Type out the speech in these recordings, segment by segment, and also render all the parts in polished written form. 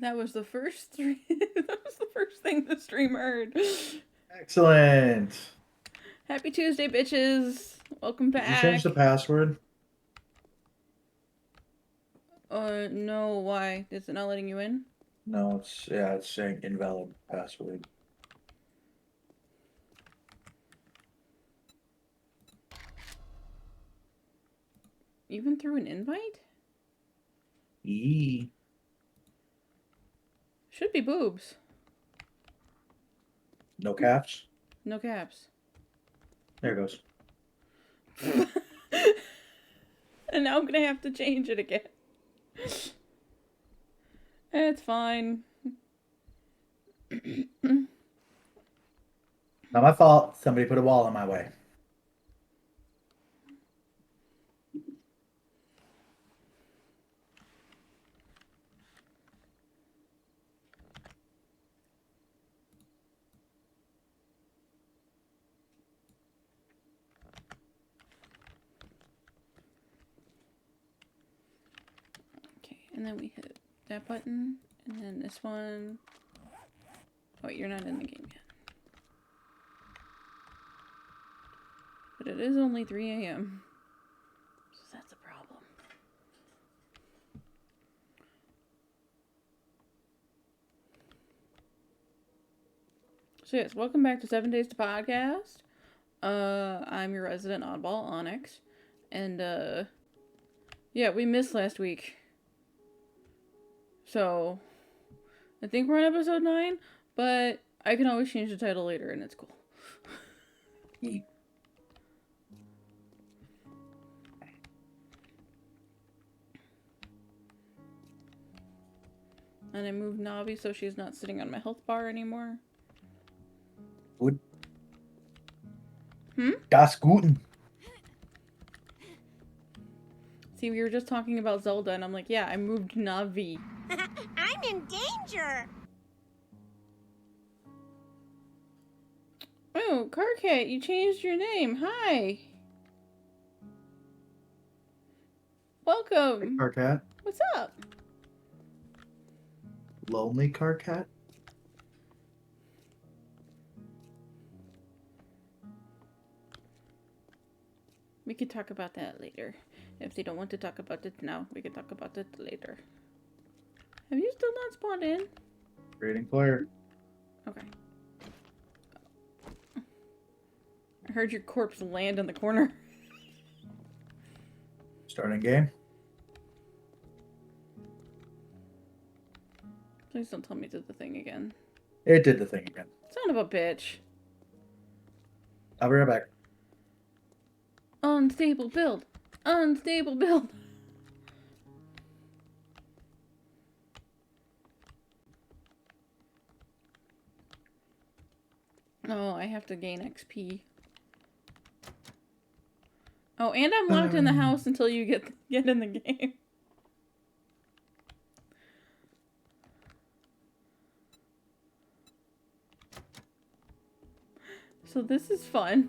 That was the first three. That was the first thing the stream heard. Excellent. Happy Tuesday, bitches. Welcome Did you change back. the password? No, why? Is it not letting you in? No, it's saying invalid password. Even through an invite? E. Should be boobs. No caps. No caps. There it goes. And now I'm gonna have to change it again. It's fine. Not my fault. Somebody put a wall in my way. Okay, and then we hit that button, and then this one. Oh, you're not in the game yet. But it is only 3 a.m. So that's a problem. So yes, welcome back to 7 Days to Podcast. I'm your resident oddball, Onyx. And yeah, we missed last week. So I think we're on episode 9, but I can always change the title later and it's cool. E. And I moved Navi so she's not sitting on my health bar anymore. Good. Hmm? Das Guten. See, we were just talking about Zelda, and I'm like, yeah, I moved Navi. I'm in danger! Oh, Carcat, you changed your name. Hi. Welcome. Car cat. What's up? Lonely car cat. We could talk about that later. If they don't want to talk about it now, we can talk about it later. Have you still not spawned in? Creating player. Okay. I heard your corpse land in the corner. Starting game. Please don't tell me it did the thing again. It did the thing again. Son of a bitch. I'll be right back. Unstable build. Unstable build. Oh, I have to gain XP. Oh, and I'm locked in the house until you get in the game. So this is fun.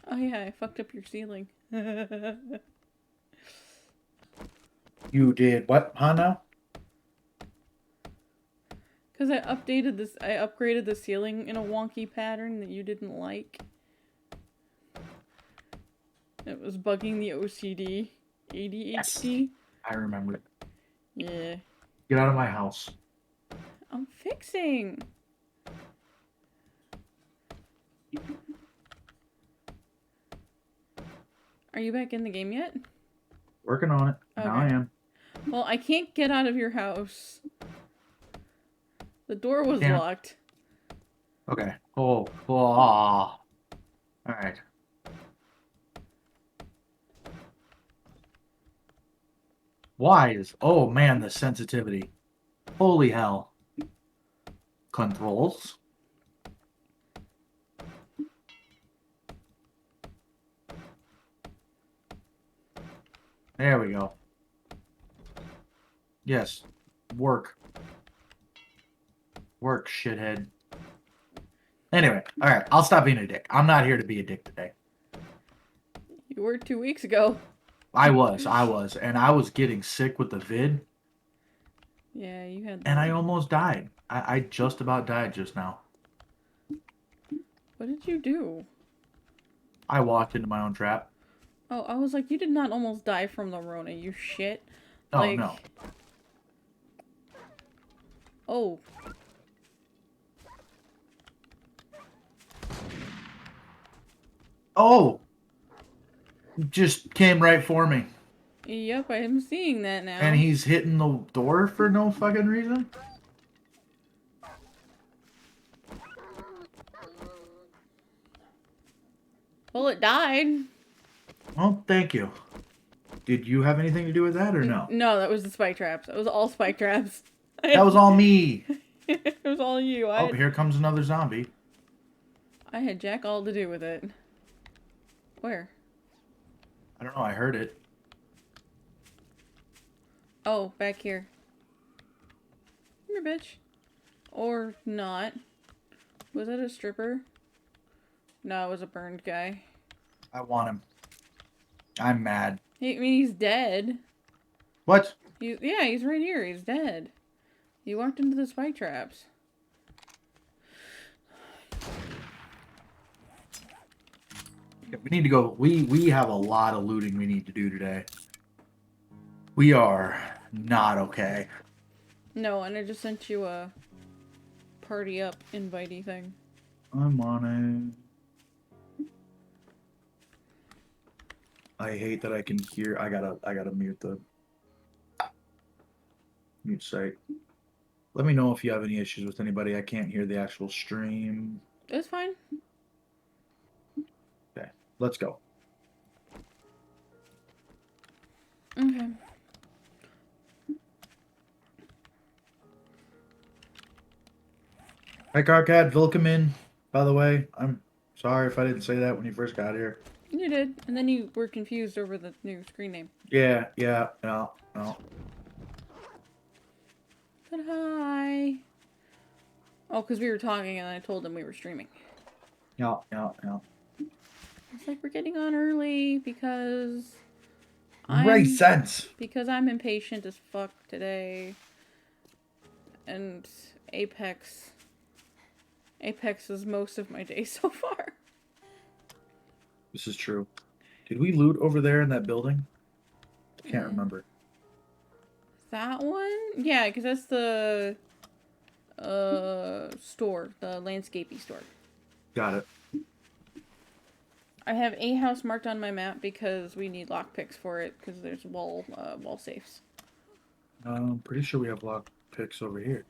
Oh yeah, I fucked up your ceiling. You did what, Hana? Because I upgraded the ceiling in a wonky pattern that you didn't like. It was bugging the OCD. ADHD. Yes. I remember it. Yeah. Get out of my house. I'm fixing. Are you back in the game yet? Working on it. Okay. Now I am. Well, I can't get out of your house. The door was locked. Okay. Oh. All right. Why is... Oh, man, the sensitivity. Holy hell. Controls. There we go. Yes. Work. Work, shithead. Anyway, all right. I'll stop being a dick. I'm not here to be a dick today. You were 2 weeks ago. I was, and I was getting sick with the vid, Yeah, you had. and I almost died. I just about died just now. What did you do? I walked into my own trap. Oh, I was like, you did not almost die from the Rona, you shit. Oh, Like, no. oh. Oh! Just came right for me. Yep, I am seeing that now. And he's hitting the door for no fucking reason? Well, it died. Well, thank you. Did you have anything to do with that or no? No, that was the spike traps. That was all spike traps. That was all me. It was all you. Oh, here comes another zombie. I had jack all to do with it. Where? I don't know, I heard it. Oh, back here. Come here, bitch. Or not. Was that a stripper? No, it was a burned guy. I want him. I'm mad. I mean, he's dead. What? Yeah, he's right here. He's dead. He walked into the spike traps. We need to go. We have a lot of looting we need to do today. We are not okay. No, and I just sent you a party up invitey thing. I'm on it. I hate that I can hear. I gotta mute the mute site. Let me know if you have any issues with anybody. I can't hear the actual stream. It's fine. Okay, let's go. Okay. Hi, Carcad. Welcome in. By the way, I'm sorry if I didn't say that when you first got here. You did, and then you were confused over the new screen name. Yeah, no. Said hi. Oh, because we were talking and I told him we were streaming. Yeah. It's like we're getting on early because Makes sense. Because I'm impatient as fuck today. And Apex is most of my day so far. This is true. Did we loot over there in that building? I can't remember. That one? Yeah, because that's the store, the landscaping store. Got it. I have a house marked on my map because we need lockpicks for it because there's wall safes. I'm pretty sure we have lock picks over here.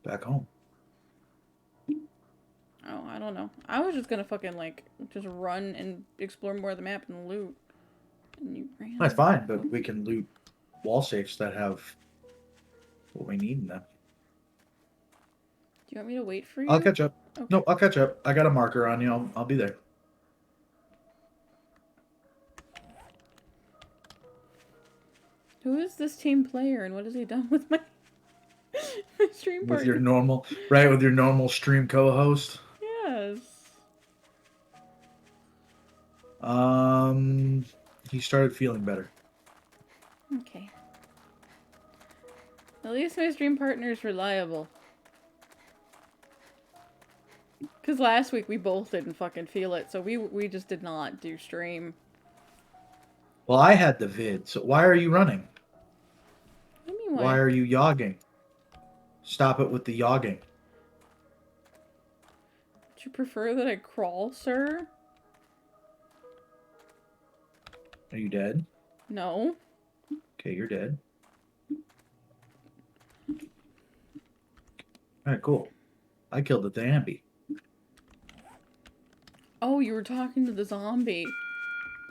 Back home. Oh, I don't know. I was just gonna fucking like just run and explore more of the map and loot. And you ran. That's fine, but we can loot wall safes that have what we need in them. Do you want me to wait for you? I'll catch up. Okay. No, I'll catch up. I got a marker on you. I'll be there. Who is this team player and what has he done with my my stream partner? With your normal stream co-host. Yes. He started feeling better. Okay. At least my stream partner is reliable. Because last week we both didn't fucking feel it, so we just did not do stream. Well, I had the vid, so why are you running? What do you mean, Why are you yogging? Stop it with the yogging. Would you prefer that I crawl, sir? Are you dead? No. Okay, you're dead. Alright, cool. I killed the Ambi. Oh, you were talking to the zombie.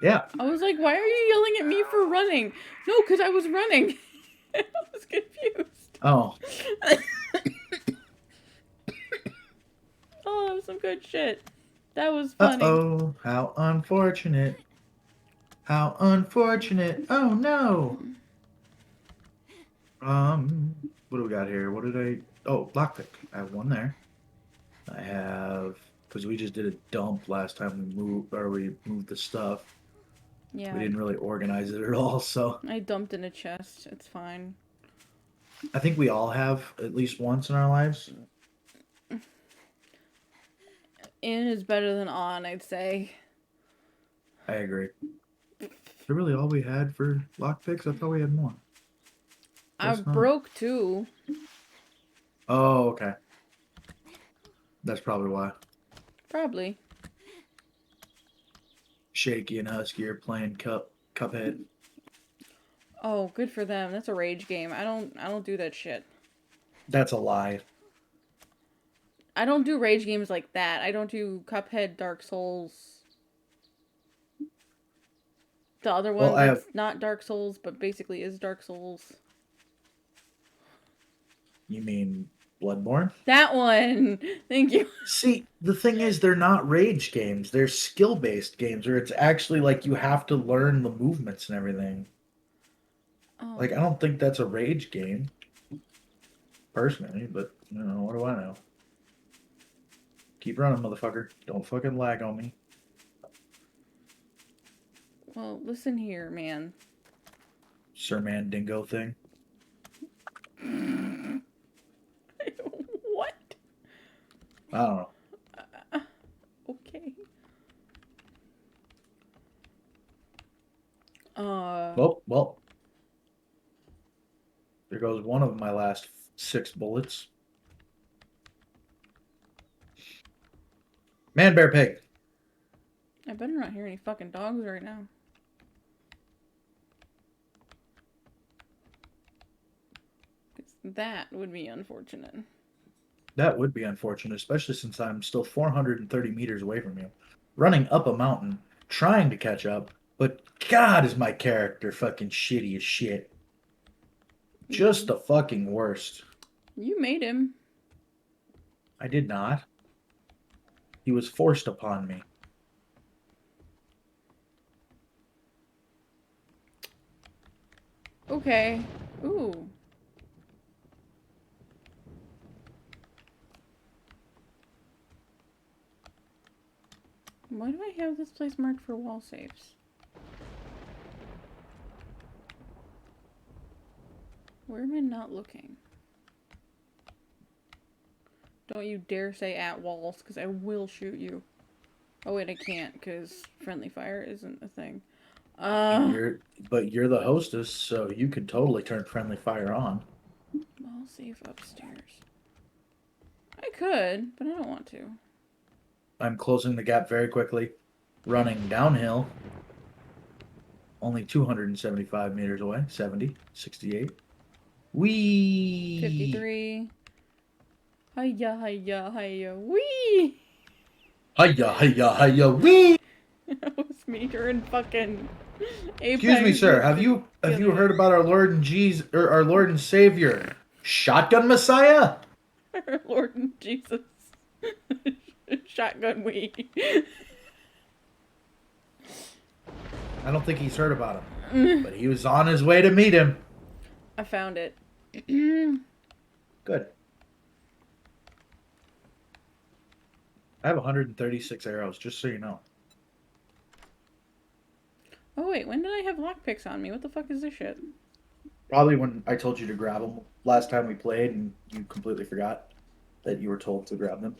Yeah. I was like, why are you yelling at me for running? No, because I was running. I was confused. Oh. Oh, that was some good shit. That was funny. Uh-oh. How unfortunate. How unfortunate. Oh, no. What do we got here? What did I... Oh, lockpick. I have one there. I have, because we just did a dump last time we moved the stuff. Yeah. We didn't really organize it at all, so I dumped in a chest. It's fine. I think we all have at least once in our lives. In is better than on, I'd say. I agree. Is that really all we had for lockpicks? I thought we had more. I Guess not. broke 2. Oh, okay. That's probably why. Probably. Shaky and Husky are playing Cuphead. Oh, good for them. That's a rage game. I don't do that shit. That's a lie. I don't do rage games like that. I don't do Cuphead, Dark Souls. The other one Well, I that's have- not Dark Souls, but basically is Dark Souls. You mean Bloodborne? That one! Thank you. See, the thing is, they're not rage games. They're skill-based games, where it's actually like you have to learn the movements and everything. Oh. Like, I don't think that's a rage game, personally, but, you know, what do I know? Keep running, motherfucker. Don't fucking lag on me. Well, listen here, man. Sir Mandingo thing. What? I don't know. Okay. Well. There goes one of my last 6 bullets. Man, bear, pig. I better not hear any fucking dogs right now. That would be unfortunate. That would be unfortunate, especially since I'm still 430 meters away from you. Running up a mountain, trying to catch up, but God is my character fucking shitty as shit. Just the fucking worst. You made him. I did not. He was forced upon me. Okay. Ooh. Why do I have this place marked for wall safes? Where am I not looking? Don't you dare say at walls, because I will shoot you. Oh wait, I can't, because friendly fire isn't a thing. But you're the hostess, so you could totally turn friendly fire on. Wall safe upstairs. I could, but I don't want to. I'm closing the gap very quickly. Running downhill. Only 275 meters away. 70, 68. Wee! 53. Hiya, hiya, hiya, wee! Hiya, hiya, hiya, wee! That was me during fucking Apex. Excuse me, sir. Have you Failure. heard about our Lord and Savior, Shotgun Messiah? Our Lord and Jesus. Shotgun wee. I don't think he's heard about him, but he was on his way to meet him. I found it. Good. I have 136 arrows, just so you know. Oh wait, when did I have lockpicks on me? What the fuck is this shit? Probably when I told you to grab them last time we played, and you completely forgot that you were told to grab them.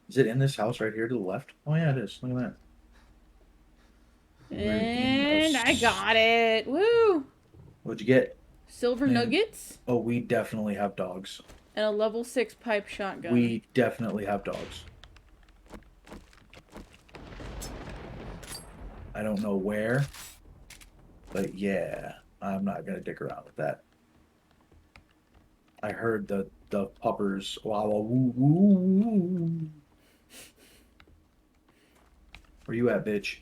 Is it in this house right here to the left? Oh yeah, it is. Look at that. And I got it. Woo! What'd you get? Silver Yeah. nuggets Oh, we definitely have dogs. and a level 6 pipe shotgun. We definitely have dogs. I don't know where, but yeah, I'm not gonna dick around with that. I heard the puppers. Wow, woo, woo, woo. Where you at, bitch?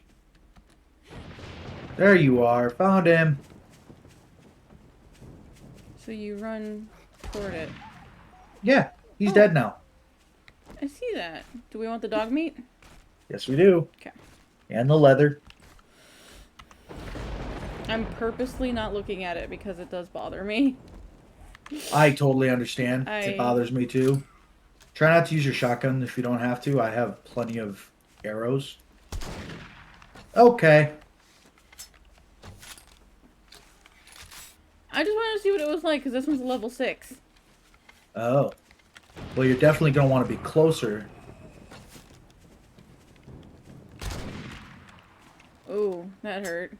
There you are. Found him. So you run toward it. Yeah, he's Oh. dead now. I see that. Do we want the dog meat? Yes, we do. Okay. And the leather. I'm purposely not looking at it because it does bother me. I totally understand. I- It bothers me too. Try not to use your shotgun if you don't have to. I have plenty of arrows. Okay. I just wanted to see what it was like, because this one's a level 6. Oh. Well, you're definitely going to want to be closer. Ooh, that hurt.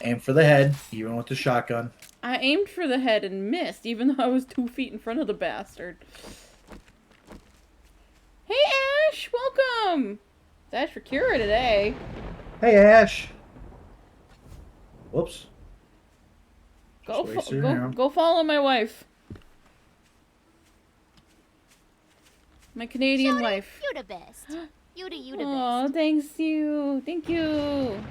Aim for the head, even with the shotgun. I aimed for the head and missed, even though I was 2 feet in front of the bastard. Hey, Ash! Welcome! It's Ash for Kira today. Hey, Ash. Whoops. Go, Just wasted an arrow. go follow my wife. My Canadian wife. You the best. You the Oh, best. thanks you. Thank you.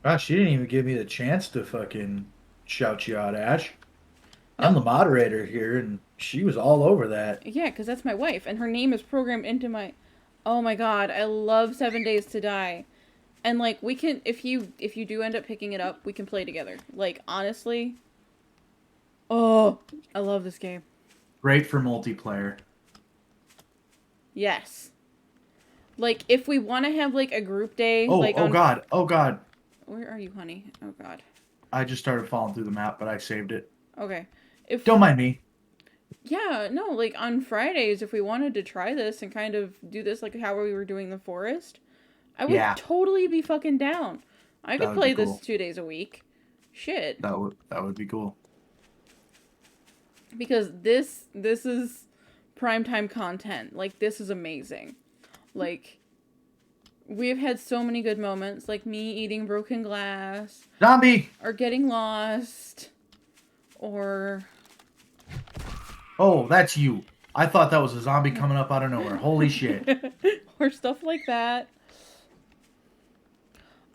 Gosh, she didn't even give me the chance to fucking shout you out, Ash. I'm the moderator here, and she was all over that. Yeah, because that's my wife, and her name is programmed into my... Oh my god, I love 7 Days to Die. And, like, we can... If you do end up picking it up, we can play together. Like, honestly... Oh, I love this game. Great for multiplayer. Yes. Like, if we want to have, like, a group day... Oh, like oh on... god, oh god. Where are you, honey? Oh god. I just started falling through the map, but I saved it. Okay. If... Don't mind me. Yeah, no, like, on Fridays, if we wanted to try this and kind of do this like how we were doing the forest, I would totally be fucking down. I could play this 2 days a week. Shit. That would be cool. Because this is primetime content. Like, this is amazing. Like, we've had so many good moments, like me eating broken glass. Zombie! Or getting lost. Or... Oh, that's you. I thought that was a zombie coming up out of nowhere. Holy shit. Or stuff like that.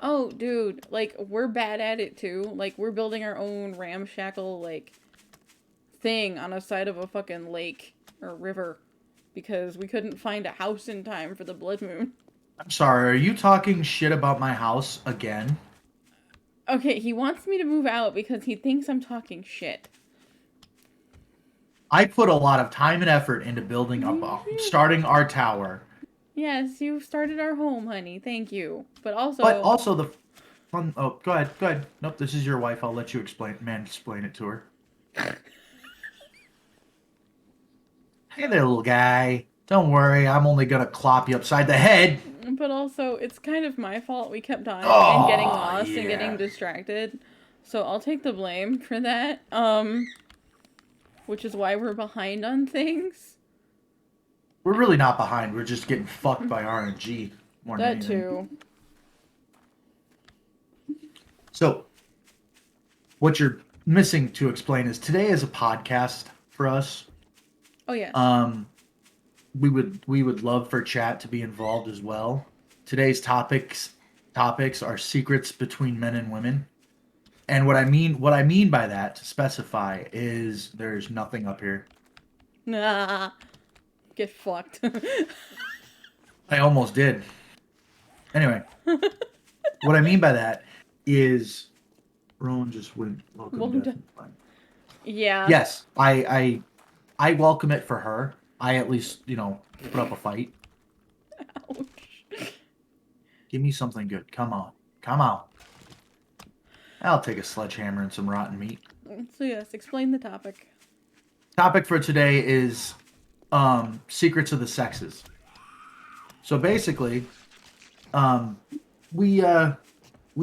Oh, dude, like, we're bad at it, too. Like, we're building our own ramshackle, like, thing on a side of a fucking lake or river because we couldn't find a house in time for the blood moon. I'm sorry, are you talking shit about my house again? Okay, he wants me to move out because he thinks I'm talking shit. I put a lot of time and effort into building up, starting our tower. Yes, you started our home, honey. Thank you. But also the fun. Oh, go ahead. Nope, this is your wife. I'll let you explain it to her. Hey there, little guy. Don't worry, I'm only gonna clop you upside the head. But also, it's kind of my fault. We kept dying Oh, and getting lost yeah. and getting distracted. So I'll take the blame for that. Which is why we're behind on things. We're really not behind. We're just getting fucked by RNG more than That anything. too. So, what you're missing to explain is today is a podcast for us. Oh yes. We would love for chat to be involved as well. Today's topics are secrets between men and women. And what I mean by that, to specify, is there's nothing up here. Nah. Get fucked. I almost did. Anyway, what I mean by that is Rowan just went welcome to death. Yeah. Yes, I welcome it for her. I at least, put up a fight. Ouch. Give me something good. Come on. I'll take a sledgehammer and some rotten meat. So yes, explain the topic. Topic for today is secrets of the sexes. So basically, we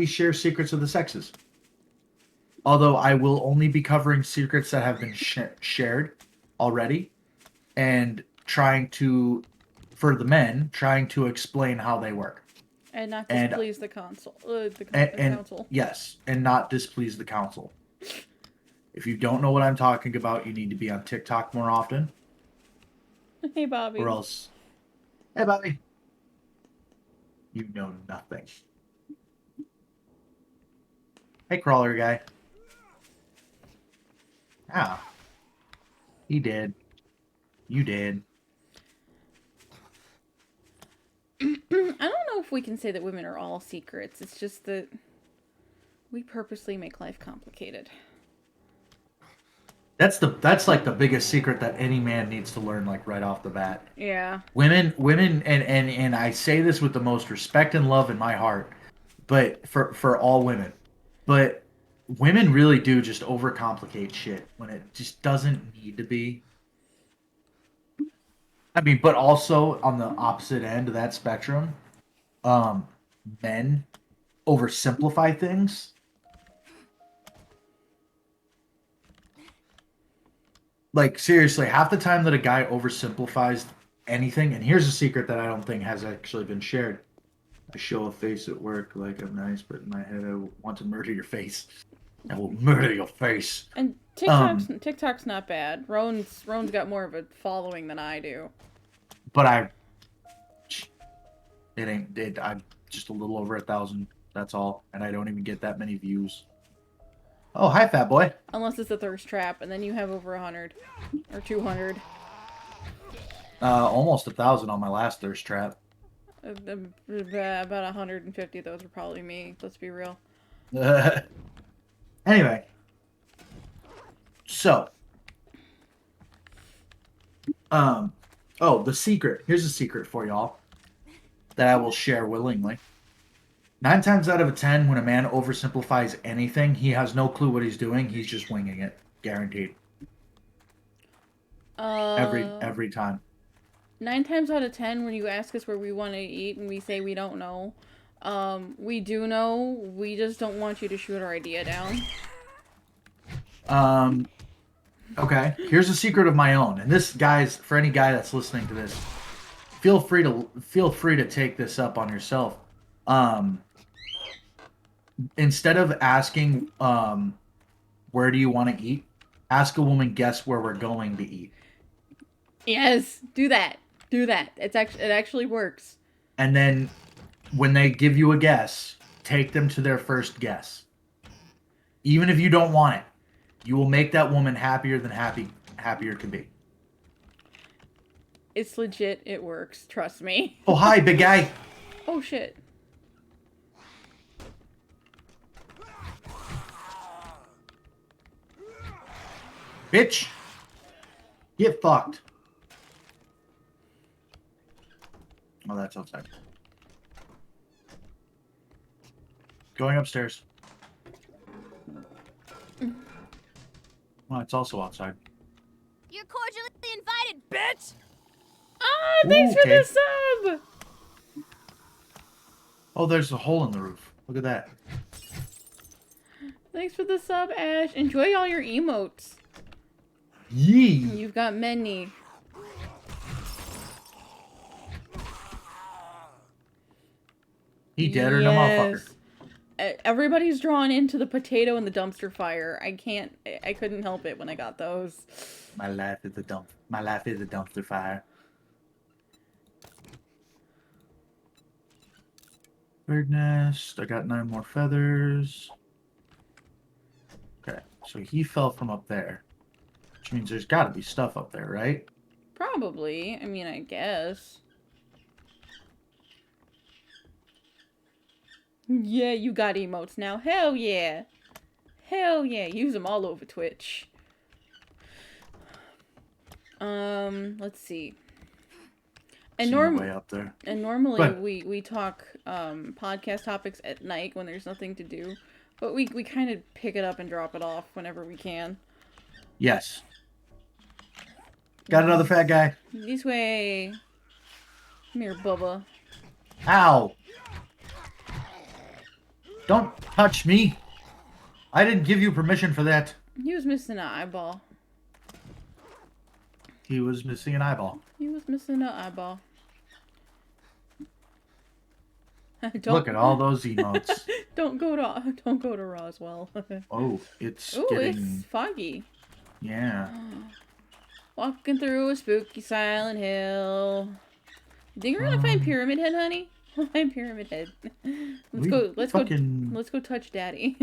share secrets of the sexes. Although I will only be covering secrets that have been shared already, and for the men, trying to explain how they work. And not displease the council. Council. Yes, and not displease the council. If you don't know what I'm talking about, you need to be on TikTok more often. Hey, Bobby. Or else... Hey, Bobby. You know nothing. Hey, crawler guy. Ah. He did. You did. I don't know if we can say that women are all secrets. It's just that we purposely make life complicated. That's like the biggest secret that any man needs to learn, like right off the bat. Yeah. Women, and I say this with the most respect and love in my heart, but for all women, but women really do just overcomplicate shit when it just doesn't need to be. I mean, but also on the opposite end of that spectrum, um, men oversimplify things. Like seriously, half the time that a guy oversimplifies anything, and here's a secret that I don't think has actually been shared. I show a face at work like I'm nice, but in my head I want to murder your face. I will murder your face. And TikTok's not bad. Roan's got more of a following than I do. But it ain't it. I'm just a little over 1,000. That's all, and I don't even get that many views. Oh, hi, fat boy. Unless it's a thirst trap, and then you have over 100 or 200. Almost 1,000 on my last thirst trap. About 150 of those are probably me. Let's be real. Anyway, so, oh, the secret. Here's a secret for y'all that I will share willingly. 9 times out of 10, when a man oversimplifies anything, he has no clue what he's doing. He's just winging it, guaranteed. Every time. 9 times out of 10, when you ask us where we want to eat and we say we don't know, we do know. We just don't want you to shoot our idea down. Okay. Here's a secret of my own, and this, guys, for any guy that's listening to this, feel free to take this up on yourself. Instead of asking, where do you want to eat, ask a woman, guess where we're going to eat. Yes, do that. Do that. It actually works. And then when they give you a guess, take them to their first guess. Even if you don't want it, you will make that woman happier than happier can be. It's legit. It works. Trust me. Oh, hi, big guy. Oh, shit. Bitch. Get fucked. Oh, that's outside. Going upstairs. Well, it's also outside. You're cordially invited, bitch! Ah, thanks Ooh, for okay. the sub! Oh, there's a hole in the roof. Look at that. Thanks for the sub, Ash. Enjoy all your emotes. Yee. You've got many. He dead or no motherfucker? Everybody's drawn into the potato and the dumpster fire. I couldn't help it when I got those. My life is a dumpster fire. Bird nest. I got 9 more feathers. Okay, so he fell from up there, which means there's got to be stuff up there, right? Probably. I mean, I guess. Yeah, you got emotes now. Hell yeah. Hell yeah. Use them all over Twitch. Let's see. And Way up there. And normally But we talk podcast topics at night when there's nothing to do. But we kind of pick it up and drop it off whenever we can. yes. Got another fat guy. This way. Come here, Bubba. Ow. Don't touch me. I didn't give you permission for that. He was missing an eyeball. He was missing an eyeball. He was missing an eyeball. Look at all those emotes. Don't go to Roswell. Oh, it's Ooh, getting... it's foggy. Yeah. Walking through a spooky silent hill. Think we're gonna find Pyramid Head, honey? We'll find Pyramid Head. Let's go touch Daddy.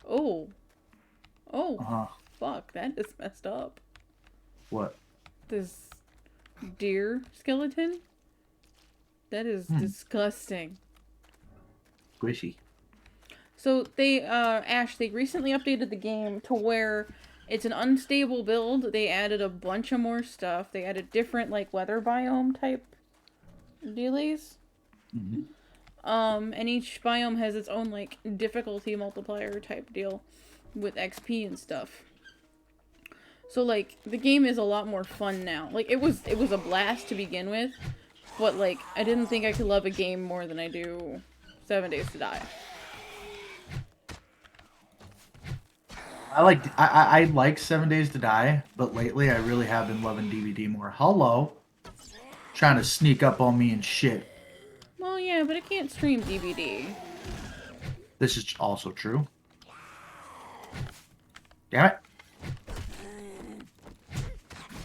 Oh. Fuck, that is messed up. What? This deer skeleton? That is disgusting. Squishy. So they, Ash, they recently updated the game to where It's an unstable build. They added a bunch of more stuff. They added different like weather biome type dealies. Mhm. And each biome has its own like difficulty multiplier type deal with XP and stuff. So like the game is a lot more fun now. Like it was a blast to begin with, but like I didn't think I could love a game more than I do 7 Days to Die. I like 7 Days to Die, but lately I really have been loving DVD more. Hello, trying to sneak up on me and shit. Well, yeah, but it can't stream DVD. This is also true. Damn it!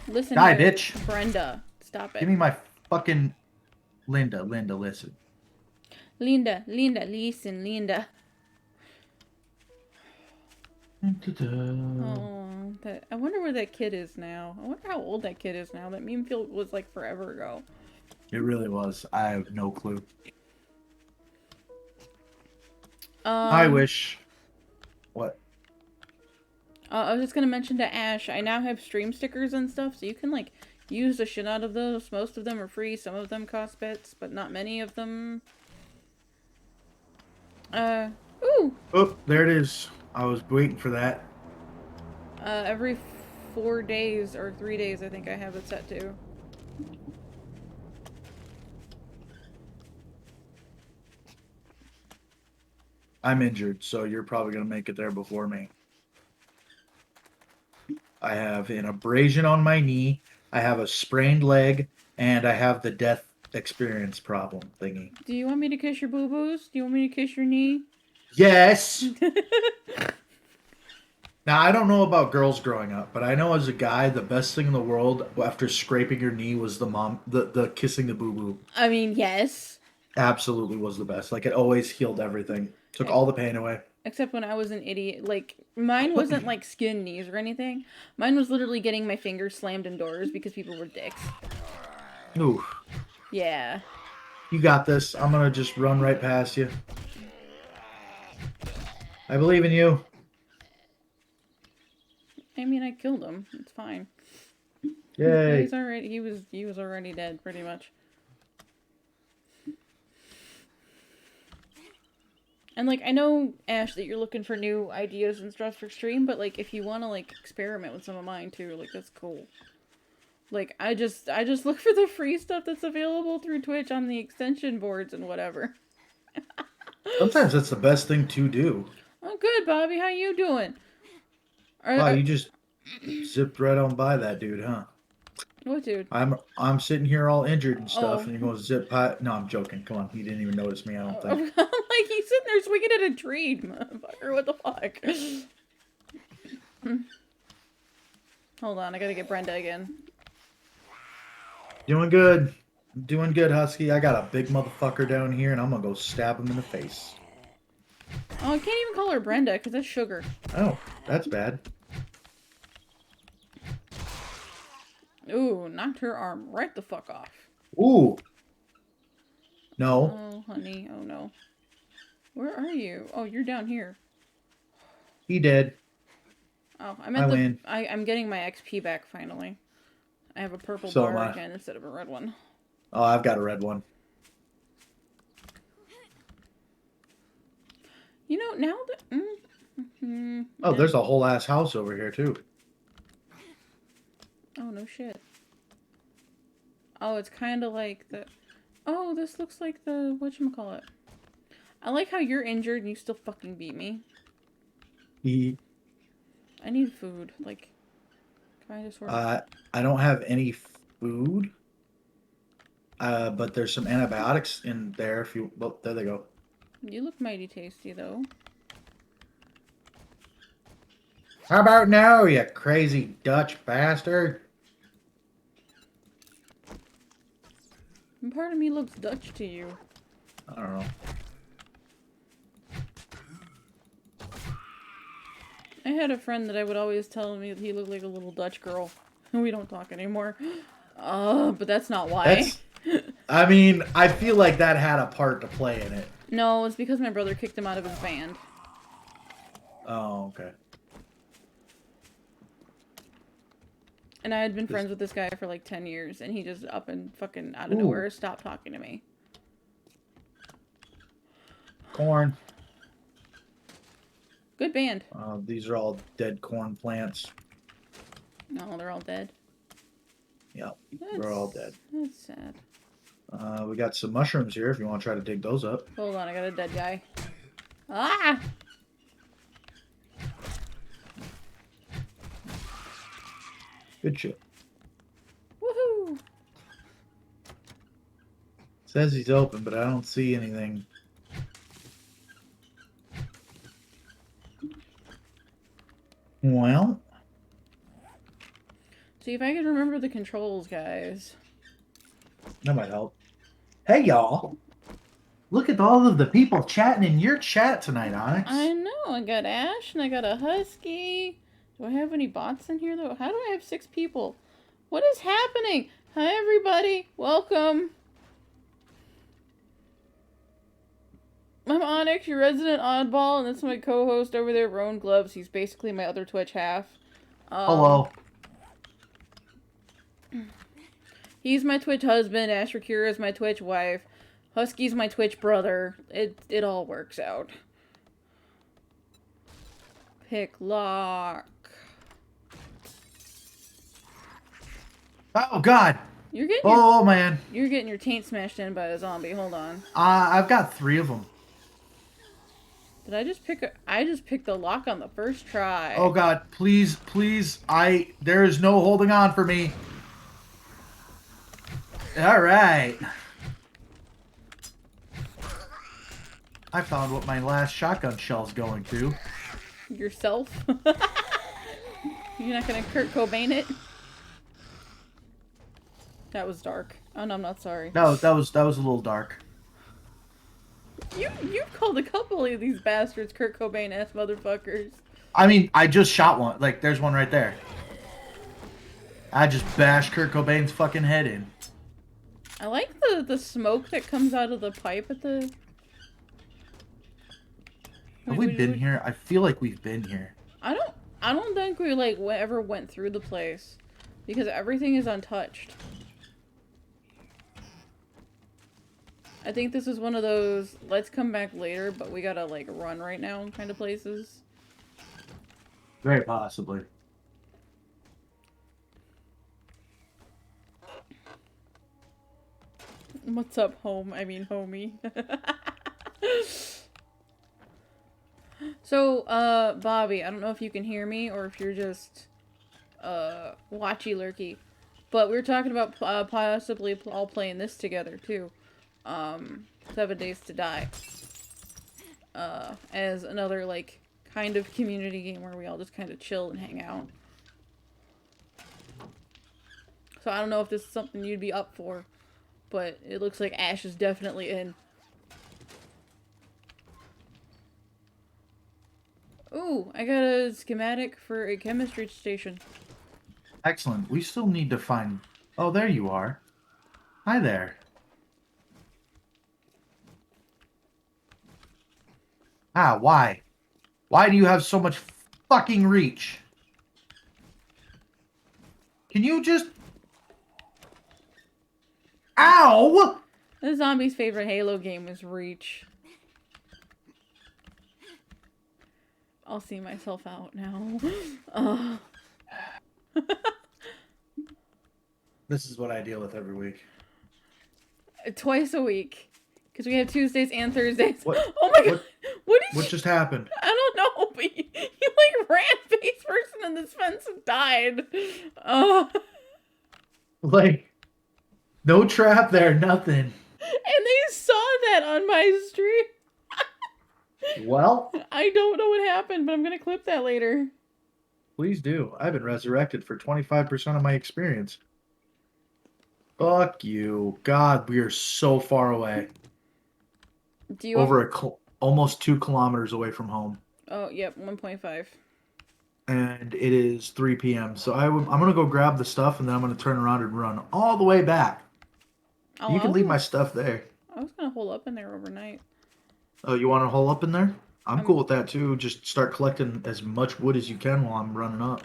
Listen, Die, here, bitch. Brenda, stop it. Give me my fucking Linda. Linda, listen. Linda, listen, Linda. Oh, I wonder where that kid is now. I wonder how old that kid is now. That meme field was like forever ago. It really was. I have no clue. I wish. What? I was just gonna mention to Ash, I now have stream stickers and stuff, so you can like use the shit out of those. Most of them are free, some of them cost bits, but not many of them. Ooh! Oh, there it is. I was waiting for that. Every 4 days or 3 days, I think I have it set to. I'm injured, so you're probably going to make it there before me. I have an abrasion on my knee, I have a sprained leg, and I have the death experience problem thingy. Do you want me to kiss your boo-boos? Do you want me to kiss your knee? Yes! Now, I don't know about girls growing up, but I know as a guy, the best thing in the world after scraping your knee was the kissing the boo-boo. I mean, yes. Absolutely was the best. Like, it always healed everything. Took all the pain away. Except when I was an idiot. Like, mine wasn't like skin knees or anything. Mine was literally getting my fingers slammed in doors because people were dicks. Ooh. Yeah. You got this. I'm gonna just run right past you. I believe in you. I mean, I killed him. It's fine. Yay. He was already dead, pretty much. And, like, I know, Ash, that you're looking for new ideas and stuff for stream, but, like, if you want to, like, experiment with some of mine, too, like, that's cool. Like, I just look for the free stuff that's available through Twitch on the extension boards and whatever. Sometimes that's the best thing to do. Oh, good, Bobby. How you doing? Wow, you just zipped right on by that dude, huh? What dude? I'm sitting here all injured and stuff, Oh. and you're going to zip by. No, I'm joking. Come on, you didn't even notice me. I don't think. Like, he's sitting there swinging at a tree, motherfucker. What the fuck? Hold on, I gotta get Brenda again. Doing good. Doing good, Husky. I got a big motherfucker down here, and I'm gonna go stab him in the face. Oh, I can't even call her Brenda, because that's sugar. Oh, that's bad. Ooh, knocked her arm right the fuck off. Ooh. No. Oh, honey. Oh, no. Where are you? Oh, you're down here. He did. Oh, I win. I'm getting my XP back, finally. I have a purple So am bar I. again instead of a red one. Oh, I've got a red one. You know, now that... Oh, there's a whole ass house over here, too. Oh, no shit. Oh, it's kind of like the... Oh, this looks like the... Whatchamacallit. I like how you're injured and you still fucking beat me. I need food. Like, can I just order? I don't have any food. But there's some antibiotics in there if you... Well, there they go. You look mighty tasty, though. How about now, you crazy Dutch bastard? And part of me looks Dutch to you. I don't know. I had a friend that I would always tell me that he looked like a little Dutch girl. We don't talk anymore. But that's not why. I mean, I feel like that had a part to play in it. No, it's because my brother kicked him out of his band. Oh, okay. And I had been This- friends with this guy for like 10 years, and he just up and fucking out of Ooh. nowhere stopped talking to me. Corn. Good band. These are all dead corn plants. No, they're all dead. Yeah, they're all dead. That's sad. We got some mushrooms here if you want to try to dig those up. Hold on, I got a dead guy. Ah! Good shit. Woohoo! Says he's open, but I don't see anything. Well, See if I can remember the controls, guys. that might help. Hey, y'all. Look at all of the people chatting in your chat tonight, Onyx. I know, I got Ash and I got a Husky. Do I have any bots in here, though? How do I have 6 people? What is happening? Hi, everybody. Welcome. I'm Onyx, your resident oddball, and that's my co-host over there, Roan Gloves. He's basically my other Twitch half. Hello. He's my Twitch husband. Ashrakira is my Twitch wife. Husky's my Twitch brother. It all works out. Pick lock. Oh, God. You're getting Oh, man. you're getting your taint smashed in by a zombie. Hold on. I've got 3 of them. Did I just pick I just picked the lock on the first try. Oh, God. Please, please. There is no holding on for me. All right. I found what my last shotgun shell's going to. Yourself? You're not gonna Kurt Cobain it? That was dark. Oh no, I'm not sorry. No, that was a little dark. You've called a couple of these bastards Kurt Cobain ass motherfuckers. I mean, I just shot one. Like, there's one right there. I just bashed Kurt Cobain's fucking head in. I like the smoke that comes out of the pipe at the. Have we been here? I feel like we've been here. I don't think we like ever went through the place because everything is untouched. I think this is one of those let's come back later, but we gotta like run right now kind of places. Very possibly. What's up, homie? So, Bobby, I don't know if you can hear me or if you're just, watchy lurky, but we were talking about, possibly all playing this together, too. 7 Days to Die. As another, like, kind of community game where we all just kind of chill and hang out. So I don't know if this is something you'd be up for, but it looks like Ash is definitely in. Ooh, I got a schematic for a chemistry station. Excellent. We still need to find... Oh, there you are. Hi there. Ah, why? Why do you have so much fucking reach? Can you just... Ow! The zombie's favorite Halo game is Reach. I'll see myself out now. This is what I deal with every week. Twice a week. Because we have Tuesdays and Thursdays. What- Oh my god! What just happened? I don't know, but you like ran face first and this fence and died. Like, no trap there, nothing. And they saw that on my stream. Well, I don't know what happened, but I'm gonna clip that later. please do. I've been resurrected for 25% of my experience. Fuck you. God, we are so far away. Do you Over almost 2 kilometers away from home. Oh, yep, 1.5. And it is 3 p.m. So I'm going to go grab the stuff and then I'm going to turn around and run all the way back. Oh, You can leave my stuff there. I was gonna hole up in there overnight. Oh, you want to hole up in there? I'm I'm- cool with that too. Just start collecting as much wood as you can while I'm running up.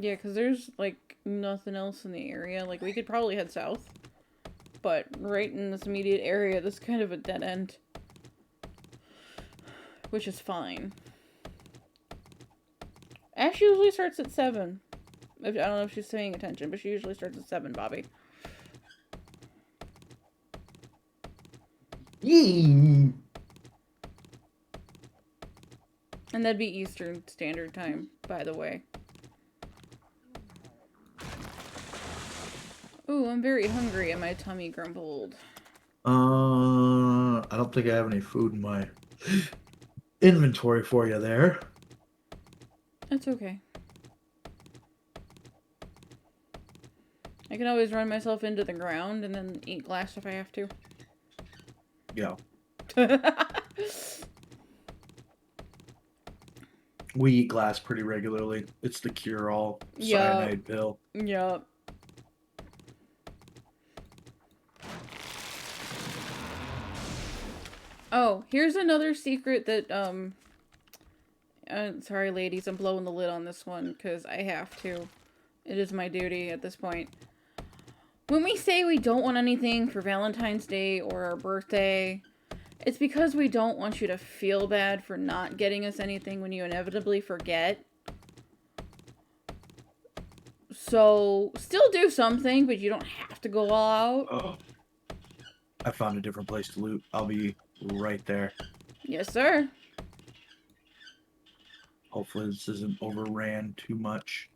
Yeah, because there's, like, nothing else in the area. Like, we could probably head south. But right in this immediate area, this is kind of a dead end. Which is fine. Ash usually starts at 7. I don't know if she's paying attention, but she usually starts at 7, Bobby. Yee. And that'd be Eastern Standard Time, by the way. Ooh, I'm very hungry and my tummy grumbled. I don't think I have any food in my inventory for you there. That's okay. I can always run myself into the ground and then eat glass if I have to. Yeah. We eat glass pretty regularly. It's the cure-all cyanide pill. Yup. Oh, here's another secret that, sorry ladies, I'm blowing the lid on this one, because I have to. It is my duty at this point. When we say we don't want anything for Valentine's Day or our birthday, it's because we don't want you to feel bad for not getting us anything when you inevitably forget. So, still do something, but you don't have to go all out. Oh. I found a different place to loot. I'll be right there. Yes, sir. Hopefully this isn't overran too much.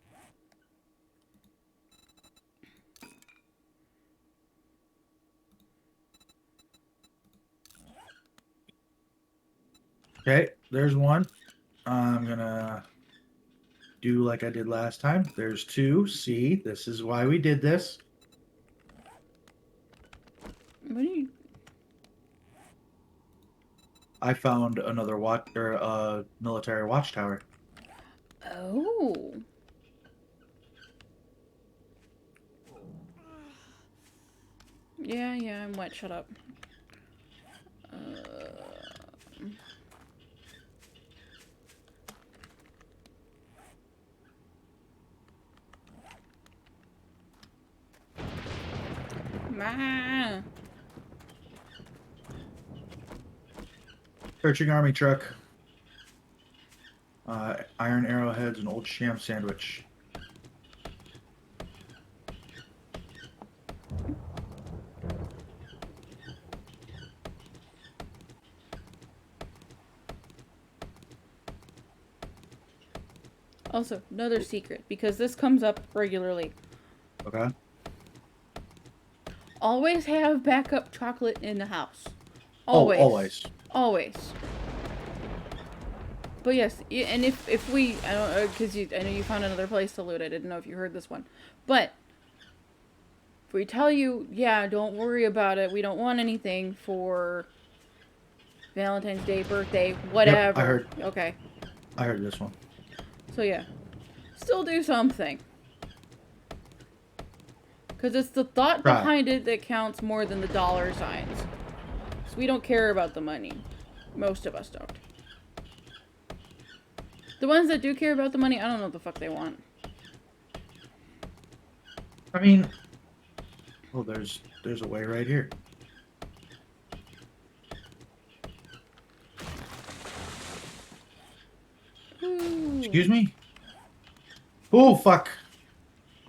Okay, there's one. I'm gonna do like I did last time. There's 2. See, this is why we did this. What are you... I found another military watchtower. Oh. Yeah, I'm wet. Shut up. Ma. Searching army truck. Iron arrowheads and old sham sandwich. Also, another secret, because this comes up regularly. Okay. Always have backup chocolate in the house. Always. Oh, always. Always. But yes, and if we, I don't, because I know you found another place to loot. I didn't know if you heard this one, but if we tell you, yeah, don't worry about it. We don't want anything for Valentine's Day, birthday, whatever. Yep, I heard. Okay. I heard this one. So yeah, still do something. Because it's the thought behind it that counts more than the dollar signs. So we don't care about the money. Most of us don't. The ones that do care about the money, I don't know what the fuck they want. I mean, well, there's a way right here. Ooh. Excuse me? Oh, fuck.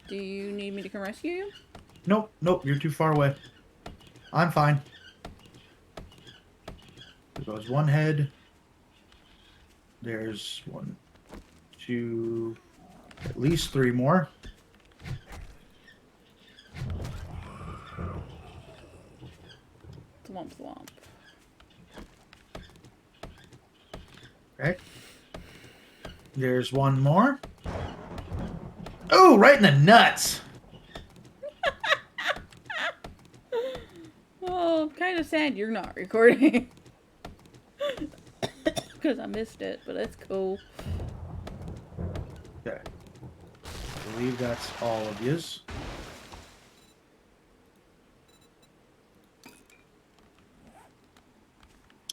Do you need me to come rescue you? Nope, you're too far away. I'm fine. There goes one head. There's 1, 2, at least 3 more. Thwomp thwomp. Okay. There's 1 more. Oh, right in the nuts. Oh, I'm kind of sad you're not recording. Because I missed it, but that's cool. Okay. I believe that's all of yous.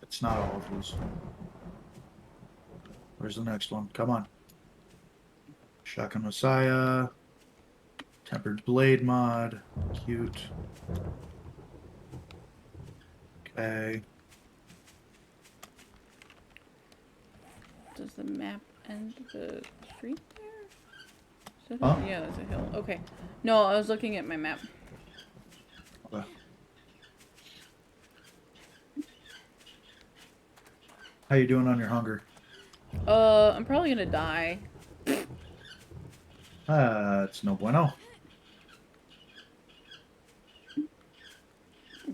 It's not all of yous. Where's the next one? Come on. Shotgun Messiah. Tempered Blade mod. Cute. Okay. Does the map end the street there? Is that Huh? Yeah, there's a hill. Okay. No, I was looking at my map. Okay. How you doing on your hunger? I'm probably gonna die. It's no bueno.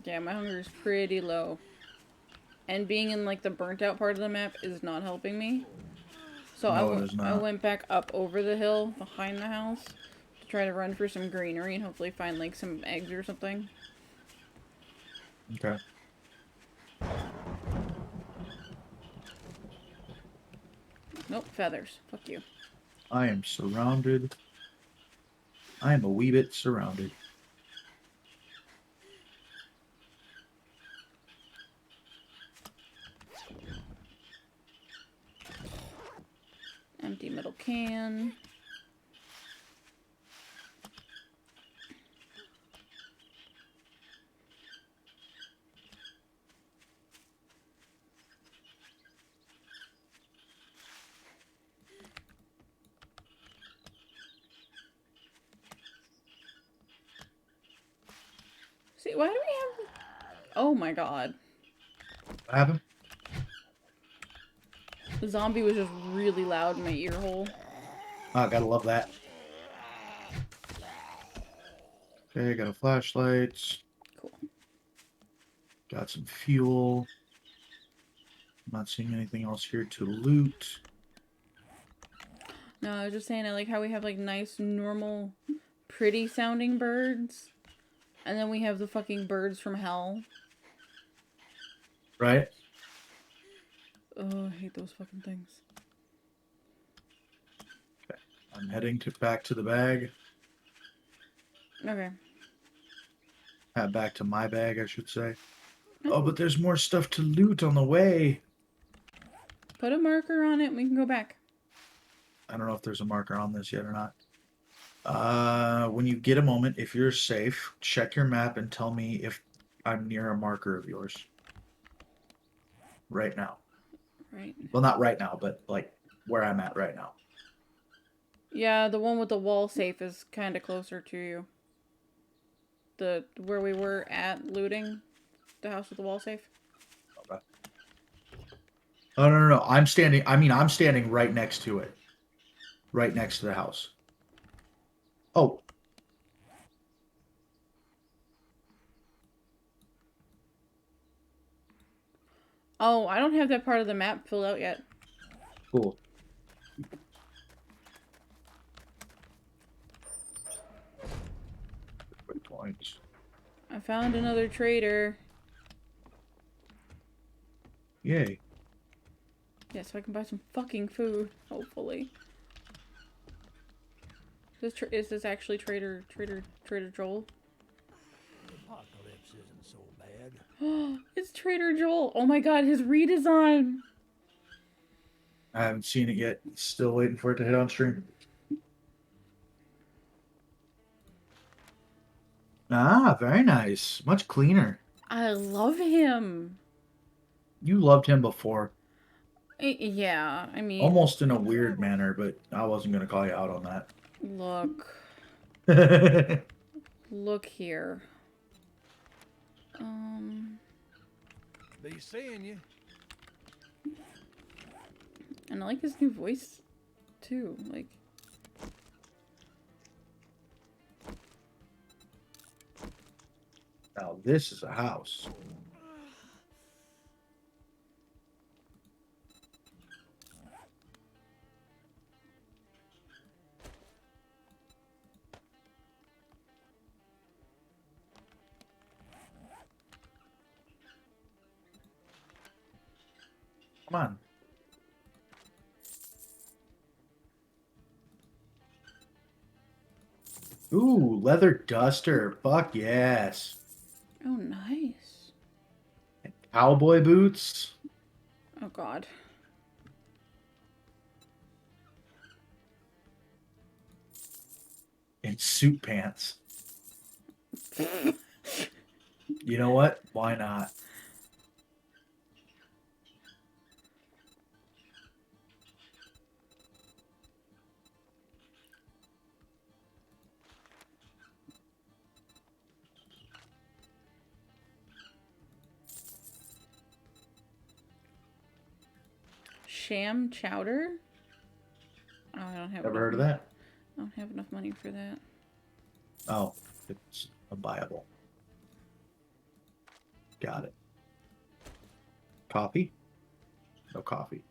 Yeah, my hunger is pretty low. And being in like the burnt out part of the map is not helping me. So No, it is I not. went back up over the hill behind the house to try to run for some greenery and hopefully find like some eggs or something. Okay. Nope, feathers. Fuck you. I am surrounded. I am a wee bit surrounded. Empty metal can. See, why do we have... Oh my god. What happened? The zombie was just really loud in my ear hole. Oh, gotta love that. Okay, got a flashlight. Cool. Got some fuel. I'm not seeing anything else here to loot. No, I was just saying I like how we have like nice, normal, pretty sounding birds. And then we have the fucking birds from hell. Right? Oh, I hate those fucking things. I'm heading back to the bag. Okay. Back to my bag, I should say. Oh, but there's more stuff to loot on the way. Put a marker on it and we can go back. I don't know if there's a marker on this yet or not. When you get a moment, if you're safe, check your map and tell me if I'm near a marker of yours. Right now. Right. Well, not right now, but like where I'm at right now. Yeah, the one with the wall safe is kind of closer to you. Where we were at looting the house with the wall safe. Okay. Oh, no. I'm standing right next to it. Right next to the house. Oh. Oh, I don't have that part of the map filled out yet. Cool. Good point. I found another trader. Yay. Yeah, so I can buy some fucking food, hopefully. Is this actually Trader Joel? Apocalypse isn't so bad. It's Trader Joel. Oh my god, his redesign. I haven't seen it yet. Still waiting for it to hit on stream. Ah, very nice. Much cleaner. I love him. You loved him before. Yeah, I mean, Almost in a weird manner, but I wasn't going to call you out on that. look here. Be seeing you. And I like his new voice, too. Like, Now, this is a house. Come on. Ooh, leather duster. Fuck yes. oh, nice. Cowboy boots. Oh god. need suit pants. You know what? Why not? Sham chowder? Oh, I don't have Ever enough heard of money. that? I don't have enough money for that. Oh, it's a viable. Got it. Coffee? No coffee.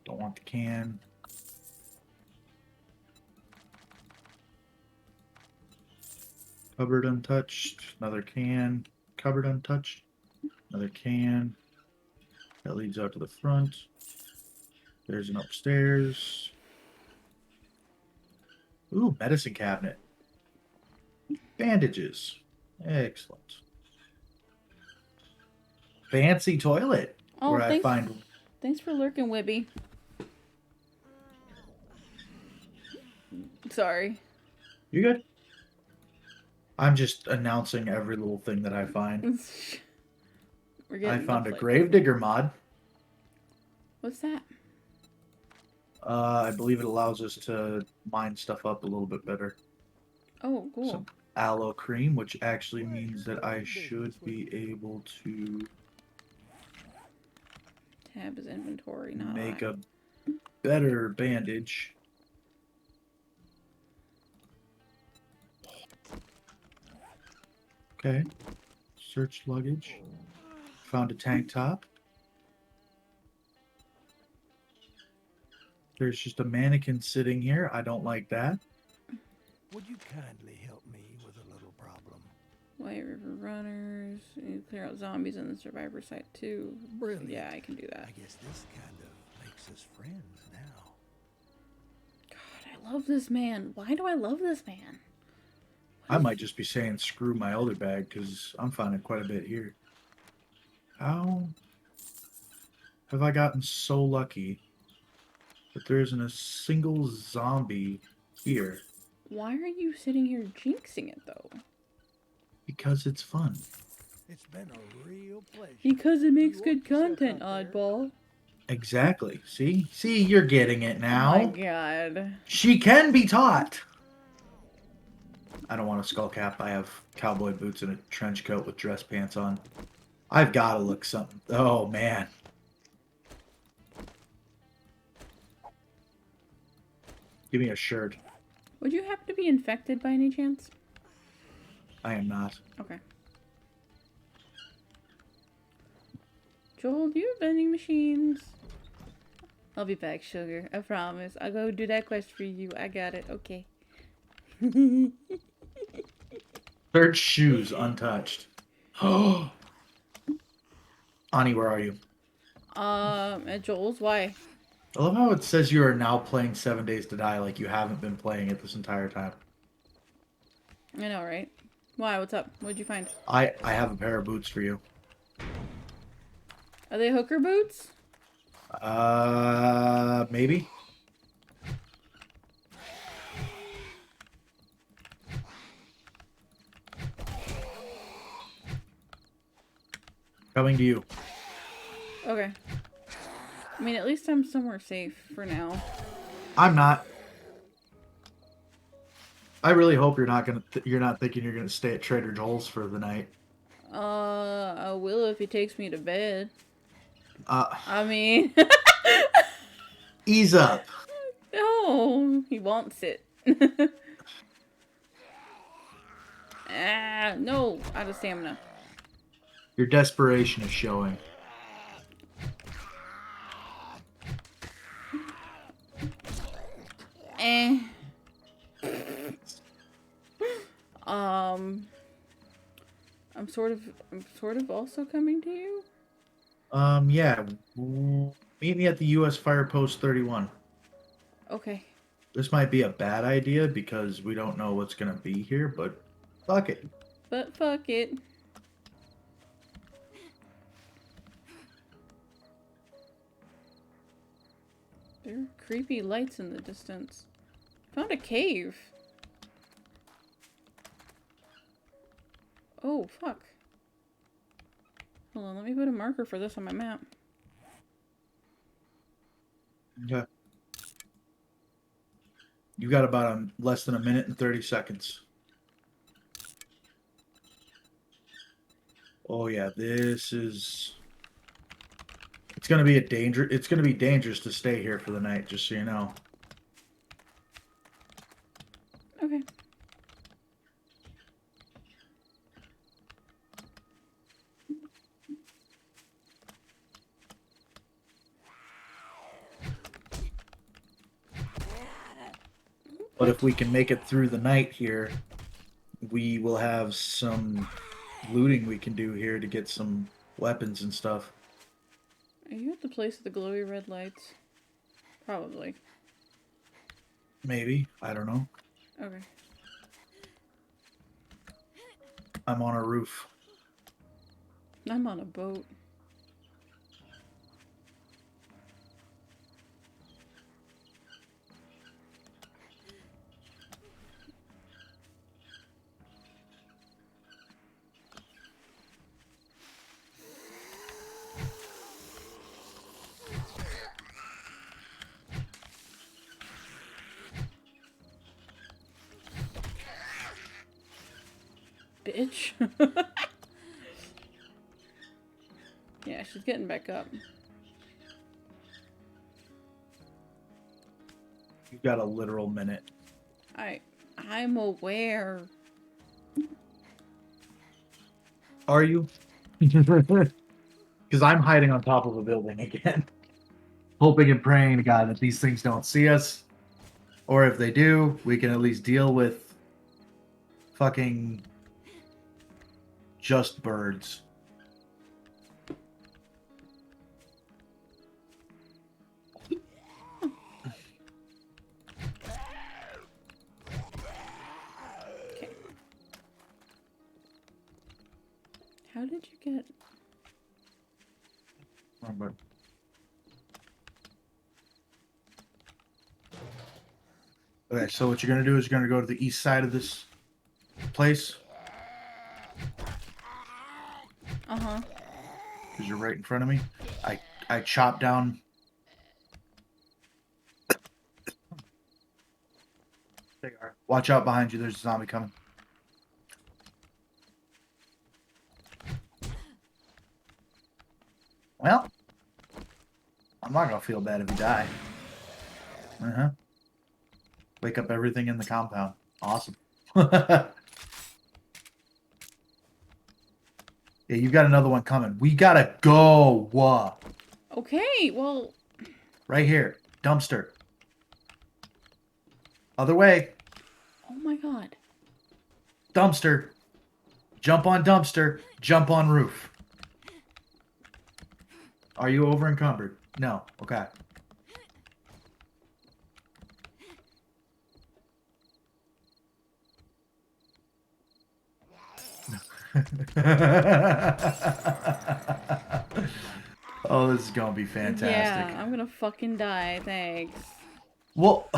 Don't want the can. Cupboard untouched. Another can. Cupboard untouched. Another can. That leads out to the front. There's an upstairs. Ooh, medicine cabinet. Bandages. Excellent. Fancy toilet. Oh, where I find. thanks for lurking, Wibby. Sorry. You good? I'm just announcing every little thing that I find. We're I getting found a like- Gravedigger mod. What's that? I believe it allows us to mine stuff up a little bit better. Oh, cool. Some aloe cream, which actually means that I should be able to Tab is inventory, not make I. a better bandage. Okay. Search luggage. Found a tank top. There's just a mannequin sitting here. I don't like that. Would you kindly help me with a little problem? White River Runners. You clear out zombies in the survivor site too. Brilliant. Yeah, I can do that. I guess this kind of makes us friends now. God, I love this man. Why do I love this man? I might just be saying screw my elder bag because I'm finding quite a bit here. How have I gotten so lucky that there isn't a single zombie here? Why are you sitting here jinxing it though? Because it's fun. It's been a real pleasure. Because it makes You good walk yourself content, out there. oddball. Exactly. See, you're getting it Oh my now. god. She can be taught. I don't want a skull cap. I have cowboy boots and a trench coat with dress pants on. I've got to look something. Oh, man. Give me a shirt. Would you happen to be infected by any chance? I am not. Okay. Joel, do you have vending machines? I'll be back, sugar. I promise. I'll go do that quest for you. I got it. Okay. Search shoes untouched. Oh. Ani, where are you? At Joel's? Why? I love how it says you are now playing 7 Days to Die like you haven't been playing it this entire time. I know, right? Why? What's up? What'd you find? I have a pair of boots for you. Are they hooker boots? Maybe? Coming to you. Okay. I mean, at least I'm somewhere safe for now. I'm not. I really hope you're not you're not thinking you're gonna stay at Trader Joel's for the night. I will if he takes me to bed. Uh, I mean, ease up. no, he wants it. No, out of stamina. Your desperation is showing. Eh. I'm sort of also coming to you. Yeah. Meet me at the U.S. Fire Post 31. Okay. This might be a bad idea because we don't know what's gonna be here, but fuck it. But fuck it. There are creepy lights in the distance. Found a cave. Oh, fuck. Hold on, let me put a marker for this on my map. Okay. You got about less than a minute and 30 seconds. Oh yeah, this is. It's gonna be It's gonna be dangerous to stay here for the night, just so you know. Okay. But if we can make it through the night here, we will have some looting we can do here to get some weapons and stuff. Are you at the place with the glowy red lights? Probably. Maybe. I don't know. Okay. I'm on a roof. I'm on a boat. Bitch. Yeah, she's getting back up. You've got a literal minute. I'm aware. Are you? Because I'm hiding on top of a building again. Hoping and praying to God that these things don't see us. Or if they do, we can at least deal with fucking just birds. Okay. How did you get... Okay, so what you're going to do is you're going to go to the east side of this place. Uh-huh. Because you're right in front of me. I chopped down. There you are. Watch out behind you. There's a zombie coming. Well, I'm not going to feel bad if you die. Uh-huh. Wake up everything in the compound. Awesome. Yeah, you've got another one coming. We gotta go. Okay, well... Right here. Dumpster. Other way. Oh my god. Dumpster. Jump on dumpster. Jump on roof. Are you over encumbered? No. Okay. Oh, this is gonna be fantastic. Yeah, I'm gonna fucking die, thanks. Well,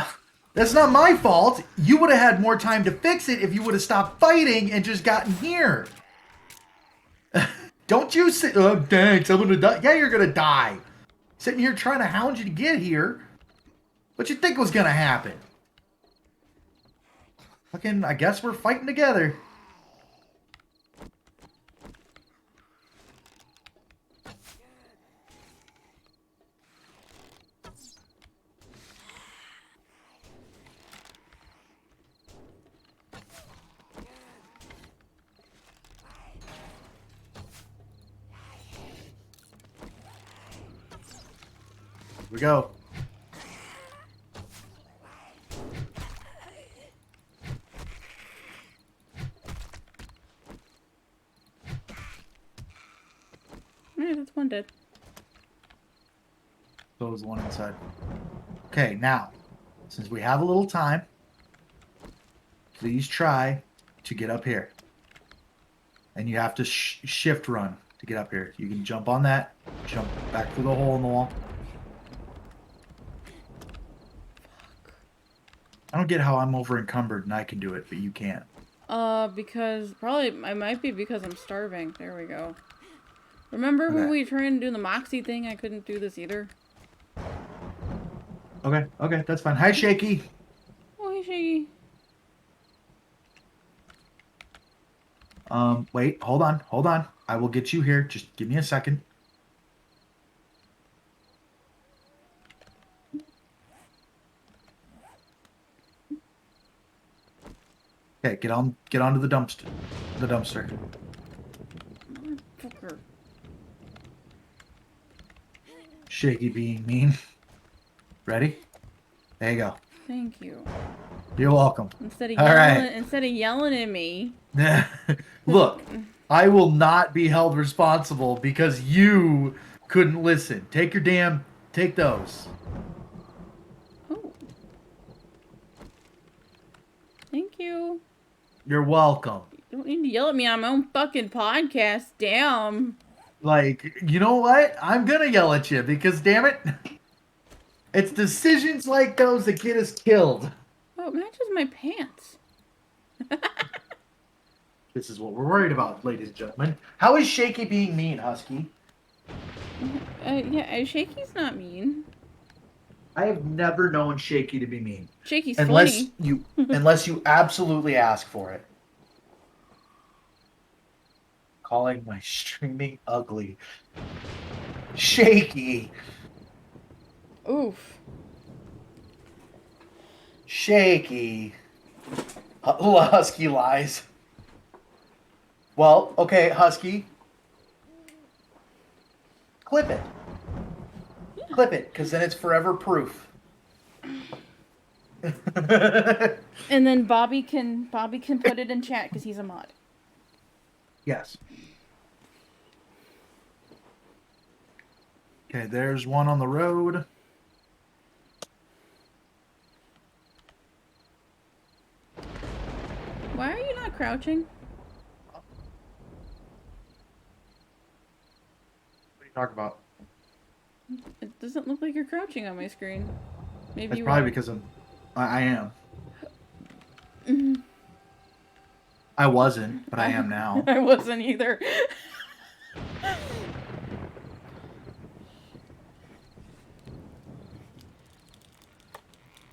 that's not my fault. You would have had more time to fix it if you would have stopped fighting and just gotten here. Don't you sit... Oh, thanks, I'm gonna die. Yeah, you're gonna die. Sitting here trying to hound you to get here. What you think was gonna happen? Fucking, I guess we're fighting together. Here we go. Alright, that's one dead. So was the one inside. Okay, now, since we have a little time, please try to get up here. And you have to shift run to get up here. You can jump on that, jump back through the hole in the wall. I don't get how I'm over encumbered and I can do it, but you can't. Because probably I might be because I'm starving. There we go. Remember when Okay. we were trying to do the Moxie thing? I couldn't do this either. Okay, that's fine. Hi, Shaky. Oh, hey, Shaggy. Wait, hold on. I will get you here. Just give me a second. Okay, get onto the dumpster. The dumpster. Motherfucker. Shaky being mean. Ready? There you go. Thank you. You're welcome. Instead of All yelling, right. instead of yelling at me. Look, I will not be held responsible because you couldn't listen. Take those. Oh. Thank you. You're welcome. You don't need to yell at me on my own fucking podcast. Damn. Like, you know what? I'm gonna yell at you because, damn it, it's decisions like those that get us killed. Oh, it matches my pants. This is what we're worried about, ladies and gentlemen. How is Shaky being mean, Husky? Yeah, Shaky's not mean. I have never known Shaky to be mean. Shaky's Unless funny. unless you absolutely ask for it. Calling my streaming ugly. Shaky. Oof. Shaky. Husky lies. Well, okay, Husky. Clip it. Clip it, because then it's forever proof. And then Bobby can put it in chat because he's a mod. Yes. Okay, there's one on the road. Why are you not crouching? What are you talking about? It doesn't look like you're crouching on my screen. Maybe That's you probably are. because I am. I wasn't, but I am now. I wasn't either.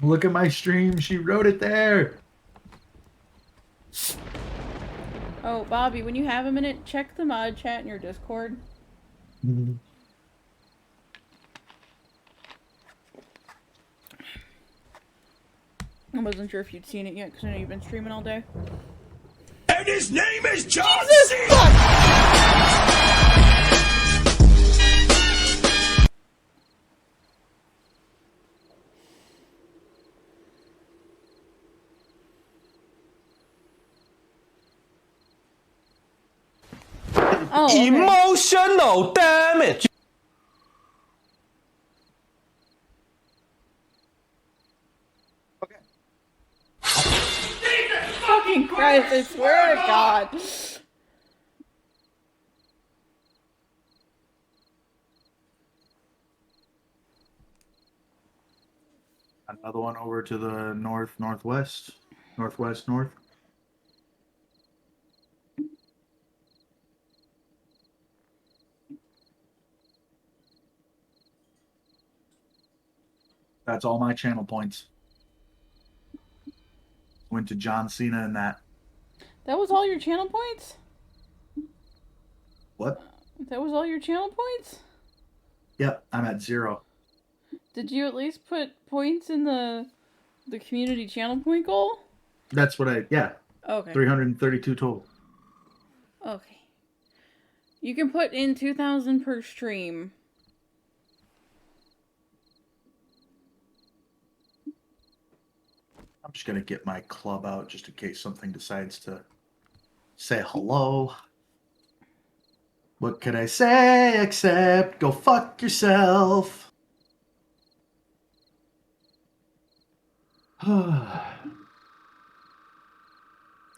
Look at my stream. She wrote it there. Oh, Bobby, when you have a minute, check the mod chat in your Discord. I wasn't sure if you'd seen it yet because I know you've been streaming all day. And his name is John Jesus fuck! Oh, okay. Emotional damage. Fucking Christ, I swear to God. Another one over to the northwest. North. That's all my channel points. Went to John Cena and that. That was all your channel points? What? That was all your channel points? Yep, I'm at 0. Did you at least put points in the community channel point goal? That's what yeah. Okay. 332 total. Okay. You can put in 2,000 per stream. I'm just gonna get my club out just in case something decides to say hello. What could I say except go fuck yourself?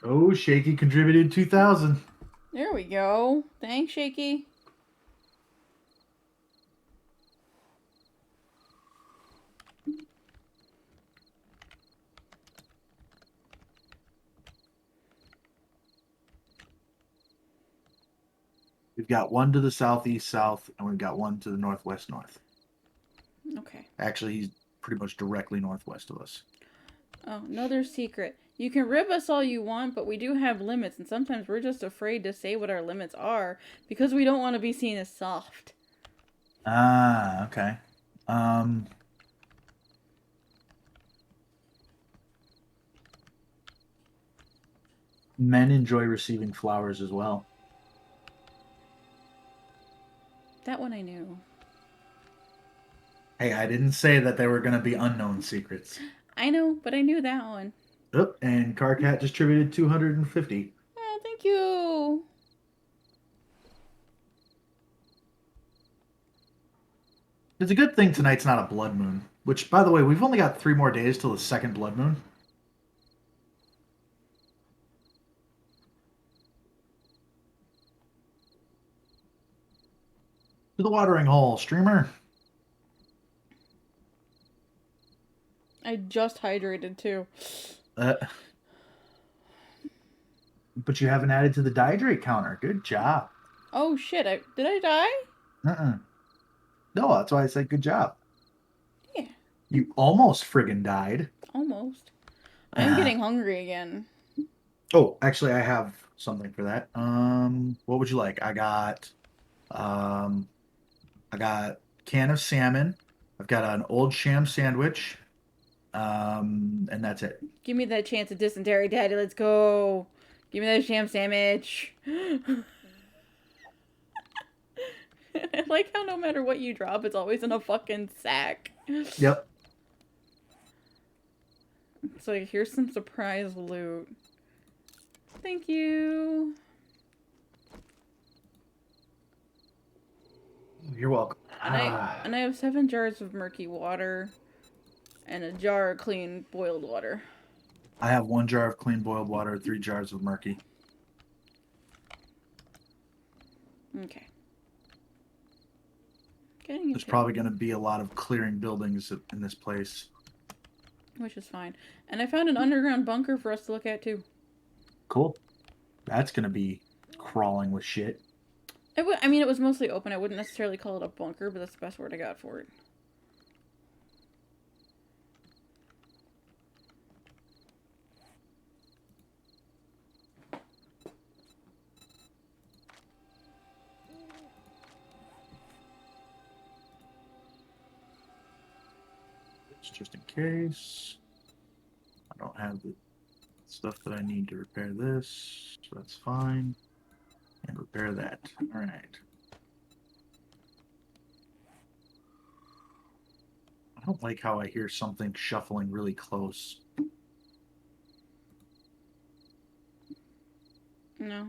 Oh, Shaky contributed 2,000. There we go. Thanks, Shaky. We've got one to the southeast south, and we've got one to the northwest north. Okay. Actually, he's pretty much directly northwest of us. Oh, another secret. You can rib us all you want, but we do have limits, and sometimes we're just afraid to say what our limits are because we don't want to be seen as soft. Ah, okay. Men enjoy receiving flowers as well. That one I knew. Hey, I didn't say that there were going to be unknown secrets. I know, but I knew that one. Oh, and Carcat distributed 250. Oh, thank you. It's a good thing tonight's not a blood moon. Which, by the way, we've only got 3 more days till the second blood moon. To the watering hole, streamer. I just hydrated too. But you haven't added to the dihydrate counter. Good job. Oh shit, did I die? Uh-uh. No, that's why I said good job. Yeah. You almost friggin' died. Almost. I'm getting hungry again. Oh, actually, I have something for that. What would you like? I got can of salmon. I've got an old sham sandwich. And that's it. Give me that chance of dysentery, Daddy. Let's go. Give me that sham sandwich. I like how no matter what you drop, it's always in a fucking sack. Yep. It's like, here's some surprise loot. Thank you. You're welcome. And I have 7 jars of murky water and a jar of clean boiled water. I have 1 jar of clean boiled water, 3 jars of murky. Okay. Getting There's probably going to be a lot of clearing buildings in this place. which is fine. And I found an underground bunker for us to look at too. Cool. That's going to be crawling with shit. I mean, it was mostly open. I wouldn't necessarily call it a bunker, but that's the best word I got for it. Just in case. I don't have the stuff that I need to repair this, so that's fine. And repair that. Alright. I don't like how I hear something shuffling really close. No.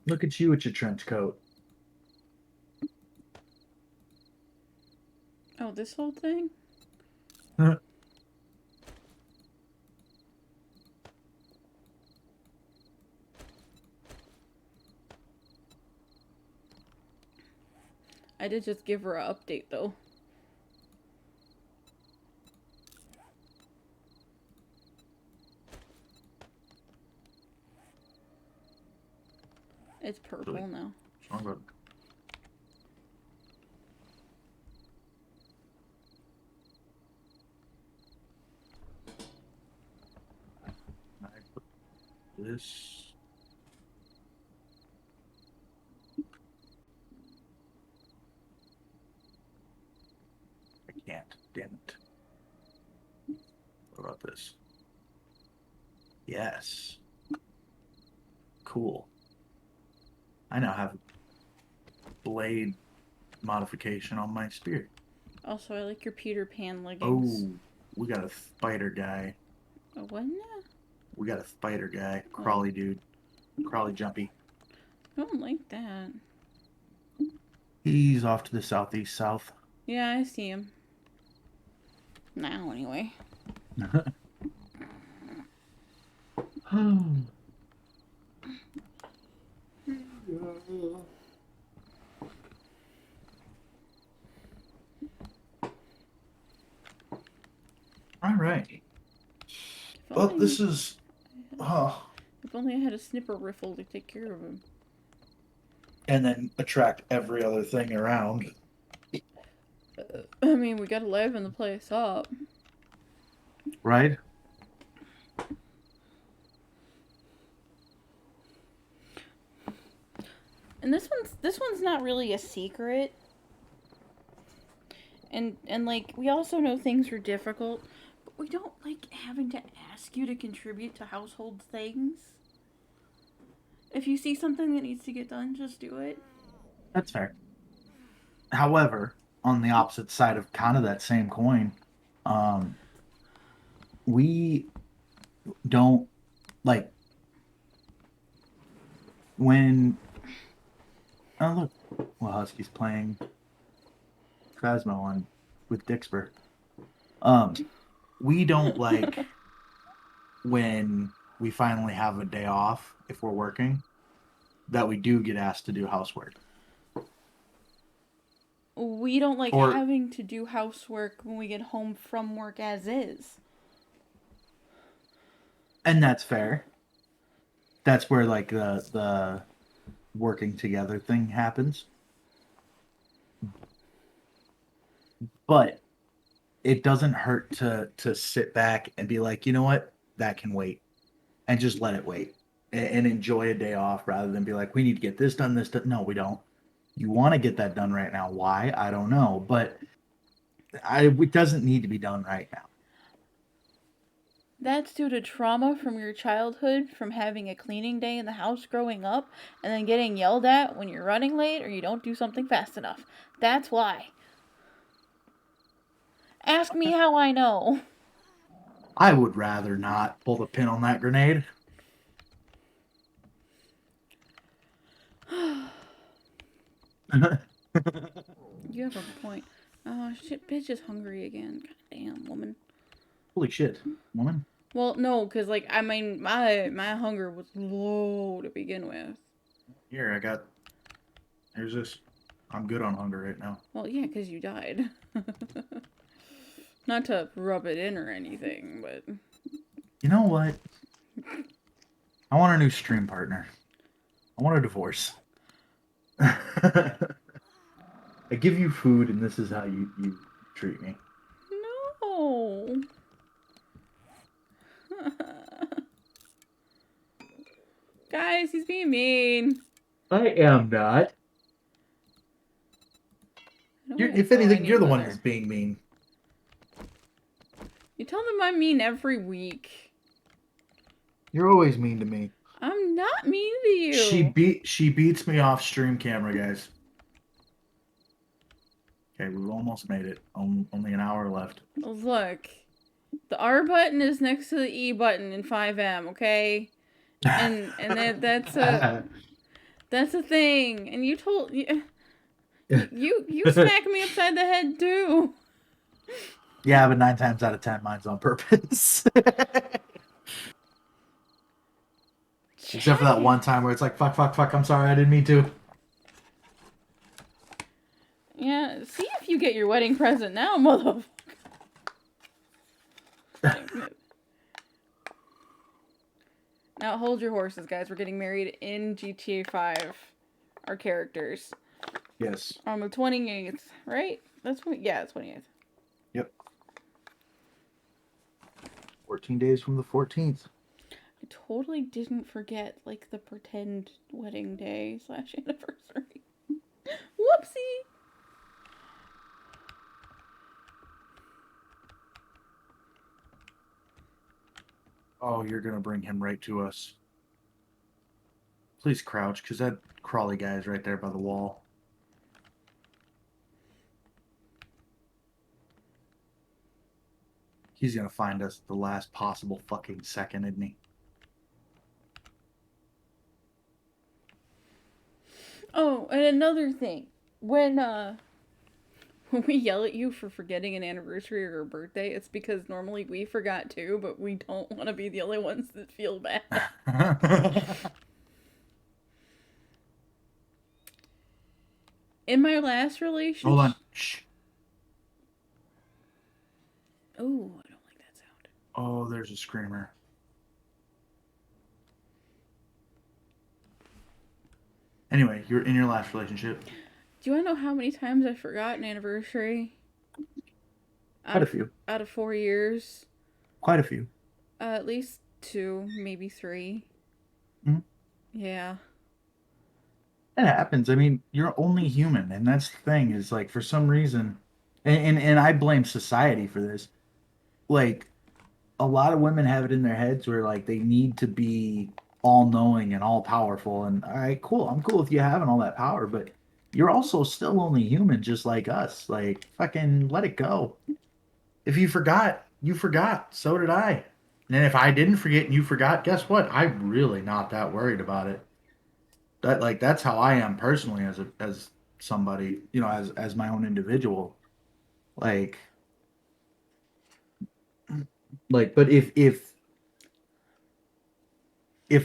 Look at you with your trench coat. Oh, this whole thing? I did just give her an update, though. It's purple Really? now. What's wrong with it? I put this. I can't. Damn it. What about this? Yes. Cool. I now have blade modification on my spear. Also, I like your Peter Pan leggings. Oh, we got a spider guy. Oh, wasn't it? We got a spider guy. Crawly dude. Crawly jumpy. I don't like that. He's off to the southeast south. Yeah, I see him. Now, anyway. All right. If Well, only- this is. If only I had a snipper riffle to take care of him. and then attract every other thing around. I mean, we gotta liven the place up. Right? And this one's not really a secret. And like we also know things are difficult, but we don't like having to ask you to contribute to household things. If you see something that needs to get done, just do it. That's fair. However, on the opposite side of kind of that same coin, we don't like when. Oh look, well Husky's playing Phasmo on with Dixper. We don't like when we finally have a day off if we're working that we do get asked to do housework. We don't like Or- having to do housework when we get home from work as is. And that's fair. That's where like the working together thing happens. But it doesn't hurt to sit back and be like, you know what, that can wait, and just let it wait and enjoy a day off rather than be like, we need to get this done, this done. No, we don't. You want to get that done right now. Why? I don't know, but it doesn't need to be done right now. That's due to trauma from your childhood, from having a cleaning day in the house growing up, and then getting yelled at when you're running late or you don't do something fast enough. That's why. Ask me how I know. I would rather not pull the pin on that grenade. You have a point. Oh shit, bitch is hungry again. God damn, woman. Holy shit, woman. Well, no, cause like I mean, my hunger was low to begin with. Here, here's this. I'm good on hunger right now. Well, yeah, cause you died. Not to rub it in or anything, but You know what? I want a new stream partner. I want a divorce. I give you food, and this is how you treat me. no. Guys, he's being mean. I am not. I don't If wanna throw anything, any you're the one butter. that's being mean. You tell them I'm mean every week. You're always mean to me. I'm not mean to you. She beats me off stream camera, guys. Okay, we've almost made it. Only an hour left. Look, the R button is next to the E button in 5M, okay? And that's a thing. And you told you smack me upside the head too. Yeah, but 9 times out of 10, mine's on purpose. Except for that one time where it's like, fuck, I'm sorry, I didn't mean to. Yeah, see if you get your wedding present now, motherfucker. Now hold your horses, guys. We're getting married in GTA 5. Our characters. Yes. On the 28th, right? That's what, yeah, 28th. Yep. 14 days from the 14th. I totally didn't forget, like, the pretend wedding day / anniversary. Whoopsie! Oh, you're gonna bring him right to us. Please crouch, because that crawly guy is right there by the wall. He's gonna find us at the last possible fucking second, isn't he? Oh, and another thing. When we yell at you for forgetting an anniversary or a birthday, it's because normally we forgot too, but we don't want to be the only ones that feel bad. In my last relationship... Hold on. Shh. Oh, I don't like that sound. Oh, there's a screamer. Anyway, you're in your last relationship. Do you want to know how many times I forgot an anniversary? Quite a few. Out of 4 years. Quite a few. At least 2, maybe 3. Mhm. Yeah. It happens. I mean, you're only human, and that's the thing. Is like for some reason, and I blame society for this. Like a lot of women have it in their heads where like they need to be all knowing and all powerful. And all right, cool. I'm cool with you having all that power, but you're also still only human, just like us. Like fucking let it go. If you forgot, you forgot. So did I. And if I didn't forget and you forgot, guess what? I'm really not that worried about it. That's how I am personally as somebody, as my own individual. Like but if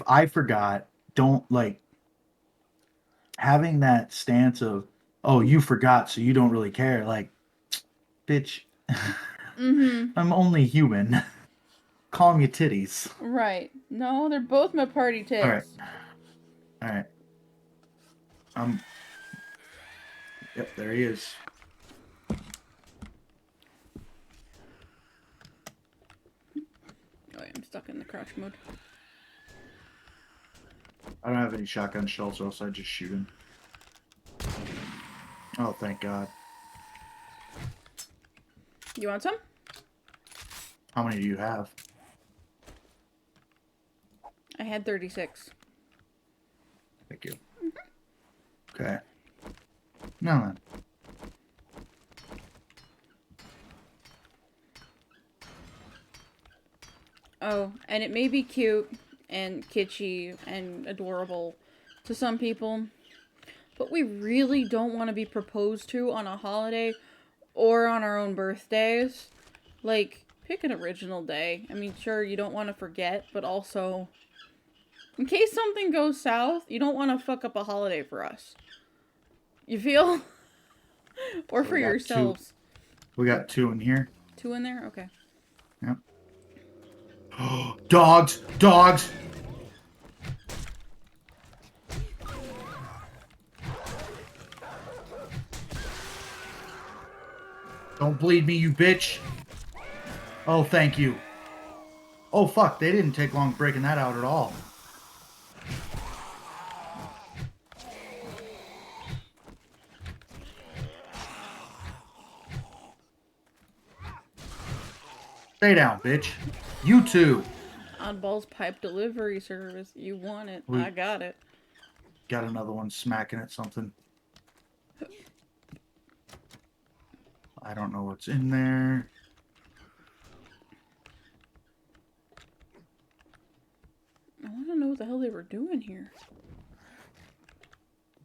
I forgot, don't like having that stance of, oh, you forgot, so you don't really care. Like, bitch, Mm-hmm. I'm only human. Calm your titties. Right. No, they're both my party tits. All right. All right. Yep, there he is. Oh, I'm stuck in the crouch mode. I don't have any shotgun shells, or else I'd just shoot him. Oh, thank God. You want some? How many do you have? I had 36. Thank you. Okay. Now then. Oh, and it may be cute and kitschy and adorable to some people, but we really don't want to be proposed to on a holiday or on our own birthdays. Like, pick an original day. I mean, sure, you don't want to forget, but also, in case something goes south, you don't want to fuck up a holiday for us. You feel? Or So for yourselves. We got 2 in here. 2 in there? Okay. Yep. Dogs! Dogs! Don't bleed me, you bitch! Oh, thank you. Oh, fuck, they didn't take long breaking that out at all. Stay down, bitch. You too. Oddball's pipe delivery service. You want it. I got it. Got another one smacking at something. I don't know what's in there. I want to know what the hell they were doing here.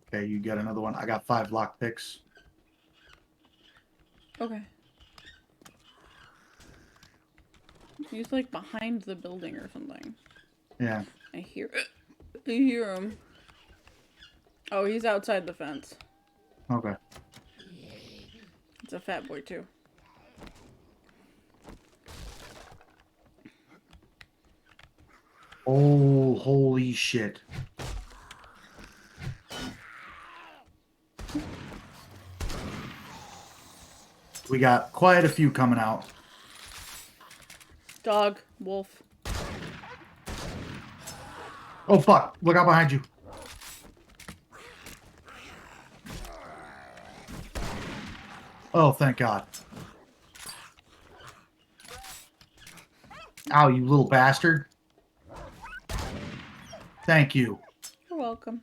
Okay, you got another one. I got 5 lockpicks. Okay. He's like behind the building or something. Yeah. I hear him. Oh, he's outside the fence. Okay. It's a fat boy too. Oh, holy shit. We got quite a few coming out. Dog, wolf. Oh, fuck. Look out behind you. Oh, thank God. Ow, you little bastard. Thank you. You're welcome.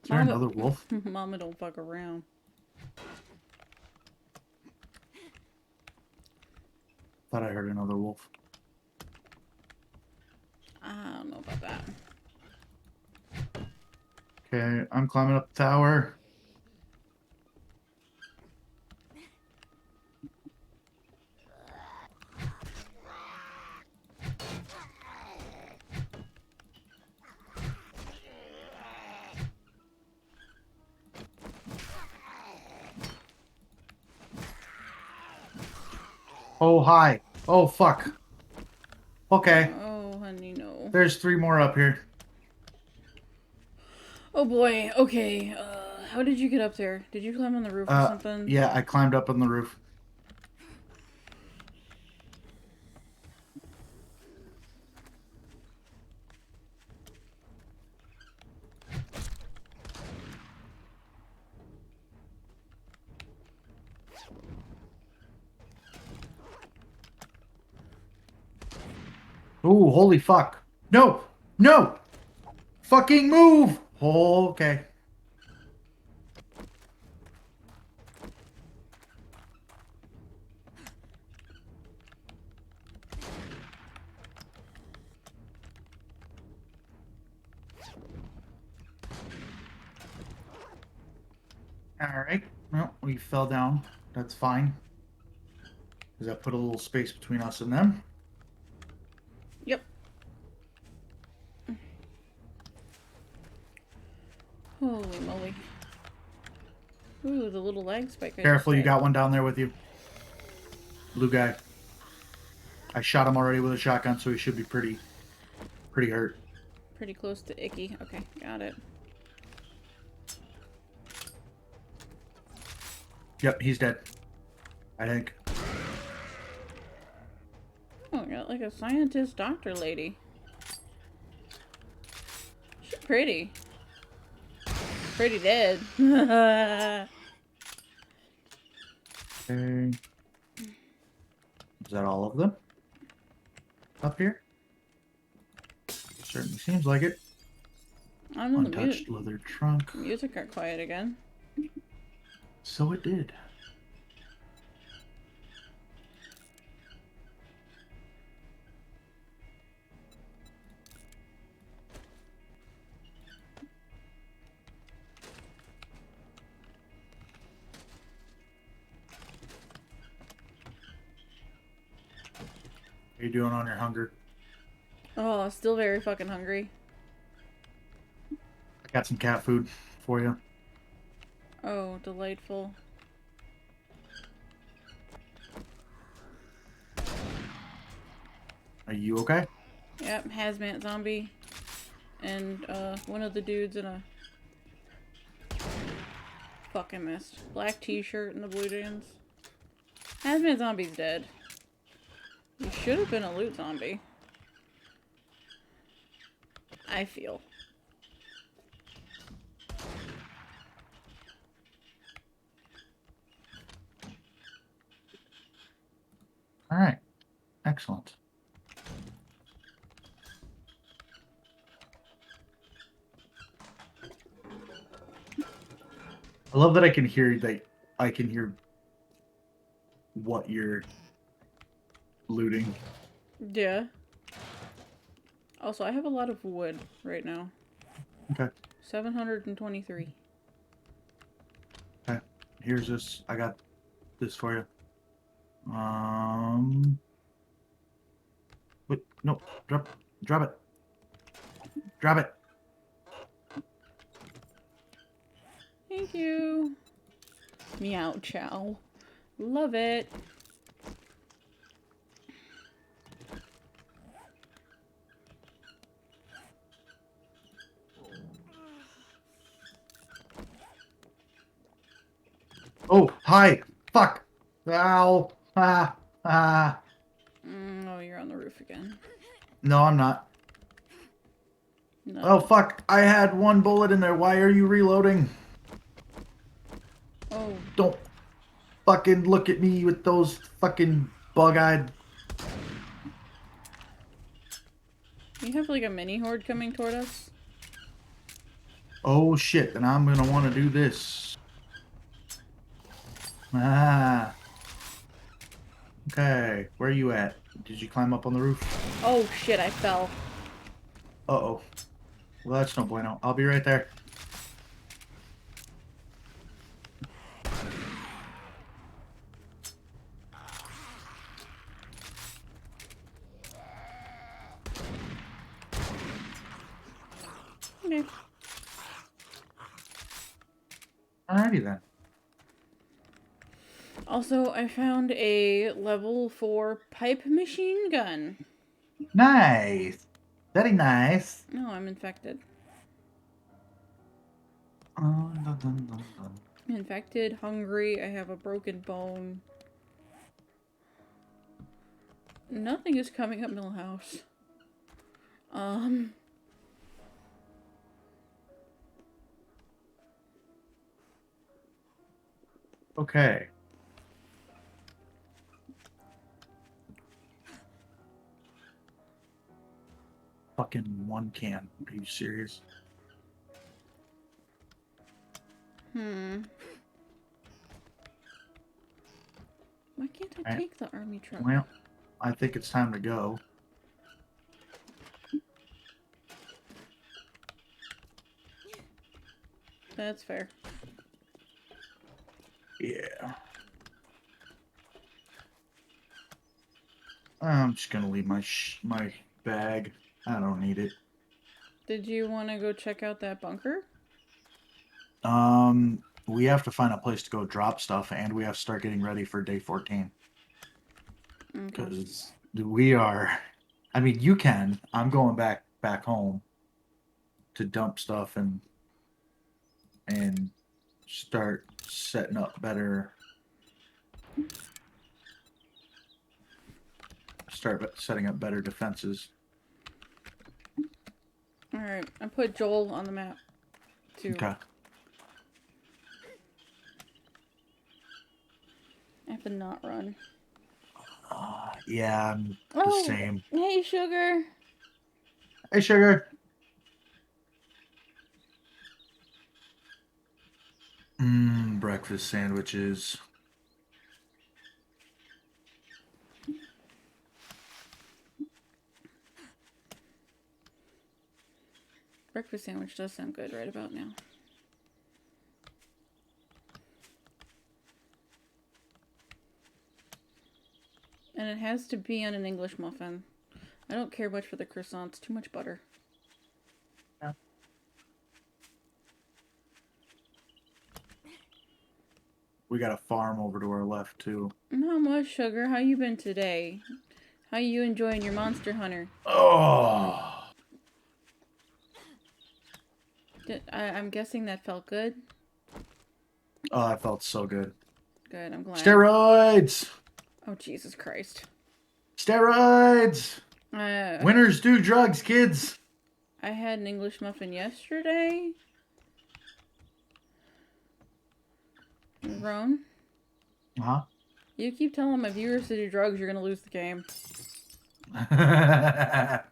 Is there another wolf? Mama don't fuck around. Thought I heard another wolf. I don't know about that. Okay, I'm climbing up the tower. Oh, hi. Oh, fuck. Okay. Oh, honey, no. There's 3 more up here. Oh boy. Okay. How did you get up there? Did you climb on the roof or something? Yeah, I climbed up on the roof. Ooh, holy fuck. No! No! Fucking move! Oh, okay. Alright. Well, we fell down. That's fine. Does that put a little space between us and them? Yep. Holy moly. Ooh, the little lag spike. Careful, you got one down there with you. Blue guy. I shot him already with a shotgun, so he should be pretty hurt. Pretty close to Icky. Okay, got it. Yep, he's dead. I think. Oh, got like a scientist doctor lady. She's pretty. Pretty dead. Okay. Is that all of them? Up here? Certainly seems like it. I don't know, the Untouched leather trunk. music got quiet again. So it did. How you doing on your hunger? Oh, still very fucking hungry. I got some cat food for you. Oh, delightful. Are you okay? Yep, hazmat zombie. And, one of the dudes in a... Fuck, I missed. Black t-shirt and the blue jeans. Hazmat zombie's dead. You should have been a loot zombie. I feel. All right. Excellent. I love that I can hear what you're looting. Yeah. Also, I have a lot of wood right now. Okay. 723. Okay. Here's this. I got this for you. Wait, no. Drop it. Drop it. Thank you. Meow chow. Love it. Oh, hi. Fuck. Ow. Ah. Oh, you're on the roof again. No, I'm not. No. Oh, fuck. I had one bullet in there. Why are you reloading? Oh. Don't fucking look at me with those fucking bug-eyed... You have like a mini horde coming toward us? Oh, shit. Then I'm gonna want to do this. Ah. Okay. Where are you at? Did you climb up on the roof? Oh shit, I fell. Uh-oh. Well, that's no bueno. I'll be right there. Okay. Alrighty then. Also, I found a level 4 pipe machine gun. Nice. Very nice. No, I'm infected. Dun, dun, dun, dun. Infected, hungry, I have a broken bone. Nothing is coming up Millhouse. Okay. Fucking one can. Are you serious? Why can't I Alright. take the army truck? Well, I think it's time to go. That's fair. Yeah. I'm just gonna leave my bag. I don't need it. Did you want to go check out that bunker? We have to find a place to go drop stuff, and we have to start getting ready for day 14. Okay. Because we are. I mean, you can. I'm going back home to dump stuff and start setting up better. Start setting up better defenses. Alright, I put Joel on the map, too. Okay. I have to not run. Yeah, I'm the Oh, same. hey, Sugar! Hey, Sugar. Breakfast sandwiches. Breakfast sandwich does sound good right about now. And it has to be on an English muffin. I don't care much for the croissants. Too much butter. Yeah. We got a farm over to our left, too. Not much, Sugar. How you been today? How you enjoying your Monster Hunter? Oh! I'm guessing that felt good? Oh, that felt so good. Good, I'm glad. Steroids! Oh, Jesus Christ. Steroids! Winners do drugs, kids! I had an English muffin yesterday. Roan, Huh? you keep telling my viewers to do drugs, you're gonna lose the game. Ha.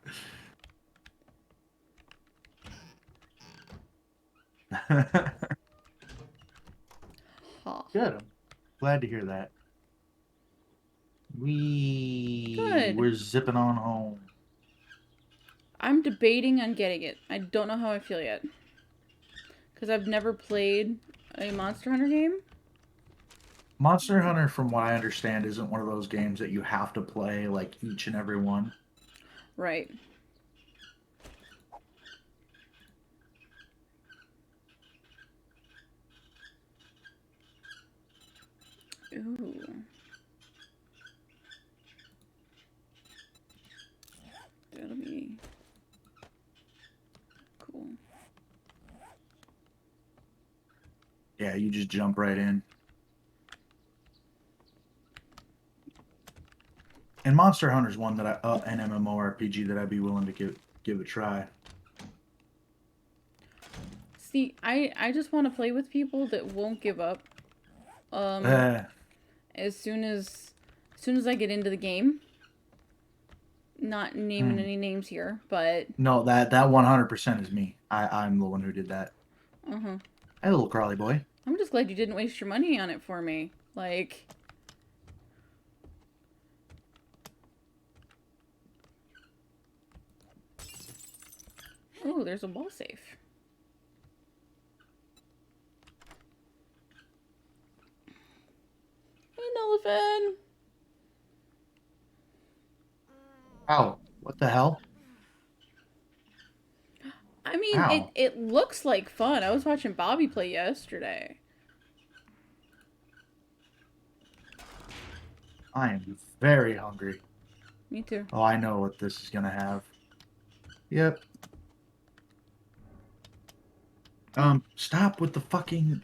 Good. I'm glad to hear that. Good. We're zipping on home. I'm debating on getting it. I don't know how I feel yet. Because I've never played a Monster Hunter game. Monster Hunter, from what I understand, isn't one of those games that you have to play like each and every one. Right. Ooh. That'll be cool. Yeah, you just jump right in. And Monster Hunter's one that an MMORPG that I'd be willing to give a try. See, I just want to play with people that won't give up. As soon as I get into the game. Not naming any names here, but No, that 100% is me. I'm the one who did that. Hey, little crawly boy. I'm just glad you didn't waste your money on it for me. Like, oh, there's a wall safe. Hey, Nullifin. Ow. What the hell? I mean, Ow. it looks like fun. I was watching Bobby play yesterday. I am very hungry. Me too. Oh, I know what this is gonna have. Yep. Stop with the fucking.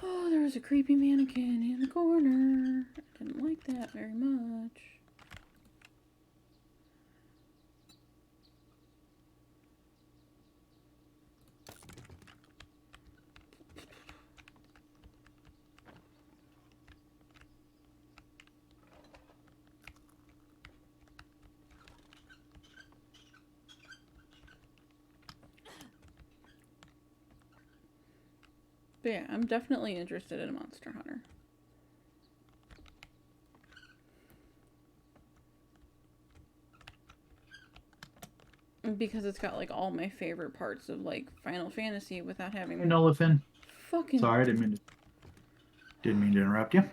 Oh, there was a creepy mannequin in the corner. I didn't like that very much. But yeah, I'm definitely interested in Monster Hunter. Because it's got like all my favorite parts of like Final Fantasy without having Nolafin. fucking. Sorry, didn't mean to interrupt you.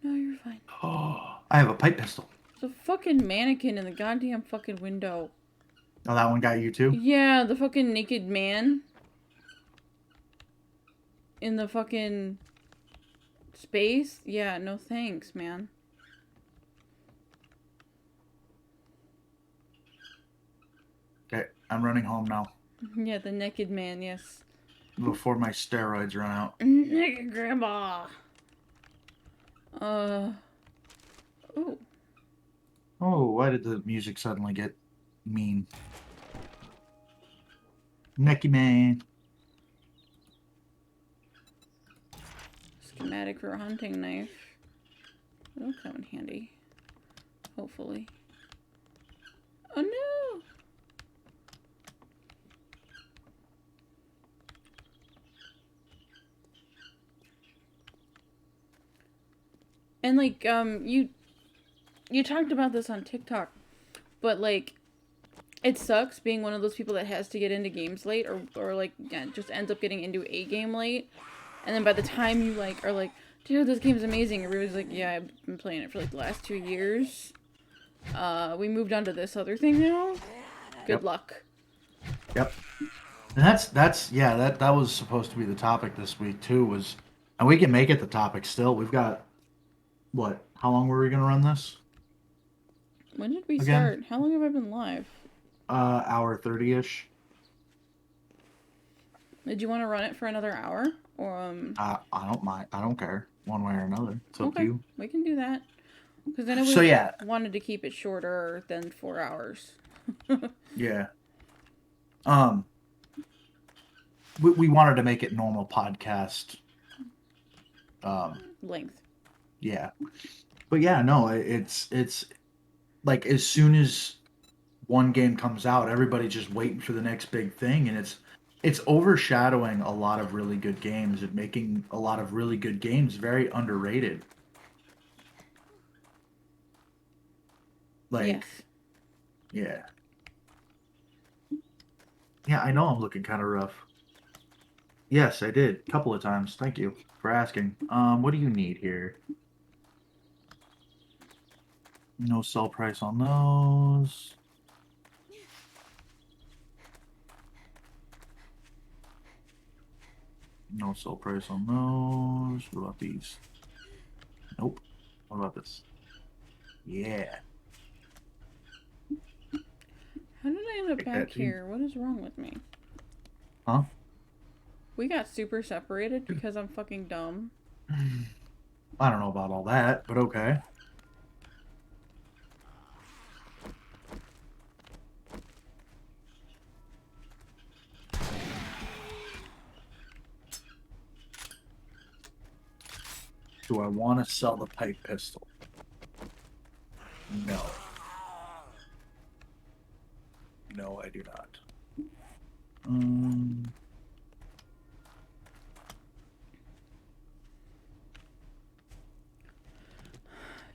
No, you're fine. Oh, I have a pipe pistol. There's a fucking mannequin in the goddamn fucking window. Oh, that one got you too? Yeah, the fucking naked man. In the fucking space? Yeah, no thanks, man. Okay, I'm running home now. Yeah, the naked man, yes. Before my steroids run out. Naked grandma. Oh. Oh, why did the music suddenly get mean? Necky man. Schematic for a hunting knife. That'll come in handy. Hopefully. Oh no! And like, you talked about this on TikTok, but like, it sucks being one of those people that has to get into games late, or like, yeah, just ends up getting into a game late, and then by the time you like are like, dude, this game's amazing, everybody's like, yeah, I've been playing it for like the last 2 years. We moved on to this other thing now. Good luck. Yep. And that's yeah, that was supposed to be the topic this week too, was, and we can make it the topic still. We've got what? How long were we gonna run this? When did we Again? start? How long have I been live? Hour 30-ish. Did you want to run it for another hour? Or I don't mind. I don't care one way or another. It's up to okay, you. we can do that. Because I know we So yeah, wanted to keep it shorter than 4 hours. yeah. We wanted to make it normal podcast. Length. Yeah, but yeah, no, it's like as soon as one game comes out, everybody's just waiting for the next big thing, and it's overshadowing a lot of really good games and making a lot of really good games very underrated. Like, Yes. yeah. Yeah, I know I'm looking kind of rough. Yes, I did. A couple of times. Thank you for asking. What do you need here? No sell price on those. No sell price on those. What about these? Nope. What about this? Yeah. How did I end up Take back that, too. here? What is wrong with me? Huh? We got super separated because I'm fucking dumb. I don't know about all that, but okay. Do I want to sell the pipe pistol? No. No, I do not.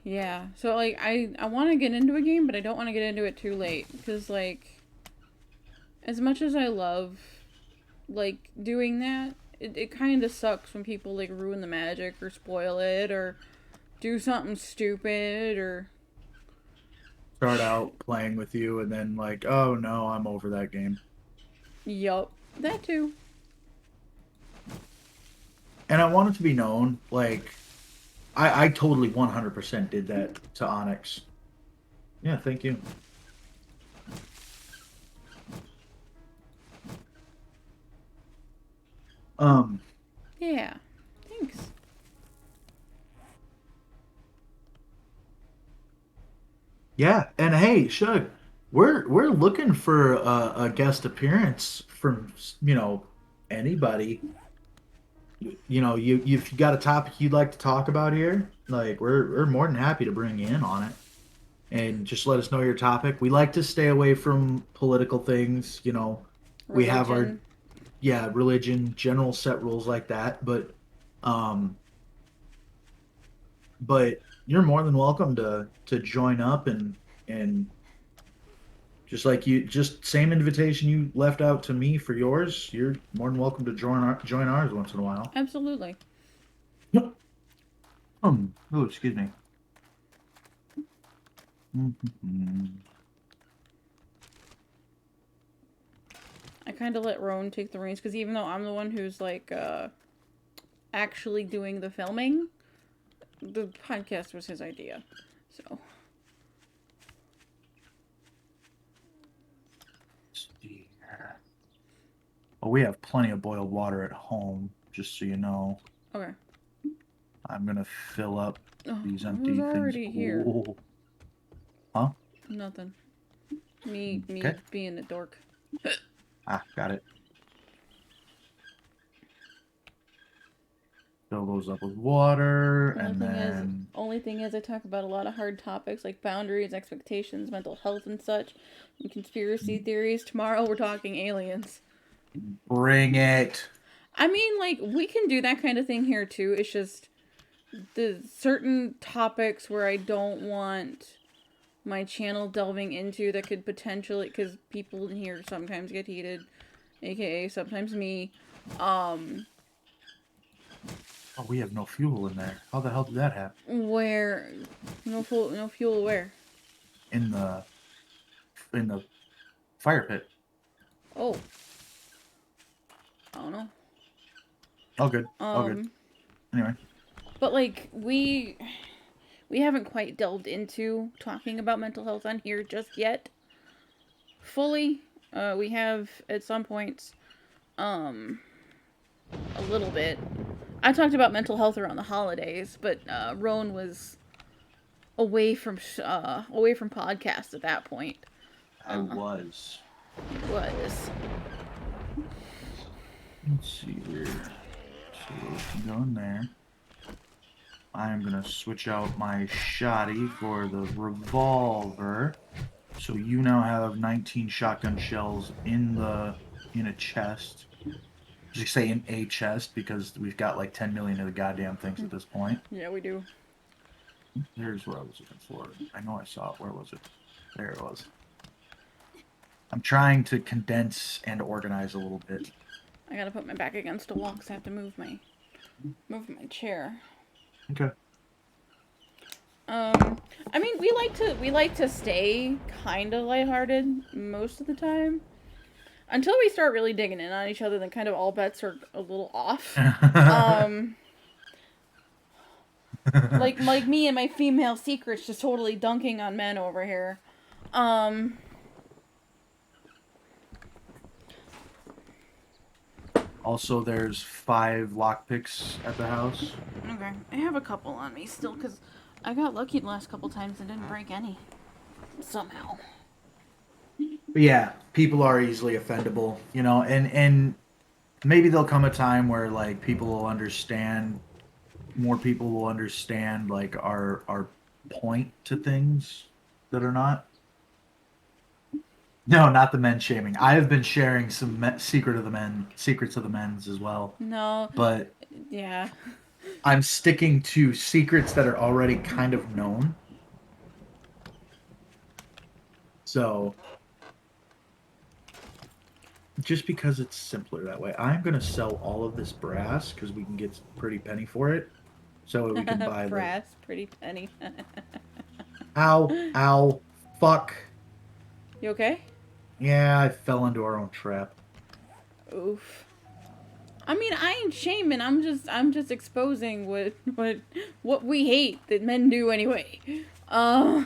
Yeah, so like I want to get into a game, but I don't want to get into it too late because like as much as I love like doing that, it kind of sucks when people like ruin the magic or spoil it or do something stupid or Start out playing with you and then like, oh no, I'm over that game. yup, that too. And I want it to be known, like, I totally 100% did that to Onyx. Yeah, thank you. Um, Yeah. Thanks. yeah, and hey, Shug, we're looking for a guest appearance from anybody. You if you got a topic you'd like to talk about here, like we're more than happy to bring you in on it. And just let us know your topic. We like to stay away from political things. We have our Religion. religion, general set rules like that. Um, but you're more than welcome to join up and just same invitation you left out to me for yours. You're more than welcome to join ours once in a while. Absolutely. Oh, excuse me. I kind of let Roan take the reins because even though I'm the one who's like actually doing the filming, the podcast was his idea. So Well, we have plenty of boiled water at home, just so you know. okay. I'm gonna fill up Oh, these I empty was things. already here. Ooh. Huh? Nothing. Me Okay. being a dork. Ah, got it. Fill those up with water, and then Only thing is, I talk about a lot of hard topics like boundaries, expectations, mental health, and such, and conspiracy theories. Tomorrow we're talking aliens. bring it. I mean, like we can do that kind of thing here too. It's just the certain topics where I don't want my channel delving into that could potentially, because people in here sometimes get heated, aka sometimes me. Oh, we have no fuel in there. How the hell did that happen? Where no fuel where? In the fire pit. Oh, I don't know. All good. All good. Anyway. But like we haven't quite delved into talking about mental health on here just yet. Fully. We have at some points a little bit. I talked about mental health around the holidays, but Roan was away from podcasts at that point. I was. He was. Let's see here. So we can go in there. I am gonna switch out my shotty for the revolver. So you now have 19 shotgun shells in a chest. Just say in a chest because we've got like 10 million of the goddamn things at this point. Yeah, we do. Here's what I was looking for. I know I saw it. Where was it? There it was. I'm trying to condense and organize a little bit. I gotta put my back against a wall because I have to move my chair. Okay. I mean, we like to stay kind of lighthearted most of the time. Until we start really digging in on each other, then kind of all bets are a little off. Like me and my female secrets just totally dunking on men over here. Also, there's 5 lockpicks at the house. Okay, I have a couple on me still because I got lucky the last couple times and didn't break any. Somehow. But yeah, people are easily offendable, and maybe there'll come a time where like people will understand, more people will understand like our point to things that are not. No, not the men shaming. I have been sharing some secrets of the men's as well. No. But yeah. I'm sticking to secrets that are already kind of known. So just because it's simpler that way. I'm going to sell all of this brass because we can get a pretty penny for it. So we can buy brass, pretty penny. Ow, fuck. You okay? Yeah, I fell into our own trap. Oof. I mean, I ain't shaming. I'm just exposing what we hate that men do anyway. I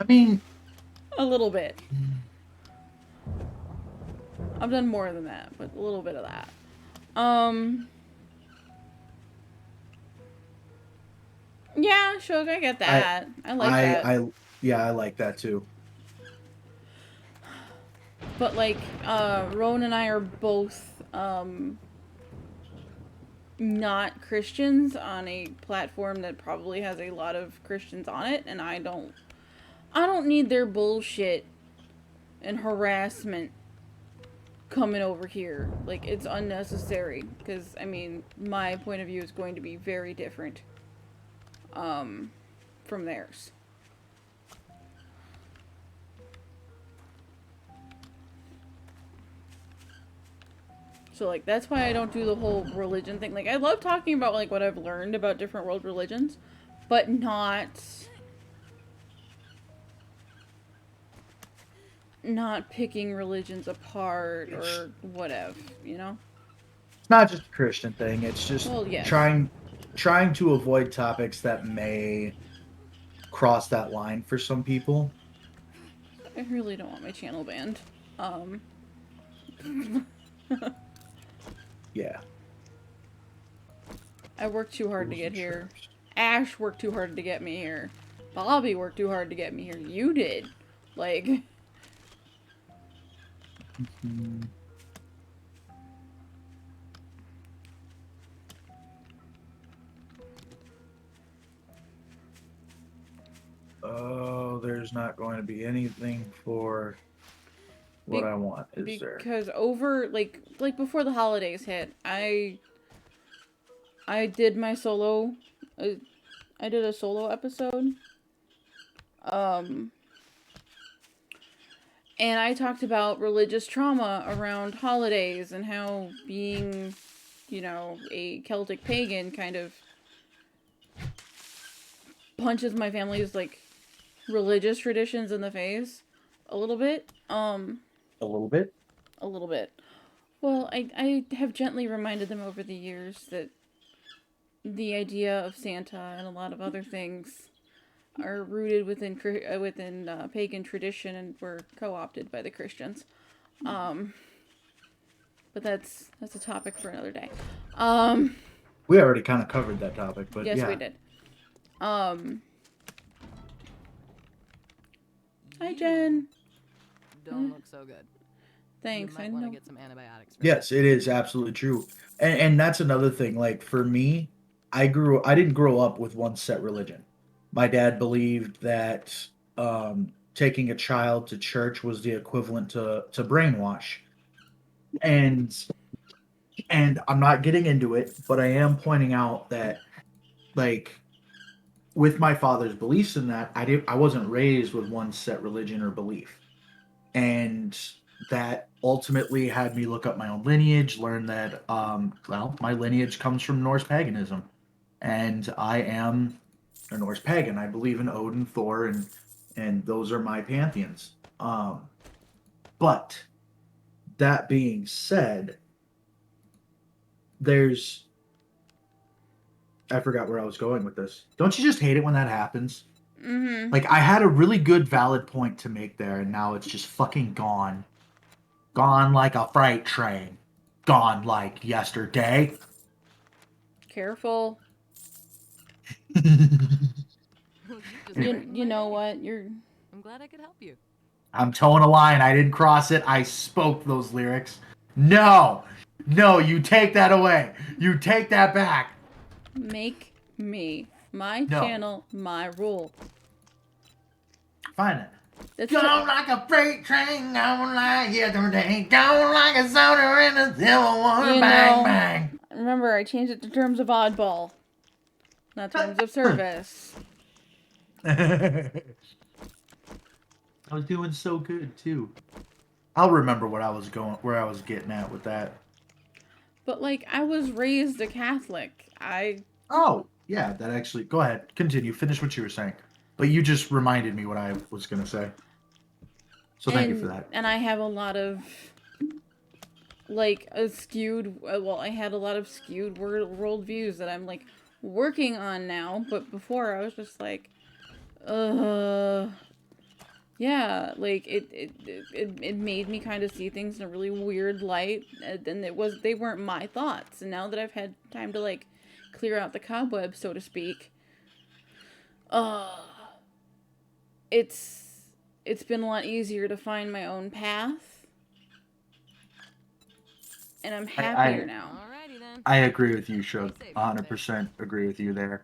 mean, a little bit. I've done more than that, but a little bit of that. Yeah, Shug, I get that. I like that. I like that too. But like, Rowan and I are both not Christians on a platform that probably has a lot of Christians on it, and I don't need their bullshit and harassment coming over here. Like, it's unnecessary, because I mean, my point of view is going to be very different from theirs. So, like, that's why I don't do the whole religion thing. Like, I love talking about, like, what I've learned about different world religions, but not picking religions apart or whatever, you know? It's not just a Christian thing. It's just Well, yes. trying to avoid topics that may cross that line for some people. I really don't want my channel banned. Yeah. I worked too hard to Rules get and here. shrimps. Ash worked too hard to get me here. Bobby worked too hard to get me here. You did. Like, Hmm. Oh, there's not going to be anything for what I want, is there? because over, like before the holidays hit, I did my solo, I did a solo episode. And I talked about religious trauma around holidays and how being, you know, a Celtic pagan kind of punches my family's, like, religious traditions in the face a little bit. A little bit? A little bit. Well, I have gently reminded them over the years that the idea of Santa and a lot of other things are rooted within pagan tradition and were co-opted by the Christians. But that's a topic for another day. We already kind of covered that topic, but Yes, yeah. we did. Hi, Jen. Don't look so good. Thanks. You I might want know. to get some antibiotics. For Yes, it is absolutely true. And that's another thing. Like for me, I didn't grow up with one set religion. My dad believed that taking a child to church was the equivalent to brainwash. And I'm not getting into it, but I am pointing out that like with my father's beliefs in that, I wasn't raised with one set religion or belief. And that ultimately had me look up my own lineage, learn that my lineage comes from Norse paganism, and I am a Norse pagan. I believe in Odin, Thor, and those are my pantheons. But that being said, I forgot where I was going with this. Don't you just hate it when that happens? Mm-hmm. Like, I had a really good, valid point to make there, and now it's just fucking gone. Gone like a freight train. Gone like yesterday. Careful. Well, you just You, brightened you my know day. what? I'm glad I could help you. I'm towing a line. I didn't cross it. I spoke those lyrics. No! No, you take that away. You take that back. Make me. My No. channel, my rule. Fine then. That's Gone like a freight train, gone like yesterday, gone like a soda in a silver one, You bang, know. bang. Remember, I changed it to terms of oddball, not terms of service. I was doing so good too. I'll remember where I was getting at with that. But, like, I was raised a Catholic. Oh, yeah, that actually. Go ahead, continue, finish what you were saying. But you just reminded me what I was gonna say. So thank you for that. And I have a lot of, like, I had a lot of skewed world views that I'm, like, working on now. But before, I was just like, yeah, like it made me kind of see things in a really weird light, and they weren't my thoughts. And now that I've had time to like clear out the cobwebs, so to speak, uh, it's been a lot easier to find my own path, and I'm happier now. Alrighty then. I agree with you, Shug. Stay safe, 100% agree with you there.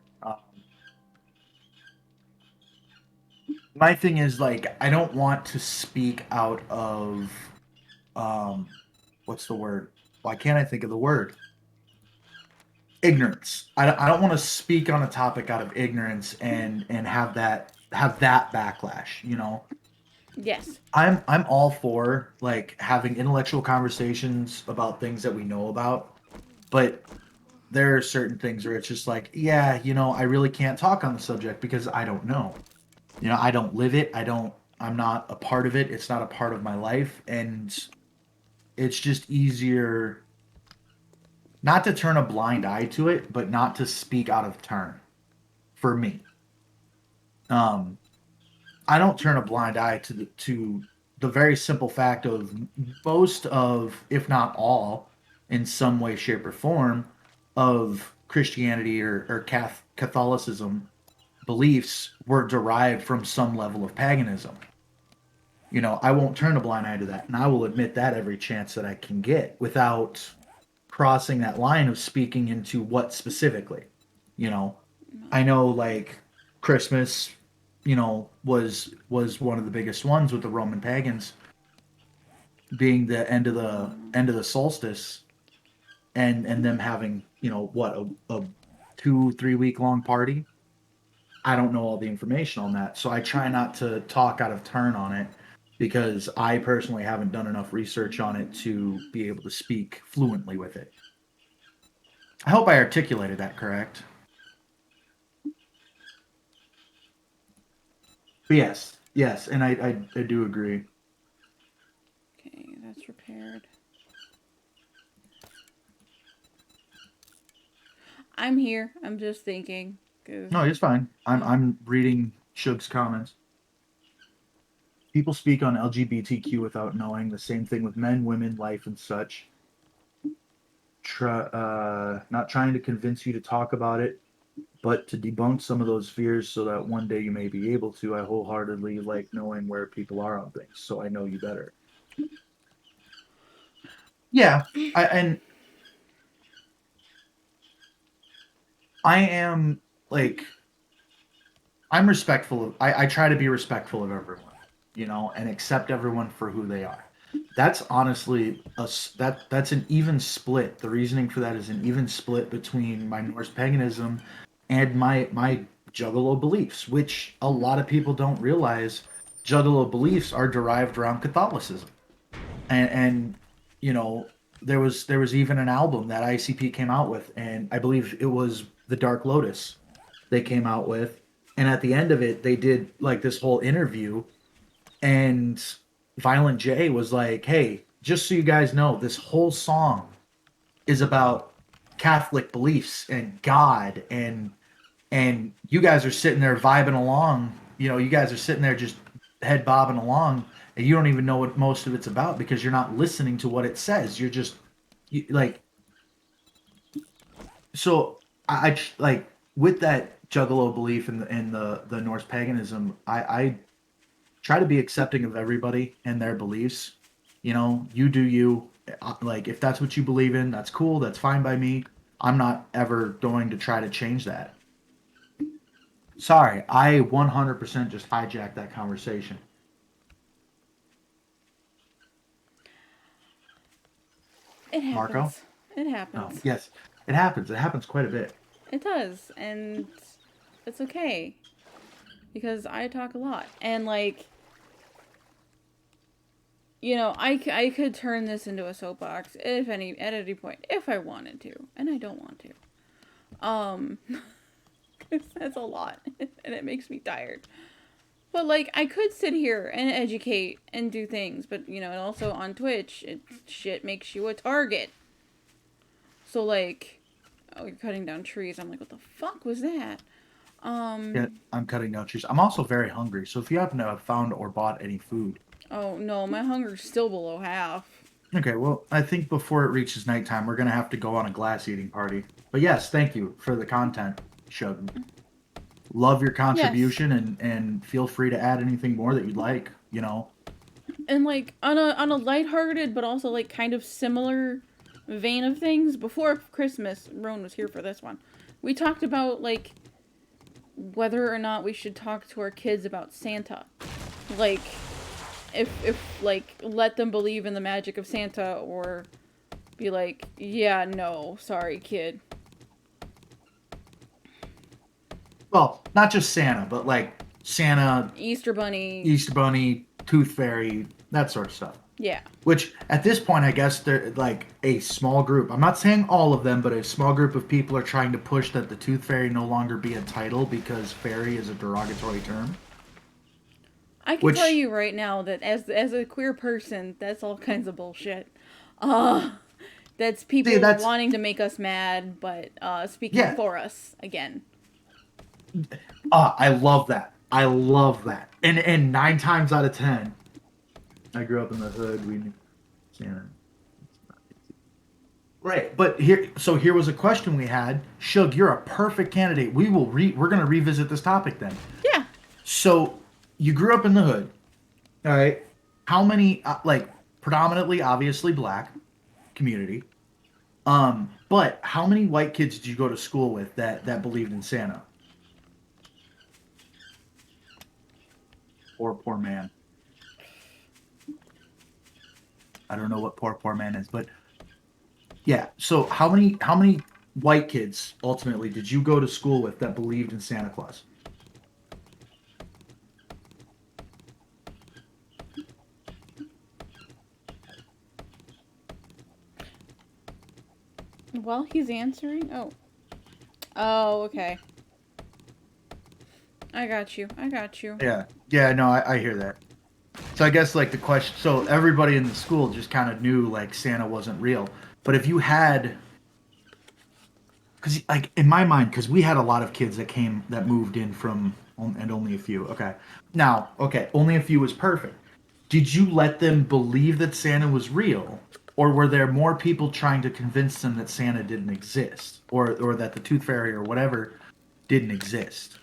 My thing is, like, I don't want to speak out of, what's the word? Why can't I think of the word? Ignorance. I don't want to speak on a topic out of ignorance and have that backlash, you know? Yes. I'm all for like having intellectual conversations about things that we know about, but there are certain things where it's just like, yeah, you know, I really can't talk on the subject because I don't know. You know, I don't live it. I'm not a part of it. It's not a part of my life, and it's just easier not to turn a blind eye to it, but not to speak out of turn for me. I don't turn a blind eye to the very simple fact of most of, if not all, in some way, shape, or form, of Christianity or Catholicism beliefs were derived from some level of paganism. You know, I won't turn a blind eye to that, and I will admit that every chance that I can get without crossing that line of speaking into what specifically. You know, I know like Christmas, you know, was one of the biggest ones with the Roman pagans being the end of the solstice, and them having, you know, what, a 2-3 week long party. I don't know all the information on that, so I try not to talk out of turn on it because I personally haven't done enough research on it to be able to speak fluently with it. I hope I articulated that correct. But yes, and I do agree. Okay, that's repaired. I'm here. I'm just thinking. 'Cause No, it's fine. I'm reading Shug's comments. People speak on LGBTQ without knowing. The same thing with men, women, life, and such. Not trying to convince you to talk about it, but to debunk some of those fears so that one day you may be able to. I wholeheartedly like knowing where people are on things, so I know you better. Yeah, and I am like, I'm respectful of. I try to be respectful of everyone, you know, and accept everyone for who they are. That's honestly that's an even split. The reasoning for that is an even split between my Norse paganism and my Juggalo beliefs, which a lot of people don't realize. Juggalo beliefs are derived around Catholicism, and you know, there was even an album that ICP came out with, and I believe it was the Dark Lotus they came out with, and at the end of it they did like this whole interview, and Violent J was like, hey, just so you guys know, this whole song is about Catholic beliefs and God, and you guys are sitting there vibing along, you know, you guys are sitting there just head bobbing along, and you don't even know what most of it's about because you're not listening to what it says. You're just like, so I like with that Juggalo belief in the Norse paganism, I try to be accepting of everybody and their beliefs. You know, you do you. Like, if that's what you believe in, that's cool. That's fine by me. I'm not ever going to try to change that. Sorry, I 100% just hijacked that conversation. it happens. Marco? It Oh, happens. yes. It happens. It happens quite a bit. It does, and it's okay because I talk a lot, and like, you know, I could turn this into a soapbox at any point if I wanted to, and I don't want to. 'Cause that's a lot, and it makes me tired. But like, I could sit here and educate and do things, but you know, and also on Twitch, shit makes you a target. So like, oh, you're cutting down trees. I'm like, what the fuck was that? Yeah, I'm cutting down trees. I'm also very hungry, so if you happen to have found or bought any food. Oh no, my hunger's still below half. Okay, well, I think before it reaches nighttime, we're gonna have to go on a glass eating party. But yes, thank you for the content, Shug. Love your contribution, and feel free to add anything more that you'd like. You know. And like on a lighthearted but also like kind of similar vein of things, before Christmas, Roan was here for this one. We talked about like whether or not we should talk to our kids about Santa. Like if like let them believe in the magic of Santa, or be like, yeah, no, sorry, kid. Well, not just Santa, but like Santa, Easter Bunny. Easter Bunny, Tooth Fairy, that sort of stuff. Yeah. Which, at this point, I guess they're like a small group. I'm not saying all of them, but a small group of people are trying to push that the Tooth Fairy no longer be a title because fairy is a derogatory term. I can tell you right now that as a queer person, that's all kinds of bullshit. That's people wanting to make us mad, but speaking for us again. I love that. I love that. And 9 times out of 10, I grew up in the hood. We knew Santa. Right, but here was a question we had. Shug, you're a perfect candidate. We're gonna revisit this topic then. Yeah. So you grew up in the hood, all right? How many like predominantly, obviously black community, but how many white kids did you go to school with that believed in Santa? Poor man. I don't know what poor man is, but yeah. So how many white kids ultimately did you go to school with that believed in Santa Claus? While he's answering, oh, okay. I got you. Yeah. No, I hear that. So I guess like the question, so everybody in the school just kind of knew like Santa wasn't real. But if you had, because like in my mind, because we had a lot of kids that moved in from, and only a few. Okay, only a few was perfect. Did you let them believe that Santa was real, or were there more people trying to convince them that Santa didn't exist, or that the Tooth Fairy or whatever didn't exist?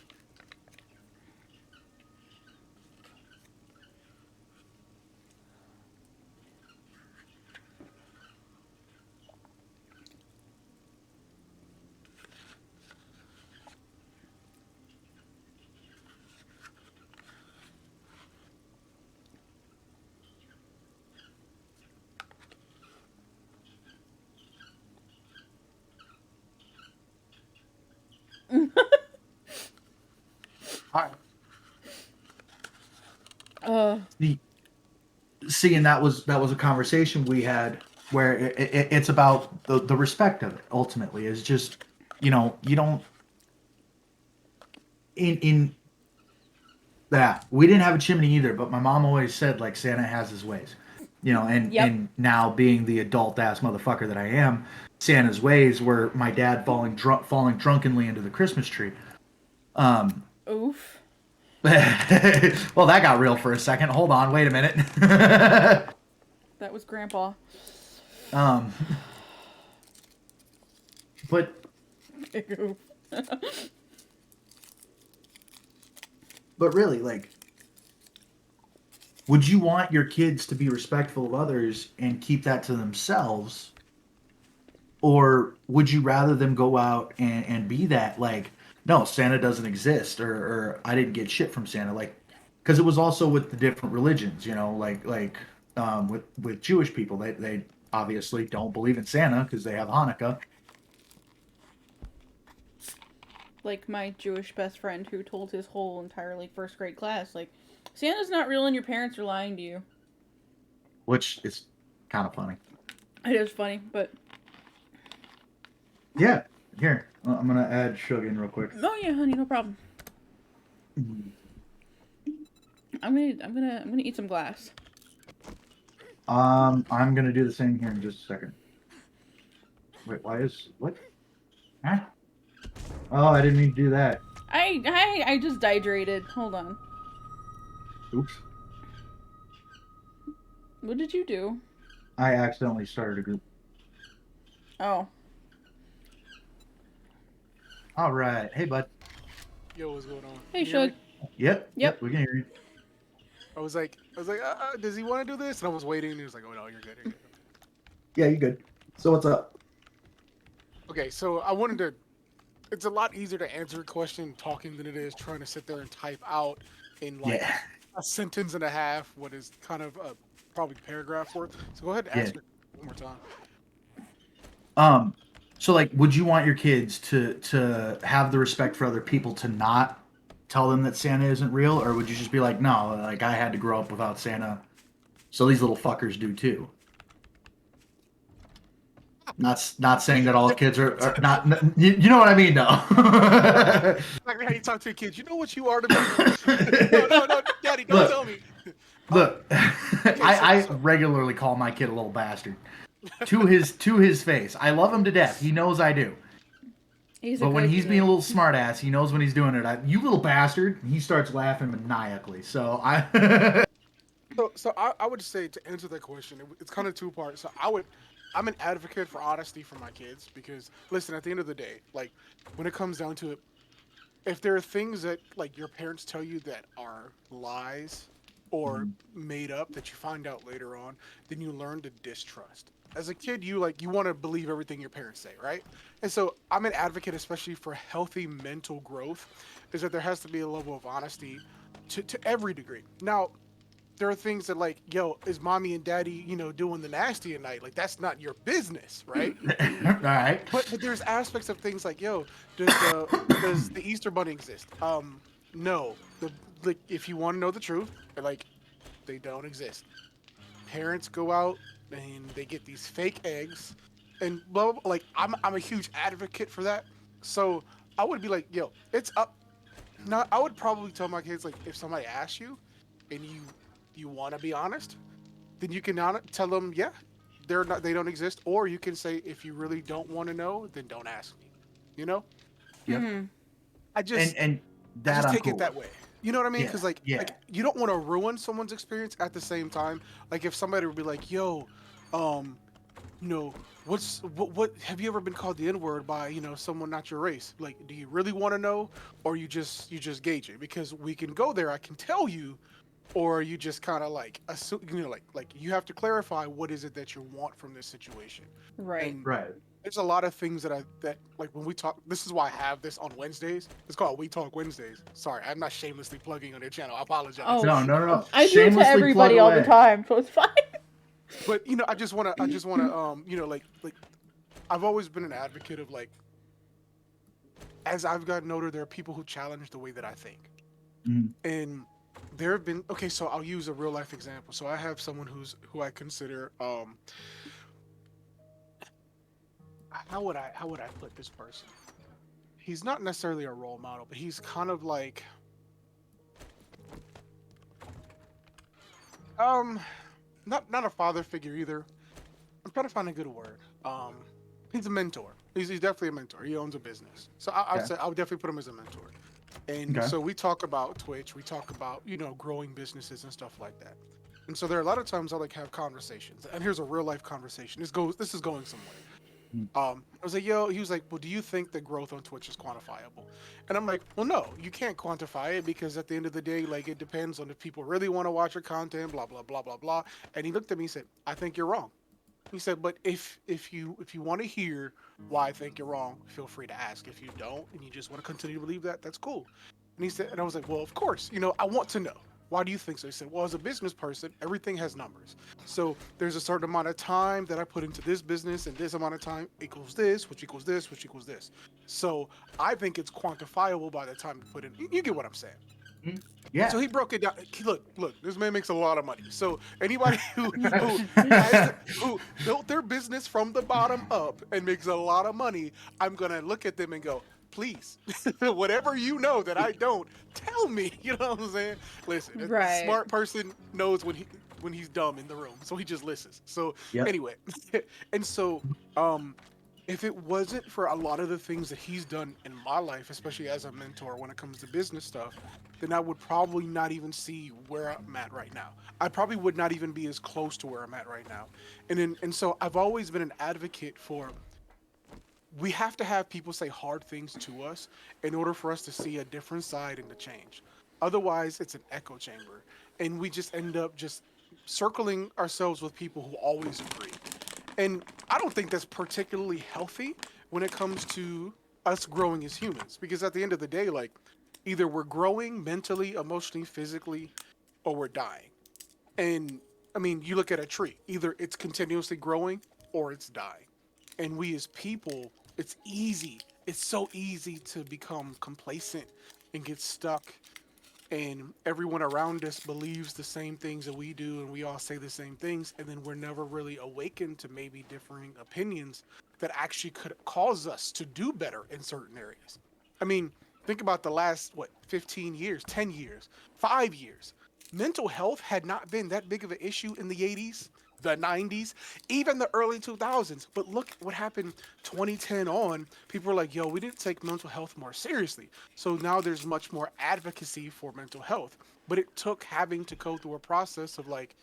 See, and that was a conversation we had where it's about the respect of it. Ultimately, is just you don't in that we didn't have a chimney either, but my mom always said like Santa has his ways, and now being the adult ass motherfucker that I am, Santa's ways were my dad falling drunkenly into the Christmas tree. Oof. Well, that got real for a second. Hold on, wait a minute. That was Grandpa. But but really, like, would you want your kids to be respectful of others and keep that to themselves, or would you rather them go out and be that, like, no, Santa doesn't exist, or I didn't get shit from Santa, like, because it was also with the different religions, with Jewish people, they obviously don't believe in Santa because they have Hanukkah. Like my Jewish best friend who told his whole entirely first grade class, like, Santa's not real and your parents are lying to you. Which is kind of funny. It is funny, but yeah. Here, I'm gonna add sugar in real quick. Oh yeah, honey, no problem. I'm gonna eat some glass. I'm gonna do the same here in just a second. Wait, what? Huh? Oh, I didn't mean to do that. I I just dehydrated. Hold on. Oops. What did you do? I accidentally started a group. Oh. All right. Hey, bud. Yo, what's going on? Hey, Can you hear Shug. me? Yep. We can hear you. I was like, does he want to do this? And I was waiting, and he was like, oh no, you're good. You're good. Yeah, you good. So what's up? Okay, so I wanted to. It's a lot easier to answer a question talking than it is trying to sit there and type out in like Yeah. a sentence and a half what is kind of a probably paragraph worth. So go ahead and ask it one more time. So like, would you want your kids to have the respect for other people to not tell them that Santa isn't real, or would you just be like, no, like I had to grow up without Santa, so these little fuckers do too? Not saying that all kids are not. You know what I mean, though. Like how you talk to your kids. You know what you are to me. No, Daddy, don't Look. tell me. Look, I regularly call my kid a little bastard to his face. I love him to death. He knows I do. But when he's being a little smartass, he knows when he's doing it. You little bastard, and he starts laughing maniacally. So So I would say, to answer that question, it's kind of two parts. So I'm an advocate for honesty for my kids because, listen, at the end of the day, like when it comes down to it, if there are things that like your parents tell you that are lies or made up that you find out later on, then you learn to distrust. As a kid, you want to believe everything your parents say, right? And so I'm an advocate, especially for healthy mental growth, is that there has to be a level of honesty to every degree. Now, there are things that like, yo, is mommy and daddy, doing the nasty at night? Like that's not your business, right? all right. But there's aspects of things like, yo, does the Easter Bunny exist? No. Like if you want to know the truth, like they don't exist. Parents go out and they get these fake eggs, and blah, blah, blah. Like I'm a huge advocate for that. So I would be like, yo, it's up. Now I would probably tell my kids like if somebody asks you, and you want to be honest, then you can tell them, yeah, they don't exist, or you can say if you really don't want to know, then don't ask me. You know? Yep. I just And I that just I'm take cool it that with. way. You know what I mean? Yeah, Because like you don't want to ruin someone's experience at the same time. Like if somebody would be like, yo, what have you ever been called the N-word by someone not your race? Like, do you really want to know, or you just gauge it? Because we can go there. I can tell you. Or you just kind of like assume, like you have to clarify what is it that you want from this situation. Right. And Right. there's a lot of things that like when we talk. This is why I have this on Wednesdays. It's called We Talk Wednesdays. Sorry, I'm not shamelessly plugging on their channel. I apologize. Oh, No. I do it to Shamelessly everybody plug all the away. time, so it's fine. But I just wanna like I've always been an advocate of like, as I've gotten older, there are people who challenge the way that I think, and there have been so I'll use a real life example. So I have someone who I consider how would I put this person? He's not necessarily a role model, but he's kind of like not a father figure either. I'm trying to find a good word. He's a mentor. He's definitely a mentor. He owns a business. So I'd say I would definitely put him as a mentor. And so we talk about Twitch, we talk about, growing businesses and stuff like that. And so there are a lot of times I like have conversations. And here's a real life conversation. This is going somewhere. I was like, yo, he was like, well, do you think the growth on Twitch is quantifiable? And I'm like, well, no, you can't quantify it because at the end of the day, like it depends on if people really want to watch your content, blah, blah, blah, blah, blah. And he looked at me and said, I think you're wrong. He said, but if you want to hear why I think you're wrong, feel free to ask. If you don't and you just want to continue to believe that, that's cool. And he said, and I was like, well, of course, I want to know. Why do you think so? He said, well, as a business person, everything has numbers. So there's a certain amount of time that I put into this business, and this amount of time equals this, which equals this, which equals this. So I think it's quantifiable by the time you put in. You get what I'm saying? Yeah. So he broke it down. Look, this man makes a lot of money. So anybody who built their business from the bottom up and makes a lot of money, I'm going to look at them and go, please, whatever you know that I don't, tell me. You know what I'm saying? Listen, a smart person knows when he's dumb in the room, so he just listens. So anyway, and so if it wasn't for a lot of the things that he's done in my life, especially as a mentor when it comes to business stuff, then I would probably not even see where I'm at right now. I probably would not even be as close to where I'm at right now. And so I've always been an advocate for, we have to have people say hard things to us in order for us to see a different side and to change. Otherwise, it's an echo chamber. And we just end up just circling ourselves with people who always agree. And I don't think that's particularly healthy when it comes to us growing as humans. Because at the end of the day, like, either we're growing mentally, emotionally, physically, or we're dying. And I mean, you look at a tree, either it's continuously growing or it's dying. And we as people, it's so easy to become complacent and get stuck, and everyone around us believes the same things that we do, and we all say the same things, and then we're never really awakened to maybe differing opinions that actually could cause us to do better in certain areas. I mean, think about the last 15 years, 10 years, 5 years. Mental health had not been that big of an issue in the 80s, the 90s, even the early 2000s. But look what happened 2010 on. People were like, yo, we didn't take mental health more seriously. So now there's much more advocacy for mental health. But it took having to go through a process of like,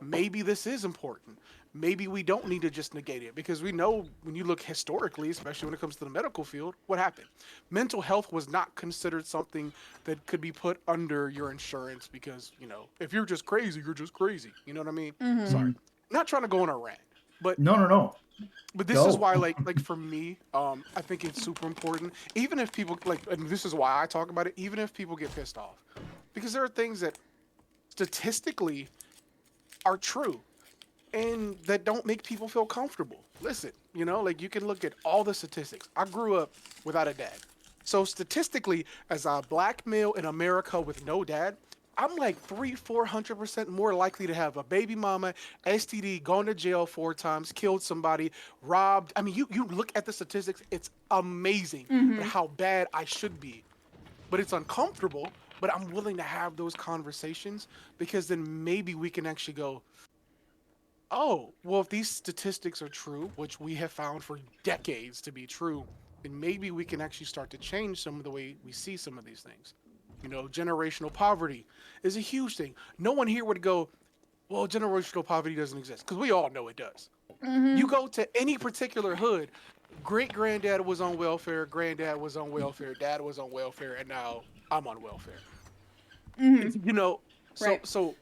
maybe this is important. Maybe we don't need to just negate it, because we know when you look historically, especially when it comes to the medical field, what happened? Mental health was not considered something that could be put under your insurance because, you know, if you're just crazy, you're just crazy. You know what I mean? Mhm. Sorry. Not trying to go on a rant, but No. but this is Go. why, like for me, I think it's super important. Even if people and this is why I talk about it. Even if people get pissed off, because there are things that statistically are true and that don't make people feel comfortable. Listen, you know, like you can look at all the statistics. I grew up without a dad. So statistically, as a black male in America with no dad, I'm like 400% more likely to have a baby mama, STD, gone to jail 4 times, killed somebody, robbed. I mean, you look at the statistics, it's amazing at how bad I should be. But it's uncomfortable, but I'm willing to have those conversations, because then maybe we can actually go, oh, well, if these statistics are true, which we have found for decades to be true, then maybe we can actually start to change some of the way we see some of these things. You know, generational poverty is a huge thing. No one here would go, well, generational poverty doesn't exist, because we all know it does. You go to any particular hood, great-granddad was on welfare, granddad was on welfare, dad was on welfare, and now I'm on welfare. You know, Right. so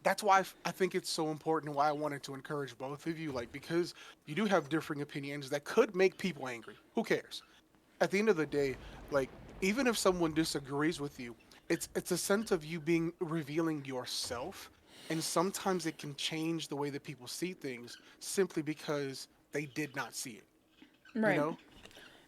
that's why I think it's so important, and why I wanted to encourage both of you, like, because you do have differing opinions that could make people angry. Who cares? At the end of the day, like, even if someone disagrees with you, it's a sense of you being revealing yourself, and sometimes it can change the way that people see things simply because they did not see it. Right. You know?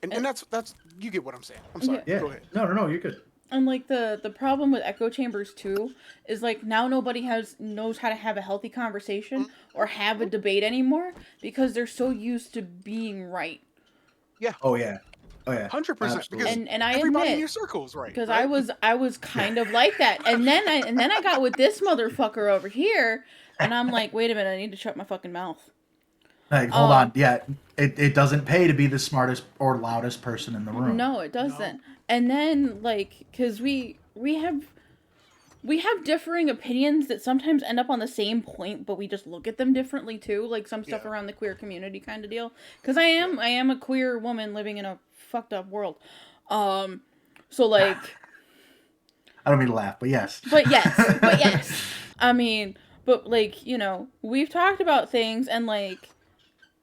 And that's you get what I'm saying. I'm sorry. Yeah. Go ahead. No, you're good. And like the problem with echo chambers too is like now nobody knows how to have a healthy conversation or have a debate anymore because they're so used to being right. Oh yeah. 100%. Because Absolutely. And I everybody in admit, your circle is right. because right? I was kind of like that, and then I got with this motherfucker over here, and I'm like, wait a minute, I need to shut my fucking mouth. Like, hold on. Yeah, it doesn't pay to be the smartest or loudest person in the room. No, it doesn't. And then like, cause we have differing opinions that sometimes end up on the same point, but we just look at them differently too. Like some stuff around the queer community kind of deal. Cause I am a queer woman living in a fucked up world. So like, I don't mean to laugh, but yes. but yes. I mean, but like, you know, we've talked about things and like,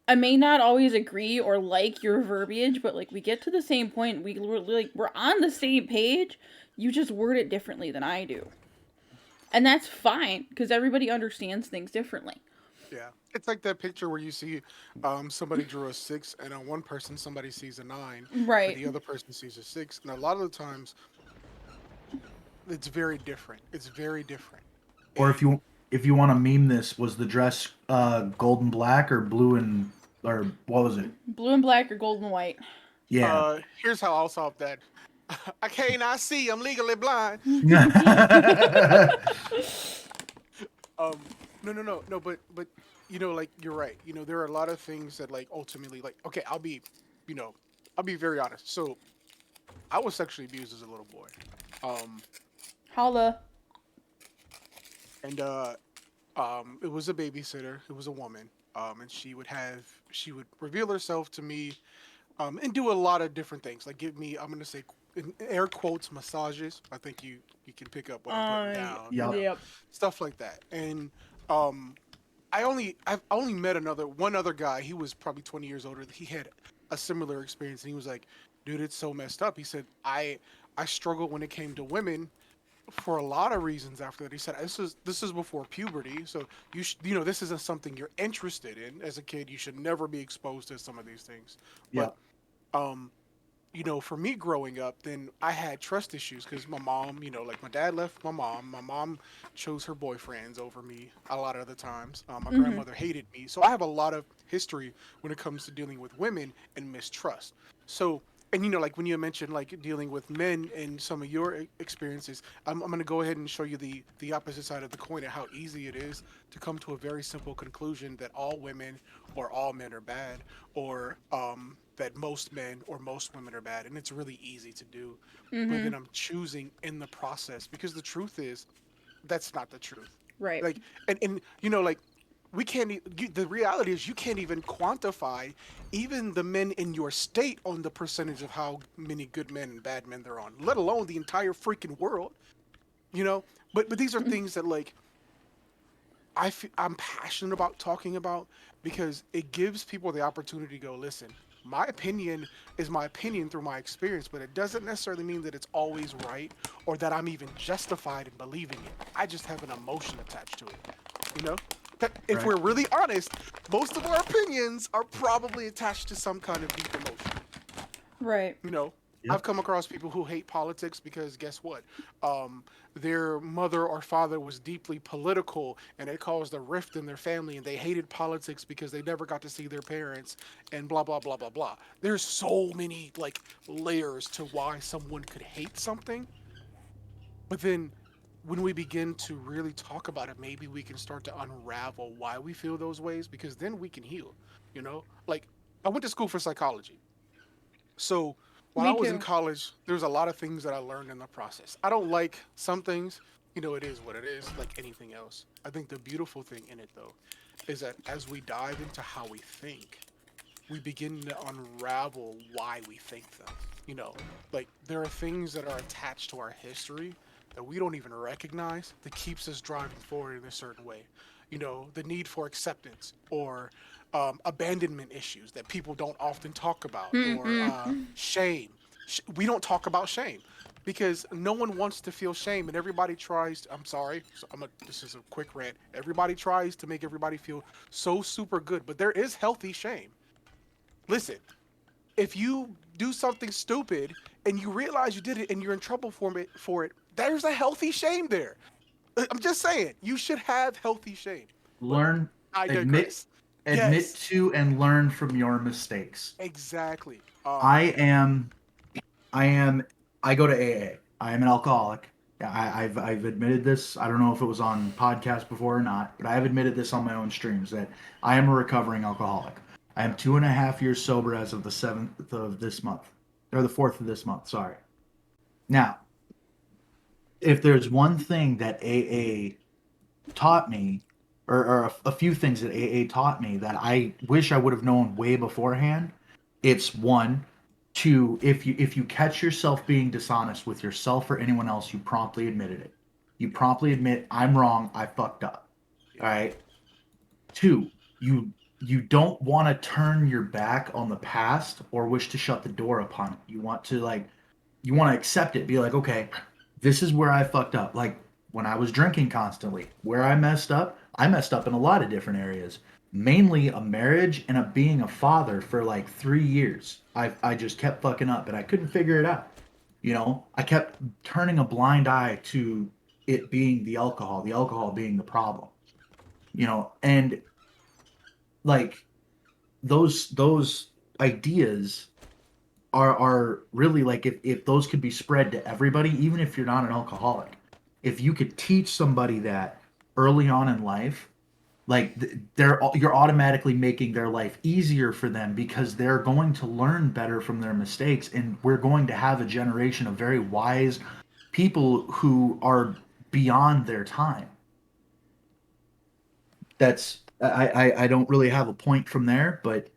I may not always agree or like your verbiage, but like we get to the same point. We're on the same page. You just word it differently than I do. And that's fine, because everybody understands things differently. Yeah, it's like that picture where you see somebody drew a 6, and on one person somebody sees a 9, Right. and the other person sees a 6. And a lot of the times, it's very different. It's very different. Or if you want to meme this, was the dress gold and black or blue and, or what was it? Blue and black or gold and white. Yeah. Here's how I'll solve that. I cannot see. I'm legally blind. No, but like you're right. There are a lot of things that like ultimately like okay, I'll be very honest. So I was sexually abused as a little boy. Holla. And it was a babysitter. It was a woman. And she would reveal herself to me, and do a lot of different things. Like give me, I'm gonna say in air quotes, massages. I think you can pick up what I'm putting down. Yep. Stuff like that. And I've only met one other guy. He was probably 20 years older. He had a similar experience, and he was like, "Dude, it's so messed up." He said, "I struggled when it came to women for a lot of reasons." After that, he said, "This is before puberty, so this isn't something you're interested in as a kid. You should never be exposed to some of these things." Yeah. But for me growing up, then I had trust issues because my mom, like my dad left my mom. My mom chose her boyfriends over me a lot of the times. My grandmother hated me. So I have a lot of history when it comes to dealing with women and mistrust. So, and like when you mentioned like dealing with men and some of your experiences, I'm going to go ahead and show you the opposite side of the coin and how easy it is to come to a very simple conclusion that all women or all men are bad, or that most men or most women are bad, and it's really easy to do. But then I'm choosing in the process, because the truth is that's not the truth. Right. Like, and like we can't the reality is you can't even quantify even the men in your state on the percentage of how many good men and bad men there are, let alone the entire freaking world. But these are things that like I'm passionate about talking about, because it gives people the opportunity to go, listen, my opinion is my opinion through my experience, but it doesn't necessarily mean that it's always right or that I'm even justified in believing it. I just have an emotion attached to it. If Right. we're really honest, most of our opinions are probably attached to some kind of deep emotion. Right. Yep. I've come across people who hate politics because guess what? Their mother or father was deeply political, and it caused a rift in their family, and they hated politics because they never got to see their parents, and blah blah blah blah blah. There's so many like layers to why someone could hate something. But then when we begin to really talk about it, maybe we can start to unravel why we feel those ways, because then we can heal. Like I went to school for psychology. So while Me I was in too. college, there's a lot of things that I learned in the process. I don't like some things, it is what it is, like anything else. I think the beautiful thing in it, though, is that as we dive into how we think, we begin to unravel why we think them. Like there are things that are attached to our history that we don't even recognize that keeps us driving forward in a certain way. The need for acceptance, or abandonment issues that people don't often talk about, or shame. We don't talk about shame because no one wants to feel shame, and everybody tries. I'm sorry, so this is a quick rant. Everybody tries to make everybody feel so super good, but there is healthy shame. Listen, if you do something stupid and you realize you did it and you're in trouble for it, there's a healthy shame there. I'm just saying, you should have healthy shame. Learn, I admit, digress. Yes. to and learn from your mistakes. Exactly. I go to AA. I am an alcoholic. I've admitted this. I don't know if it was on podcast before or not, but I have admitted this on my own streams that I am a recovering alcoholic. I am 2.5 years sober as of the 7th of this month, or the 4th of this month. Sorry. Now, if there's one thing that AA taught me, or a few things that AA taught me that I wish I would have known way beforehand, it's one, to if you catch yourself being dishonest with yourself or anyone else, you promptly admitted it. You promptly admit, I'm wrong, I fucked up. All right. 2, you don't want to turn your back on the past or wish to shut the door upon it. You want to accept it, be like, okay, this is where I fucked up. Like when I was drinking constantly, where I messed up in a lot of different areas. Mainly a marriage and being a father for like 3 years. I just kept fucking up and I couldn't figure it out. I kept turning a blind eye to it being the alcohol being the problem. And like those ideas are really like, if those could be spread to everybody, even if you're not an alcoholic, if you could teach somebody that early on in life, Like you're automatically making their life easier for them because they're going to learn better from their mistakes, and we're going to have a generation of very wise people who are beyond their time. That's I don't really have a point from there, but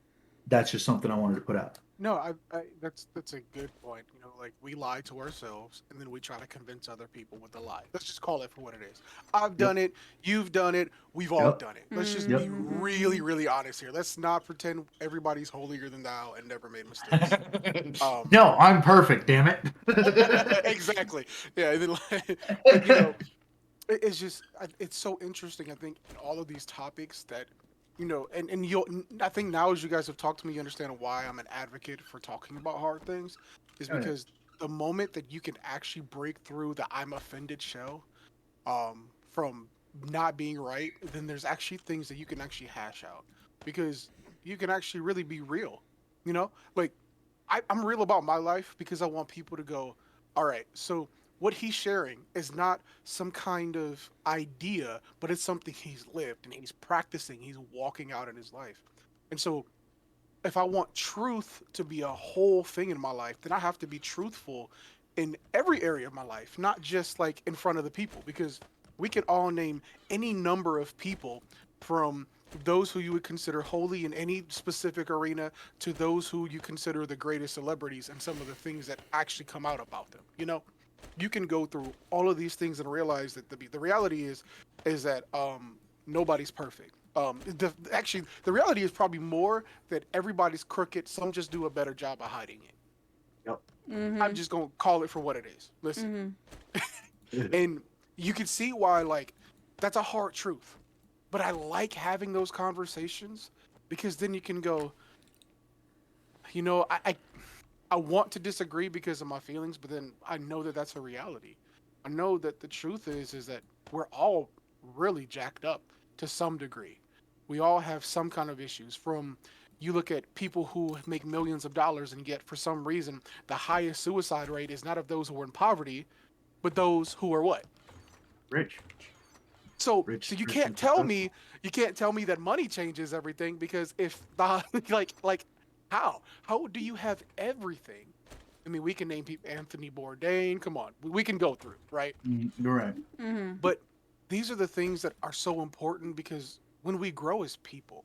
that's just something I wanted to put out. No, that's a good point. You know, like we lie to ourselves, and then we try to convince other people with the lie. Let's just call it for what it is. I've done it. You've done it. We've all Yep. done it. Let's just Yep. be really, really honest here. Let's not pretend everybody's holier than thou and never made mistakes. No, I'm perfect. Damn it. Exactly. Yeah. And then, but, you know, it's just it's so interesting. I think in all of these topics that you know, and you'll I think now as you guys have talked to me, you understand why I'm an advocate for talking about hard things, is Oh, yeah. because the moment that you can actually break through the I'm offended shell, from not being right, then there's actually things that you can actually hash out because you can actually really be real. You know, like I'm real about my life because I want people to go, all right, so what he's sharing is not some kind of idea, but it's something he's lived and he's practicing, he's walking out in his life. And so if I want truth to be a whole thing in my life, then I have to be truthful in every area of my life, not just like in front of the people, because we could all name any number of people from those who you would consider holy in any specific arena to those who you consider the greatest celebrities and some of the things that actually come out about them. You know, you can go through all of these things and realize that the reality is that nobody's perfect. Actually, the reality is probably more that everybody's crooked. Some just do a better job of hiding it. Yep. I'm just gonna call it for what it is. Listen, and you can see why like that's a hard truth, but I like having those conversations because then you can go, you know, I want to disagree because of my feelings, but then I know that that's a reality. I know that the truth is that we're all really jacked up to some degree. We all have some kind of issues. From you look at people who make millions of dollars and yet for some reason the highest suicide rate is not of those who are in poverty, but those who are what? Rich. So Rich, so you rich can't and tell successful. me that money changes everything because if the like how do you have everything? I mean, we can name people Anthony Bourdain. Come on, we can go through, right? You're right. But these are the things that are so important because when we grow as people,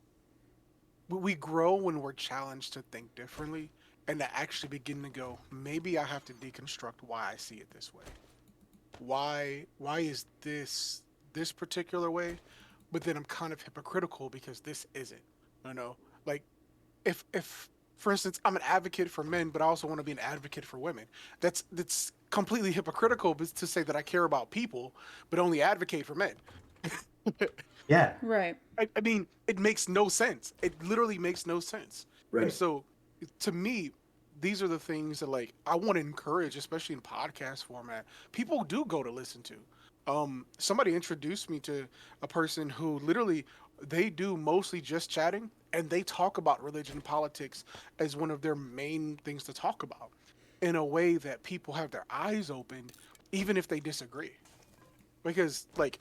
we grow when we're challenged to think differently and to actually begin to go, maybe I have to deconstruct why I see it this way. Why is this particular way? But then I'm kind of hypocritical because this isn't. You know, like if for instance I'm an advocate for men, but I also want to be an advocate for women. That's completely hypocritical to say that I care about people, but only advocate for men. Yeah. Right. I mean, it makes no sense. It literally makes no sense. And Right. so, to me, these are the things that like I want to encourage, especially in podcast format. People do go to listen to. Somebody introduced me to a person who literally they do mostly just chatting, and they talk about religion and politics as one of their main things to talk about, in a way that people have their eyes opened, even if they disagree. Because like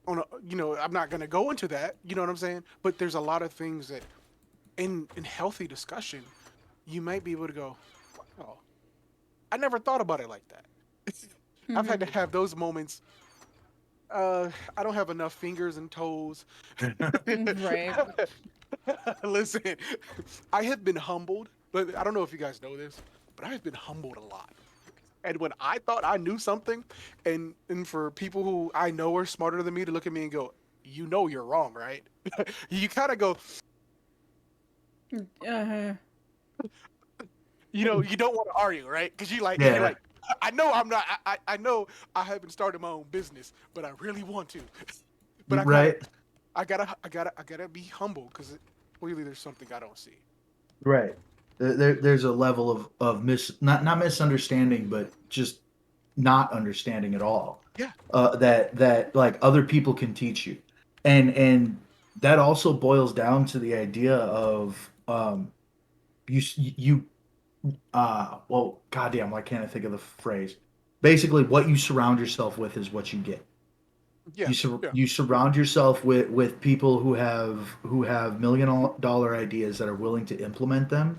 on a, you know, I'm not gonna go into that, you know what I'm saying? But there's a lot of things that in healthy discussion, you might be able to go, wow, I never thought about it like that. I've had to have those moments. I don't have enough fingers and toes. Right. Listen, I have been humbled, but I don't know if you guys know this, but I have been humbled a lot. And when I thought I knew something, and for people who I know are smarter than me to look at me and go, you know you're wrong, right? You kind of go, Uh, you know, you don't want to argue, right? Because you're Yeah. like, I know I'm not, I know I haven't started my own business, but I really want to. But Right. I gotta be humble because clearly there's something I don't see. Right. There's a level of not misunderstanding, but just not understanding at all. Yeah. That like other people can teach you, and that also boils down to the idea of you well, goddamn, why can't I think of the phrase? Basically, what you surround yourself with is what you get. Yeah. Yeah. You surround yourself with people who have $1 million ideas that are willing to implement them,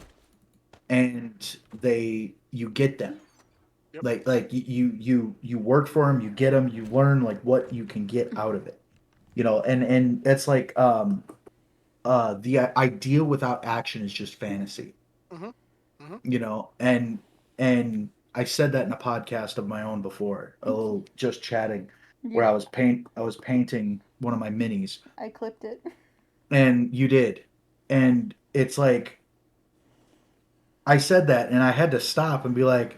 and you get them. Yep. Like you work for them, you get them, you learn like what you can get out of it. And it's like the idea without action is just fantasy. Mhm. Mhm. And I said that in a podcast of my own before, a little just chatting, where You, I was painting one of my minis, I clipped it. and you did, and it's like I said that, and I had to stop and be like,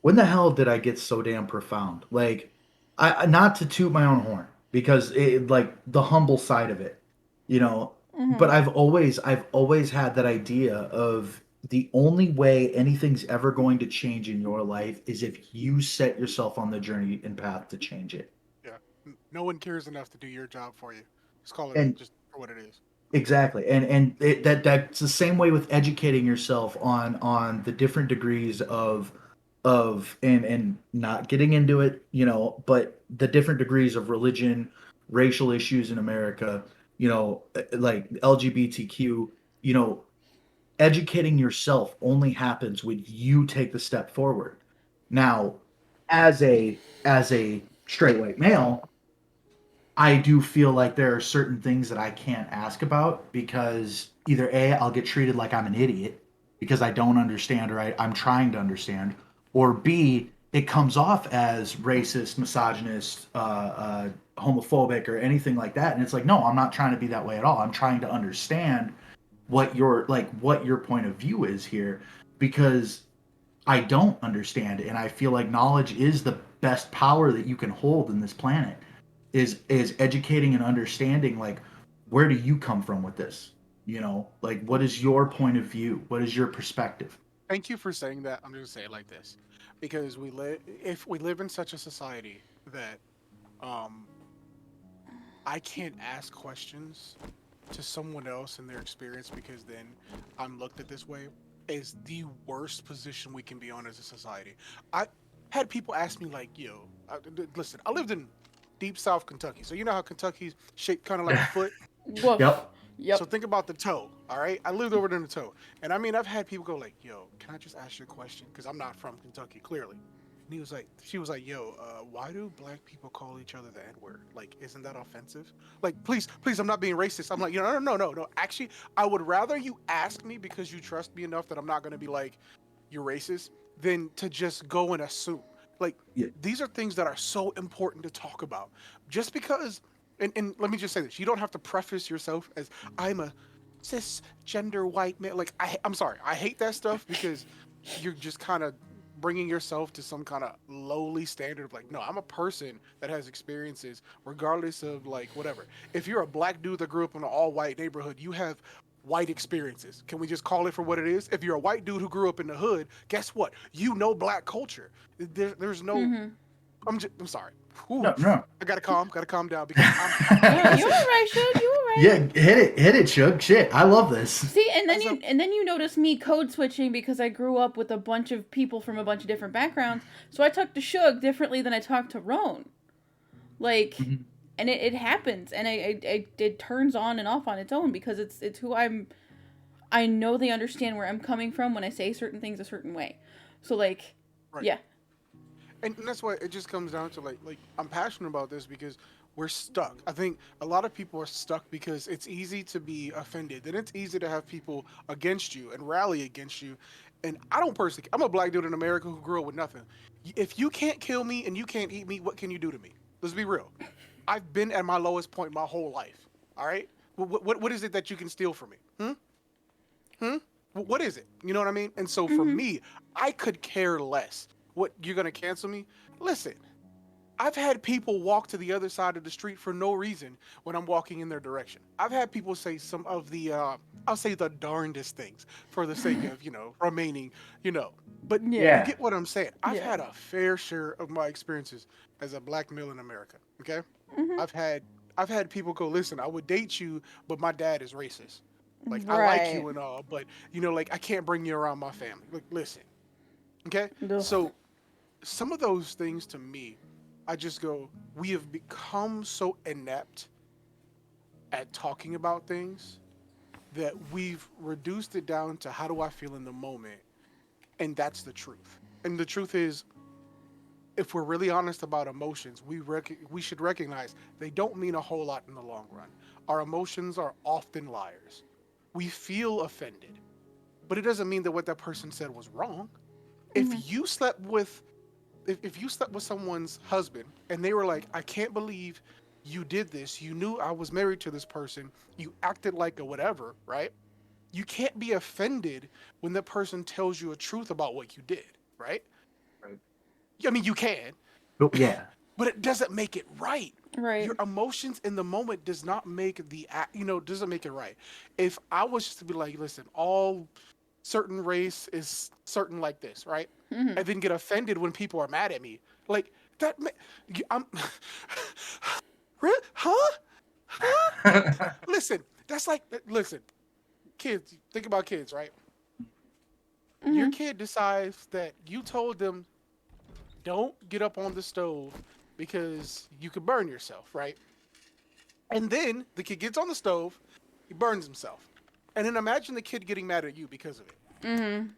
when the hell did I get so damn profound? Like, not to toot my own horn, because it, like, the humble side of it, you know. But Hmm. I've always had that idea of the only way anything's ever going to change in your life is if you set yourself on the journey and path to change it. Yeah. No one cares enough to do your job for you. Just call it And just for what it is. exactly, that's the same way with educating yourself on the different degrees of and not getting into it, but the different degrees of religion, racial issues in America, like LGBTQ, you know, educating yourself only happens when you take the step forward. Now, as a straight white male, I do feel like there are certain things that I can't ask about because either A, I'll get treated like I'm an idiot because I don't understand or I'm trying to understand, or B, it comes off as racist, misogynist, homophobic, or anything like that. And it's like, no, I'm not trying to be that way at all. I'm trying to understand what your point of view is here, because I don't understand it, and I feel like knowledge is the best power that you can hold in this planet. Is educating and understanding, like, where do you come from with this? Like, what is your point of view? What is your perspective? Thank you for saying that. I'm just gonna say it like this, because if we live in such a society that um I can't ask questions to someone else and their experience because then I'm looked at this way, is the worst position we can be on as a society. I had people ask me like, "Yo, listen, I lived in deep South Kentucky, so you know how Kentucky's shaped kind of like a foot. Woof. Yep. So Yep. think about the toe, all right? I lived over there in the toe, and I mean, I've had people go like, "Yo, can I just ask you a question?" Because I'm not from Kentucky, clearly. And she was like, "Yo, why do black people call each other the N word? Like, isn't that offensive? Like, please, please, I'm not being racist." I'm like, no, no, no, no, no. Actually, I would rather you ask me because you trust me enough that I'm not gonna be like, you're racist, than to just go and assume. Like, Yeah. these are things that are so important to talk about. Just because, and let me just say this: you don't have to preface yourself as I'm a cisgender white man. Like, I'm sorry, I hate that stuff because you're just kind of bringing yourself to some kind of lowly standard of like, no, I'm a person that has experiences regardless of like whatever. If you're a black dude that grew up in an all white neighborhood, you have white experiences. Can we just call it for what it is? If you're a white dude who grew up in the hood, guess what? You know black culture. There's no. Hmm. I'm sorry. Whew. No, no. I gotta calm down because No, you were right, Shug. You were right. Yeah, hit it, Shug. Shit, I love this. See, and then As a- you notice me code switching because I grew up with a bunch of people from a bunch of different backgrounds. So I talk to Shug differently than I talk to Roan. Like, Mhm. and it happens, and it turns on and off on its own because it's who I'm. I know they understand where I'm coming from when I say certain things a certain way. So like, right. yeah. And that's why it just comes down to like I'm passionate about this because we're stuck. I think a lot of people are stuck because it's easy to be offended. And it's easy to have people against you and rally against you. And I don't personally, I'm a black dude in America who grew up with nothing. If you can't kill me and you can't eat me, what can you do to me? Let's be real. I've been at my lowest point my whole life. All right? What is it that you can steal from me? What is it? You know what I mean? And so for Hmm. me, I could care less. What, you're gonna cancel me? Listen, I've had people walk to the other side of the street for no reason when I'm walking in their direction. I've had people say some of the, I'll say the darndest things for the sake of, remaining, But Yeah. you Yeah. get what I'm saying. I've Yeah. had a fair share of my experiences as a black male in America. Okay, Hmm. I've had people go, listen, I would date you, but my dad is racist. Like I like Right. you and all, but like I can't bring you around my family. Like listen, okay. Ugh. So some of those things to me I just go, we have become so inept at talking about things that we've reduced it down to how do I feel in the moment, and that's the truth. And the truth is, if we're really honest about emotions, we should recognize they don't mean a whole lot in the long run. Our emotions are often liars. We feel offended, but it doesn't mean that what that person said was wrong. If you slept with someone's husband and they were like, I can't believe you did this. You knew I was married to this person. You acted like a whatever, right? You can't be offended when the person tells you a truth about what you did, right? Right. I mean, you can, But yeah. but it doesn't make it right. Right. Your emotions in the moment does not make the act, doesn't make it right. If I was just to be like, listen, all certain race is certain like this, right? Mhm. And then get offended when people are mad at me. Like that, I'm, huh? Listen, that's like, listen, kids, think about kids, right? Your kid decides that you told them, don't get up on the stove because you could burn yourself, right? And then the kid gets on the stove, he burns himself. And then imagine the kid getting mad at you because of it. Mhm.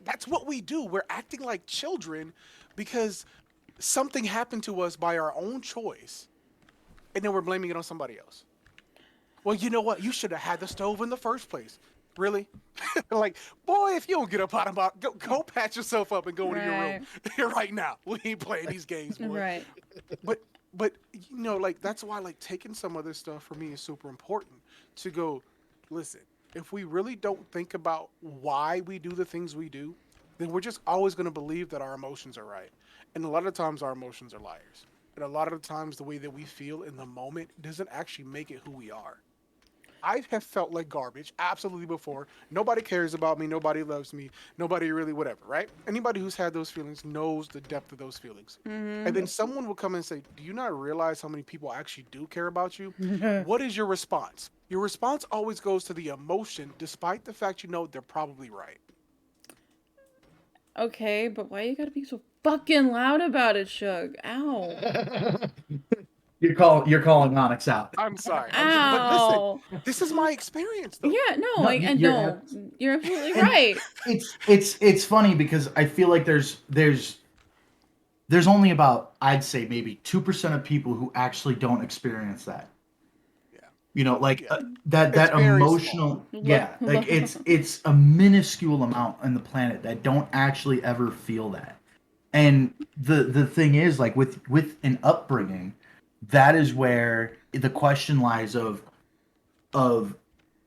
That's what we do. We're acting like children because something happened to us by our own choice, and then we're blaming it on somebody else. Well, you know what? You should have had the stove in the first place. Really? Like, boy, if you don't get up out of my, go patch yourself up and go into your room right now. We ain't playing these games, boy. Right. But like that's why like taking some of this stuff for me is super important to go, listen, if we really don't think about why we do the things we do, then we're just always going to believe that our emotions are right. And a lot of times our emotions are liars. And a lot of the times the way that we feel in the moment doesn't actually make it who we are. I have felt like garbage absolutely before. Nobody cares about me. Nobody loves me. Nobody really whatever, right? Anybody who's had those feelings knows the depth of those feelings. And then someone will come and say, do you not realize how many people actually do care about you? What is your response? Your response always goes to the emotion, despite the fact you know they're probably right. Okay, but why you gotta be so fucking loud about it, Shug? Ow. You're calling Onyx out. I'm sorry. Ow. But listen, this is my experience, though. Yeah, no, No, no, you're absolutely and right. It's funny because I feel like there's only about, I'd say maybe 2% of people who actually don't experience that. Yeah. Like Yeah. that It's very emotional, small. yeah, like it's a minuscule amount on the planet that don't actually ever feel that. And the thing is, like with an upbringing, that is where the question lies of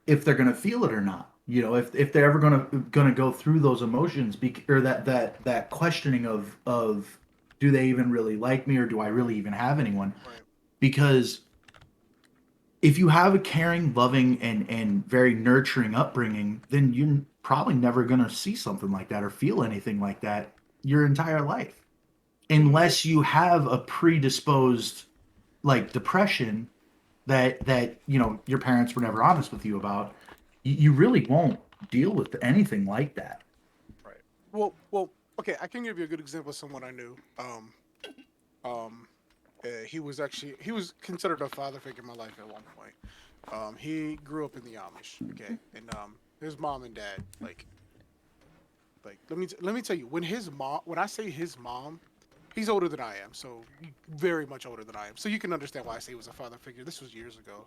if they're gonna feel it or not. If they're ever gonna go through those emotions, or that questioning of do they even really like me, or do I really even have anyone? Right. Because if you have a caring, loving, and very nurturing upbringing, then you're probably never gonna see something like that or feel anything like that your entire life, unless you have a predisposed like depression that your parents were never honest with you about. You really won't deal with anything like that. Right. Well, okay. I can give you a good example of someone I knew. He was considered a father figure in my life at one point. He grew up in the Amish. Okay, and his mom and dad like let me tell you, when I say his mom, he's older than I am, so very much older than I am. So you can understand why I say he was a father figure. This was years ago.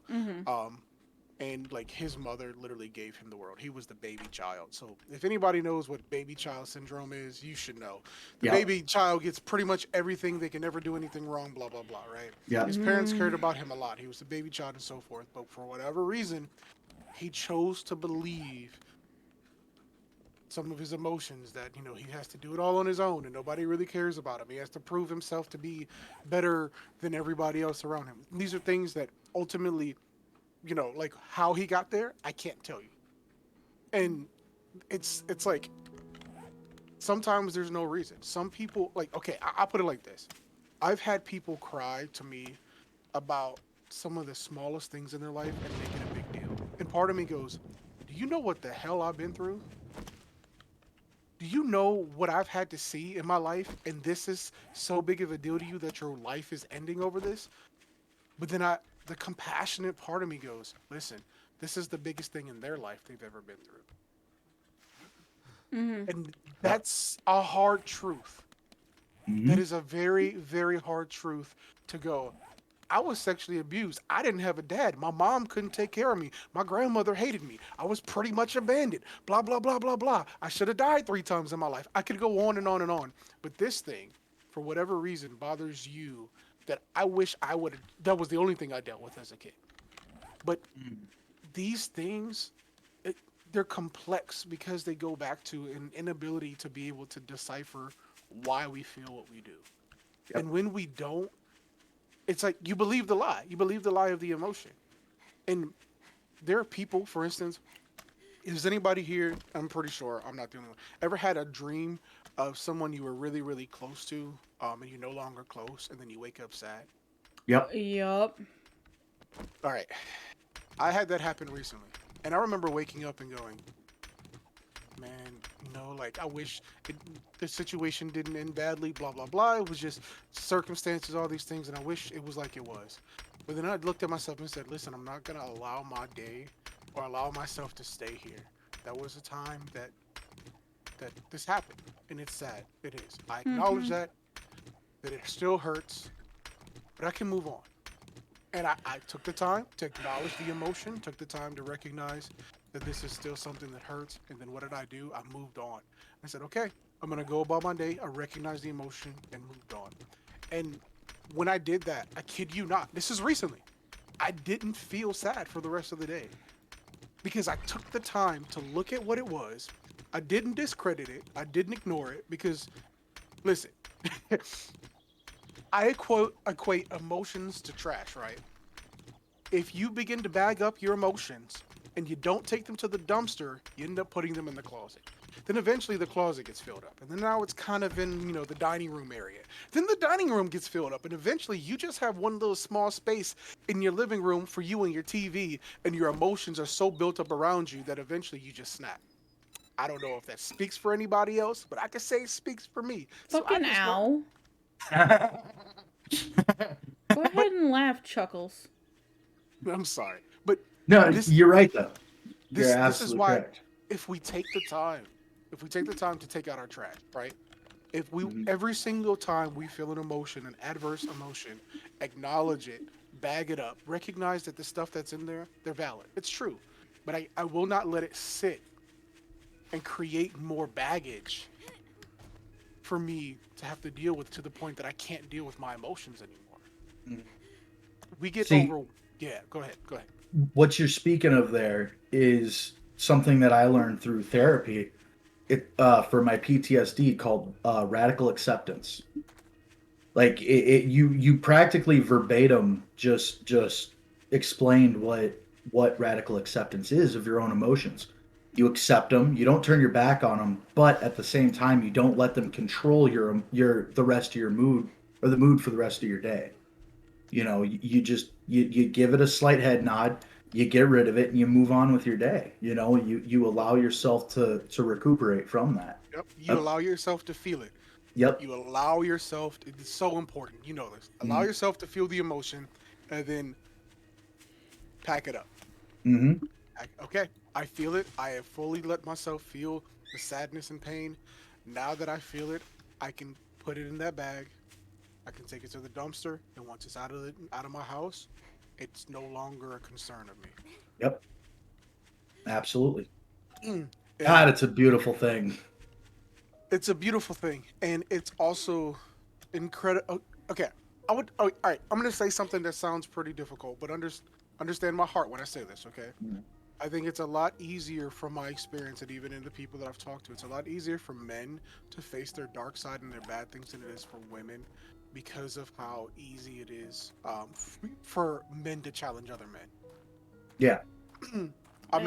And like his mother literally gave him the world. He was the baby child. So if anybody knows what baby child syndrome is, you should know. The baby child gets pretty much everything. They can never do anything wrong, blah, blah, blah, right? Yeah. His parents cared about him a lot. He was the baby child and so forth. But for whatever reason, he chose to believe some of his emotions that, he has to do it all on his own and nobody really cares about him. He has to prove himself to be better than everybody else around him. These are things that ultimately, like how he got there, I can't tell you. And it's like sometimes there's no reason. Some people okay, I'll put it like this. I've had people cry to me about some of the smallest things in their life and make it a big deal. And part of me goes, do you know what the hell I've been through? do you know what I've had to see in my life? And this is so big of a deal to you that your life is ending over this? But then the compassionate part of me goes, listen, this is the biggest thing in their life they've ever been through. And that's a hard truth. That is a very, very hard truth to go. I was sexually abused. I didn't have a dad. My mom couldn't take care of me. My grandmother hated me. I was pretty much abandoned. Blah, blah, blah, blah, blah. I should have died 3 times in my life. I could go on and on and on. But this thing, for whatever reason, bothers you that I wish I would have. That was the only thing I dealt with as a kid. But these things, they're complex because they go back to an inability to be able to decipher why we feel what we do. Yep. And when we don't, it's like you believe the lie. You believe the lie of the emotion. And there are people, for instance, is anybody here, I'm pretty sure I'm not the only one, ever had a dream of someone you were really, really close to, and you're no longer close, and then you wake up sad? Yep. Yup. All right. I had that happen recently. And I remember waking up and going, man, like, I wish the situation didn't end badly, blah, blah, blah. It was just circumstances, all these things, and I wish it was like it was. But then I looked at myself and said, listen, I'm not going to allow my day or allow myself to stay here. That was a time that this happened, and it's sad. It is. I acknowledge that it still hurts, but I can move on. And I took the time to acknowledge the emotion, took the time to recognize that this is still something that hurts. And then what did I do? I moved on. I said, okay, I'm going to go about my day. I recognized the emotion and moved on. And when I did that, I kid you not, this is recently, I didn't feel sad for the rest of the day because I took the time to look at what it was. I didn't discredit it. I didn't ignore it because, listen, I equate emotions to trash, right? If you begin to bag up your emotions and you don't take them to the dumpster, you end up putting them in the closet. Then eventually the closet gets filled up. And then now it's kind of in, the dining room area. Then the dining room gets filled up. And eventually you just have one little small space in your living room for you and your TV. And your emotions are so built up around you that eventually you just snap. I don't know if that speaks for anybody else, but I can say it speaks for me. Fucking ow. Go ahead and laugh, Chuckles. I'm sorry. But No, This- you're right though. this You're is absolutely why correct. if we take the time to take out our trash, right? If we every single time we feel an emotion, an adverse emotion, acknowledge it, bag it up, recognize that the stuff that's in there, they're valid. It's true. But I will not let it sit and create more baggage for me to have to deal with to the point that I can't deal with my emotions anymore. We get See- over. Yeah, go ahead. What you're speaking of there is something that I learned through therapy for my PTSD called radical acceptance. Like you practically verbatim just explained what radical acceptance is of your own emotions. You accept them, you don't turn your back on them, but at the same time you don't let them control the rest of your mood or the mood for the rest of your day. You just give it a slight head nod, you get rid of it, and you move on with your day. You allow yourself to recuperate from that. Yep. You allow yourself to feel it. Yep. You allow yourself. It's so important. You know this. Allow yourself to feel the emotion, and then pack it up. Mm-hmm. Okay, I feel it. I have fully let myself feel the sadness and pain. Now that I feel it, I can put it in that bag. I can take it to the dumpster, and once it's out of my house, it's no longer a concern of me. Yep. Absolutely. And God, it's a beautiful thing. it's a beautiful thing, and it's also incredible. Okay, all right. I'm gonna say something that sounds pretty difficult, but understand my heart when I say this. Okay. I think it's a lot easier from my experience, and even in the people that I've talked to, it's a lot easier for men to face their dark side and their bad things than it is for women, because of how easy it is for men to challenge other men. Yeah. I'm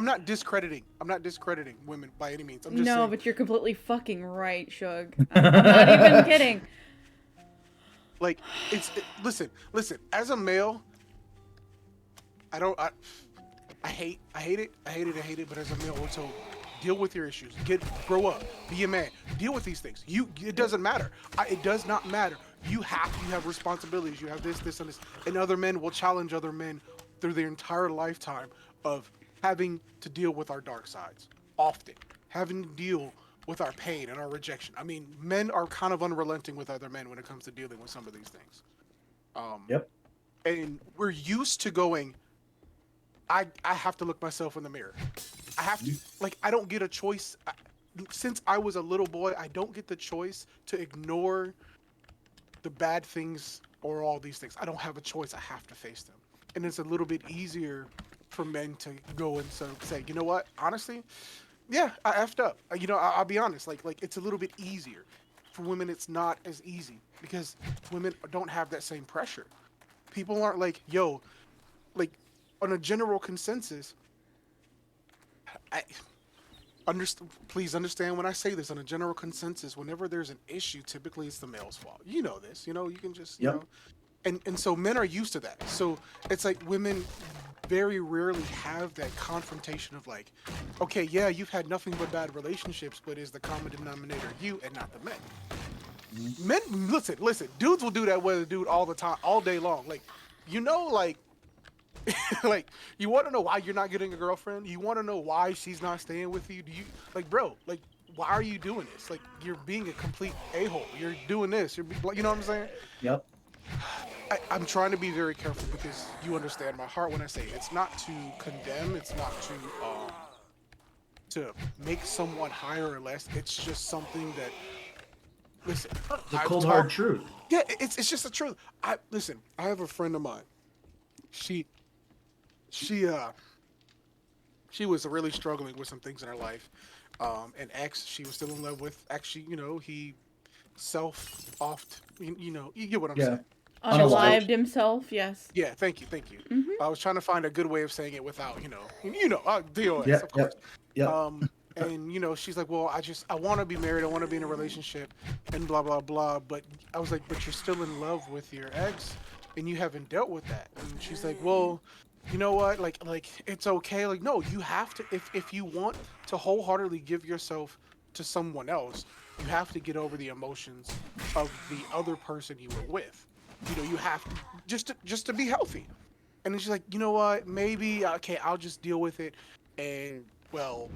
not discrediting women by any means. I'm just No, saying, but you're completely fucking right, Shug. I'm not even kidding. like listen. As a male, I hate it. But as a male, also deal with your issues, grow up, be a man, deal with these things. It doesn't matter. It does not matter. You have responsibilities. You have this, and this, and other men will challenge other men through their entire lifetime of having to deal with our dark sides, often having to deal with our pain and our rejection. I mean, men are kind of unrelenting with other men when it comes to dealing with some of these things. Yep. And we're used to going, I have to look myself in the mirror. I have to, like, I don't get a choice. Since I was a little boy, I don't get the choice to ignore the bad things or all these things. I don't have a choice. I have to face them. And it's a little bit easier for men to go and say, you know what, honestly, yeah, I effed up. You know, I'll be honest. Like it's a little bit easier. For women, it's not as easy because women don't have that same pressure. People aren't like, yo, like on a general consensus. Please understand when I say this. On a general consensus, whenever there's an issue, typically it's the male's fault. You know this. You know, you can just, you know. And so men are used to that. So it's like women very rarely have that confrontation of like, okay, yeah, you've had nothing but bad relationships, but is the common denominator you and not the men? Men, listen, dudes will do that with a dude all the time, all day long. Like, you know, like, like, you want to know why you're not getting a girlfriend? You want to know why she's not staying with you? Do you, like, bro, like, why are you doing this? Like, you're being a complete a-hole. You're doing this. You know what I'm saying? Yep. I'm trying to be very careful because you understand my heart when I say it's not to condemn, it's not to make someone higher or less. It's just something that, listen, The cold hard truth. Yeah, it's just the truth. I have a friend of mine. She was really struggling with some things in her life. An ex she was still in love with. Actually, you know, he self-offed. You know, you get what I'm saying. Unalived himself, yes. Yeah, thank you. Mm-hmm. I was trying to find a good way of saying it without, DOS, Yeah, of course. yeah. And you know, she's like, well, I want to be married, I want to be in a relationship, and blah blah blah. But I was like, but you're still in love with your ex, and you haven't dealt with that. And she's like, well, you know what? Like it's okay. Like, no, you have to. If you want to wholeheartedly give yourself to someone else, you have to get over the emotions of the other person you were with. You know, you have to just to be healthy. And then she's like, you know what? Maybe okay, I'll just deal with it. And well,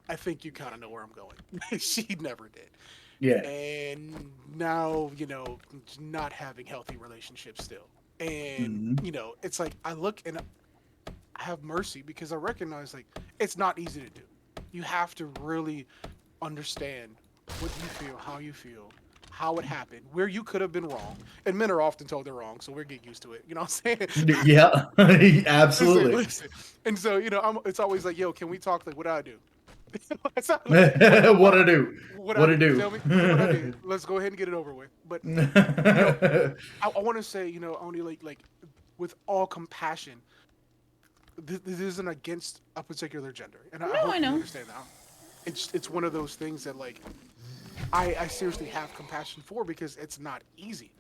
I think you kind of know where I'm going. She never did. Yeah. And now, you know, not having healthy relationships still. And you know, it's like I look and I have mercy because I recognize like it's not easy to do. You have to really understand what you feel, how you feel, how it happened, where you could have been wrong. And men are often told they're wrong, so we're getting used to it. You know what I'm saying? Yeah, absolutely. Listen. And so, you know, it's always like, yo, can we talk? Like, what I do? What to do? What to do? Tell me what I do. Let's go ahead and get it over with. But you know, I want to say, you know, only like with all compassion, this isn't against a particular gender, and I hope I know. you understand that. It's one of those things that like I seriously have compassion for because it's not easy.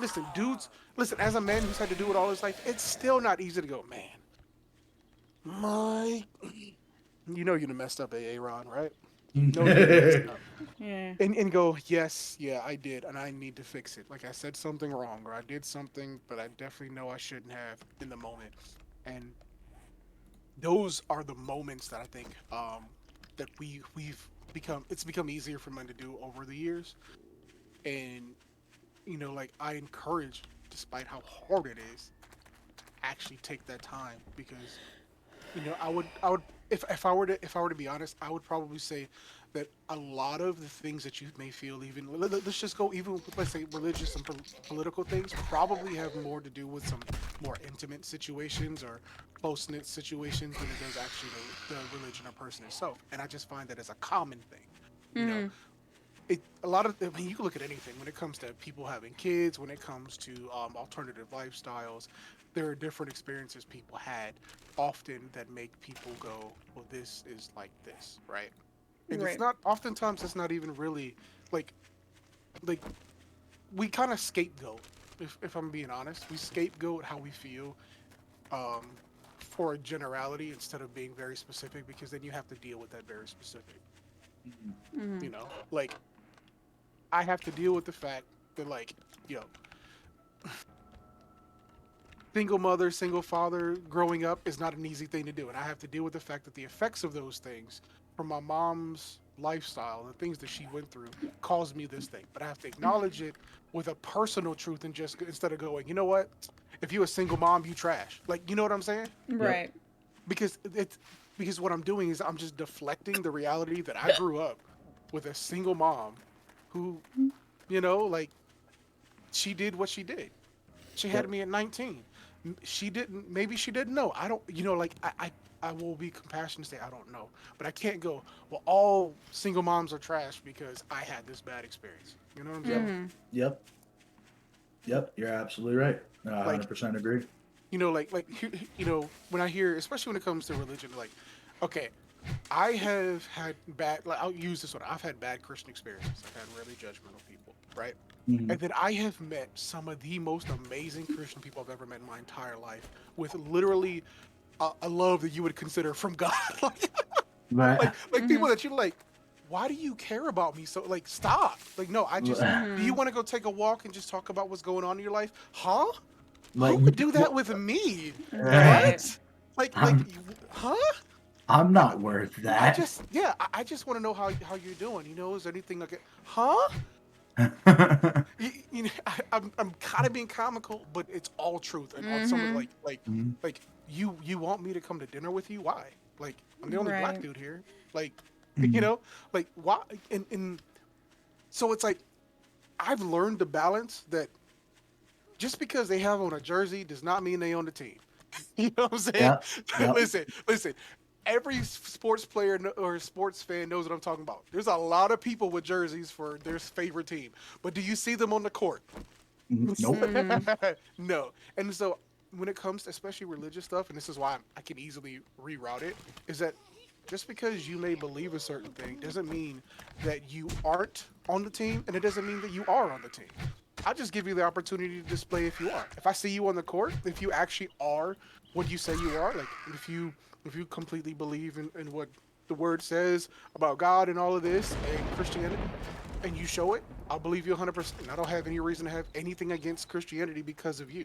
Listen, dudes. Listen, as a man who's had to do it all his life, it's still not easy to go, man. You know you done messed up, Aaron, right? You know you done messed up. Yeah. And go, yes, yeah, I did, and I need to fix it. Like I said something wrong, or I did something, but I definitely know I shouldn't have in the moment. And those are the moments that I think that we've become. It's become easier for men to do over the years, and you know, like I encourage, despite how hard it is, actually take that time because, you know, I would if I were to be honest, I would probably say that a lot of the things that you may feel, even let's just go even with, let's say, religious and political things, probably have more to do with some more intimate situations or close-knit situations than it does actually the religion or person itself. And I just find that as a common thing, you know. A lot of, I mean, you can look at anything when it comes to people having kids, when it comes to alternative lifestyles. There are different experiences people had often that make people go, well, this is like this, right? And Right. it's not, oftentimes it's not even really like we kind of scapegoat, if I'm being honest. We scapegoat how we feel for a generality instead of being very specific, because then you have to deal with that very specific. Mhm. You know, like I have to deal with the fact that, like, yo, single mother, single father growing up is not an easy thing to do. And I have to deal with the fact that the effects of those things from my mom's lifestyle, the things that she went through, caused me this thing. But I have to acknowledge it with a personal truth, and just instead of going, you know what? If you're a single mom, you trash. Like, you know what I'm saying? Right. Because what I'm doing is I'm just deflecting the reality that I grew up with a single mom who, you know, like, she did what she did. She had me at 19. Maybe she didn't know. I don't, you know, like, I will be compassionate and say, I don't know. But I can't go, well, all single moms are trash because I had this bad experience. You know what I'm saying? Yep. Yep. You're absolutely right. No, I Like- 100% agree. You know, like, you know, when I hear, especially when it comes to religion, like, okay, I have had bad, like, I'll use this one. I've had bad Christian experiences. I've had really judgmental people, right? Mhm. And then I have met some of the most amazing Christian people I've ever met in my entire life, with literally a love that you would consider from God. Right. like people that you like, why do you care about me? So, like, stop. Like, no, I just, do you want to go take a walk and just talk about what's going on in your life? Huh? Like, Who would do that with me? Right. What? Like, huh? I'm not worth that. I just want to know how you're doing. You know, is there anything like, huh? You know, I'm kind of being comical, but it's all truth. And on some of like you want me to come to dinner with you? Why? Like, I'm the only black Right. dude here. Like, you know, like, why? And so it's like, I've learned the balance that just because they have on a jersey does not mean they own the team. You know what I'm saying? Yeah. Listen. Every sports player or sports fan knows what I'm talking about. There's a lot of people with jerseys for their favorite team, but do you see them on the court? Nope. No. And so when it comes to especially religious stuff, and this is why I can easily reroute it, is that just because you may believe a certain thing doesn't mean that you aren't on the team, and it doesn't mean that you are on the team. I'll just give you the opportunity to display if you are. If I see you on the court, if you actually are what you say you are, like if you completely believe in what the word says about God and all of this and Christianity, and you show it, I'll believe you 100%. And I don't have any reason to have anything against Christianity because of you.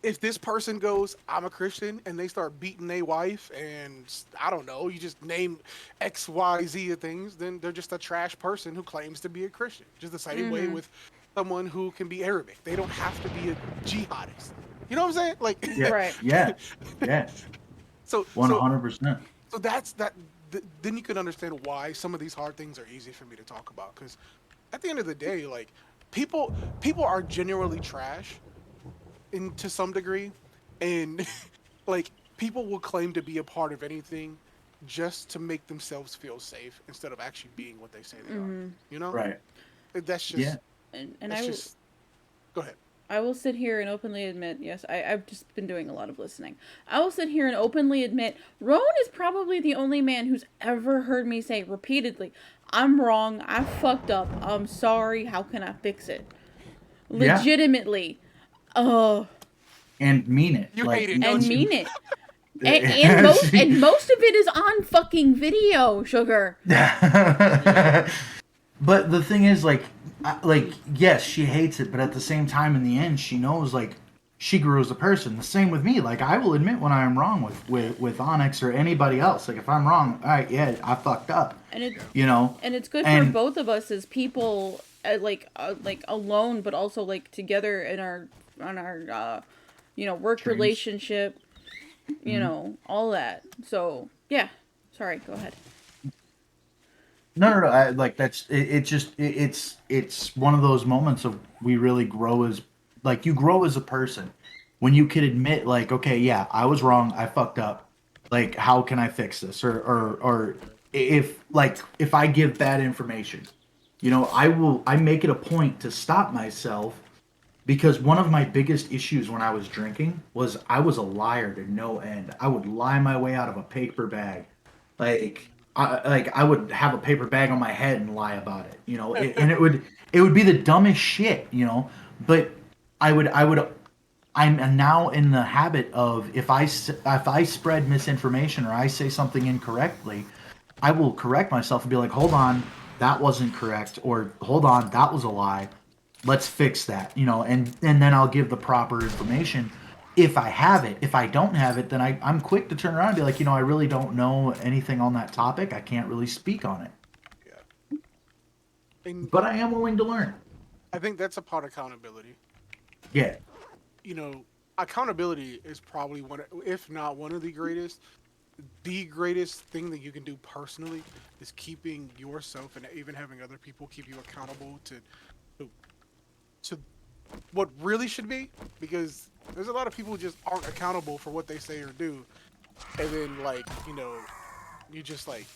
If this person goes, I'm a Christian, and they start beating their wife, and I don't know, you just name X, Y, Z of things, then they're just a trash person who claims to be a Christian. Just the same way with someone who can be Arabic. They don't have to be a jihadist. You know what I'm saying? Like, Yeah. Right. Yeah. Yeah. so 100%. So that's that. Then you can understand why some of these hard things are easy for me to talk about. Because at the end of the day, like, people are genuinely trash, to some degree, and like, people will claim to be a part of anything just to make themselves feel safe instead of actually being what they say they are. You know? Right. That's just. Yeah. And That's just. Go ahead. I will sit here and openly admit, yes, I've just been doing a lot of listening. I will sit here and openly admit, Rowan is probably the only man who's ever heard me say repeatedly, I'm wrong, I fucked up, I'm sorry, how can I fix it? Yeah. Legitimately. And mean it. You hate it, don't And you? mean it. And most of it is on fucking video, sugar. But the thing is, like, yes, she hates it, but at the same time, in the end, she knows, like, she grew as a person. The same with me. Like, I will admit when I am wrong with Onyx or anybody else. Like, if I'm wrong, all right, yeah, I fucked up. And it's You know? and it's good for And- both of us as people, like alone, but also like together in our work Dreams. relationship, you know, all that. So yeah, sorry, go ahead. No. It's one of those moments of we really grow as, like, you grow as a person when you can admit, like, okay, yeah, I was wrong, I fucked up. Like, how can I fix this? Or if I give bad information, you know, I make it a point to stop myself, because one of my biggest issues when I was drinking was I was a liar to no end. I would lie my way out of a paper bag. I would have a paper bag on my head and lie about it, you know, and it would be the dumbest shit, you know, but I would I'm now in the habit of if I spread misinformation or I say something incorrectly, I will correct myself and be like, hold on, that wasn't correct, or hold on, that was a lie. Let's fix that, and then I'll give the proper information if I have it. If I don't have it, then I'm quick to turn around and be like, I really don't know anything on that topic. I can't really speak on it. Yeah. And But I am willing to learn. I think that's a part of accountability. Yeah. Accountability is probably one, if not one of the greatest thing that you can do personally is keeping yourself and even having other people keep you accountable to what really should be, because there's a lot of people who just aren't accountable for what they say or do, and then you just like,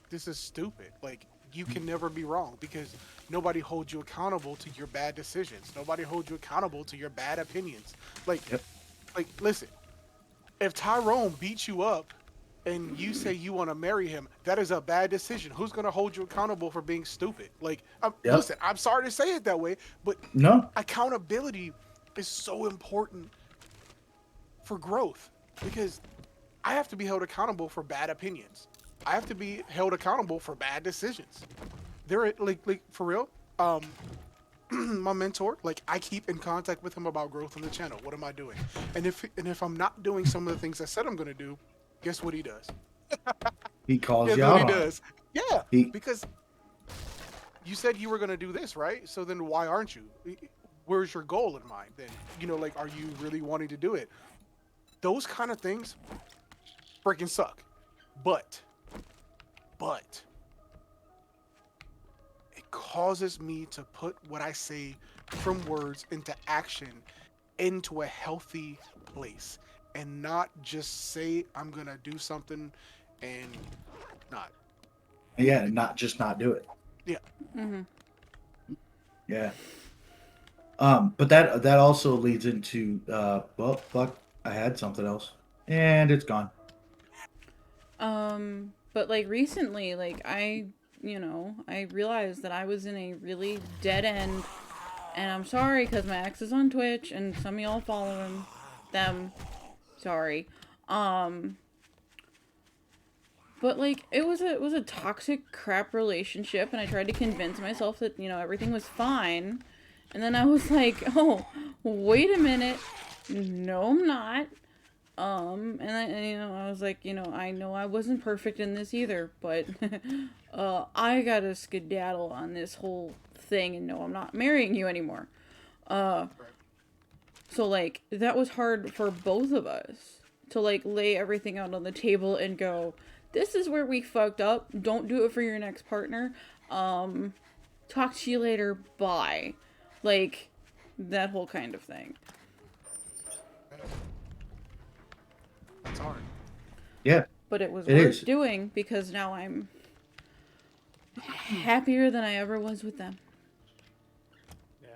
this is stupid. Like, you can never be wrong because nobody holds you accountable to your bad decisions. Nobody holds you accountable to your bad opinions. Like, listen, if Tyrone beats you up and you say you want to marry him, that is a bad decision. Who's going to hold you accountable for being stupid? Like, listen, I'm sorry to say it that way, but No. accountability is so important for growth, because I have to be held accountable for bad opinions. I have to be held accountable for bad decisions. They're like for real. My mentor, like, I keep in contact with him about growth on the channel. What am I doing? And if I'm not doing some of the things I said I'm gonna do, guess what he does? He calls Guess you what out he on it. does? Yeah, He- because you said you were gonna do this, right? So then why aren't you? Where's your goal in mind? Then like, are you really wanting to do it? Those kind of things freaking suck. But it causes me to put what I say from words into action, into a healthy place, and not just say I'm gonna do something and not. Yeah, not do it. Yeah. Mm-hmm. Yeah. But that also leads into well, fuck, I had something else. And it's gone. But like recently, like I realized that I was in a really dead end, and I'm sorry because my ex is on Twitch and some of y'all follow them. Sorry. But like it was a toxic crap relationship, and I tried to convince myself that everything was fine, and then I was like, oh, wait a minute, no, I'm not. I was like, I know I wasn't perfect in this either, but I gotta skedaddle on this whole thing, and no, I'm not marrying you anymore. So like that was hard for both of us to like lay everything out on the table and go, this is where we fucked up. Don't do it for your next partner. Talk to you later. Bye. Like that whole kind of thing. It's hard. Yeah. But it was It worth is. doing because now I'm happier than I ever was with them. Yeah.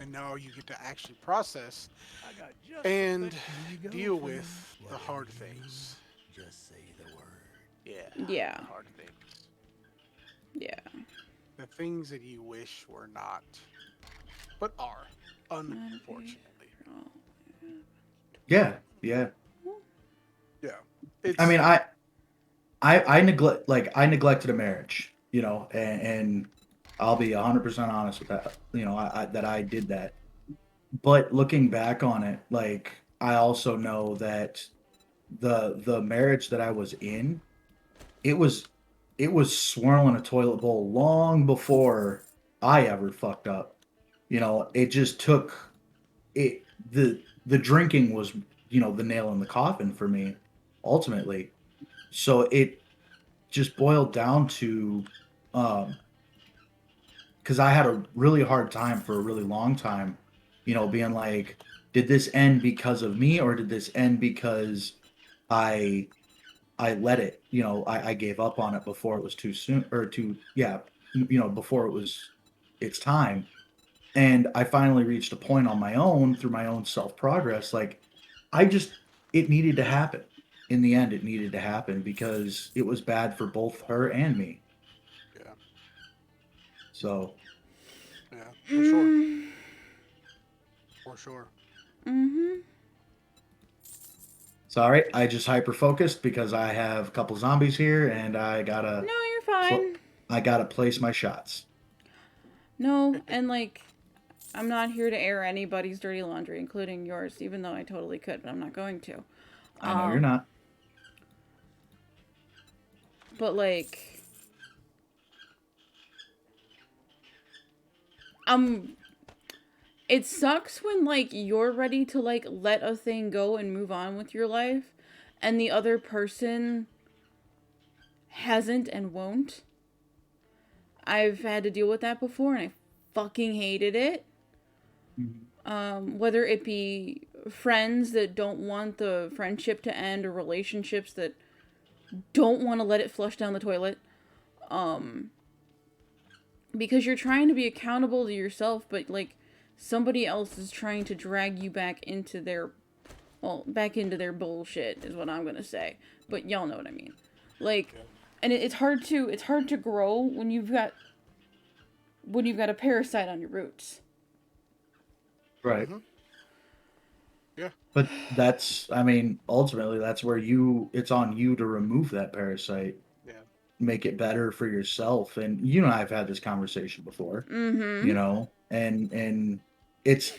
And now you get to actually process I got just and the thing you go deal for. with the Whatever hard you things. need, Just say the word. Yeah. Yeah. The hard things. Yeah. The things that you wish were not, but are, unfortunately. Yeah. Yeah. Yeah. It's, I mean, I neglected a marriage, and I'll be 100% honest with that. That I did that. But looking back on it, like I also know that the marriage that I was in, it was swirling a toilet bowl long before I ever fucked up. It just took it the drinking was, the nail in the coffin for me ultimately. So it just boiled down to because I had a really hard time for a really long time, being like, did this end because of me or did this end because I I let it, I gave up on it before it was too soon or too, yeah, before it was its time. And I finally reached a point on my own through my own self progress. Like, I just, it needed to happen. In the end, it needed to happen because it was bad for both her and me. yeah, So, yeah, for sure. For sure. Mm-hmm. Sorry, I just hyper focused because I have a couple zombies here, and I gotta No, you're fine. place my shots. No, and like, I'm not here to air anybody's dirty laundry, including yours, even though I totally could, but I'm not going to. I know you're not. But like, it sucks when like you're ready to like let a thing go and move on with your life, and the other person hasn't and won't. I've had to deal with that before, and I fucking hated it. Whether it be friends that don't want the friendship to end, or relationships that don't want to let it flush down the toilet. Because you're trying to be accountable to yourself, but like somebody else is trying to drag you back into their bullshit is what I'm gonna say. But y'all know what I mean. Like, and it's hard to grow when you've got a parasite on your roots. Right. Mhm. Yeah. But ultimately that's where it's on you to remove that parasite. Yeah. Make it better for yourself. And you and I have had this conversation before. Mm-hmm. You know, and it's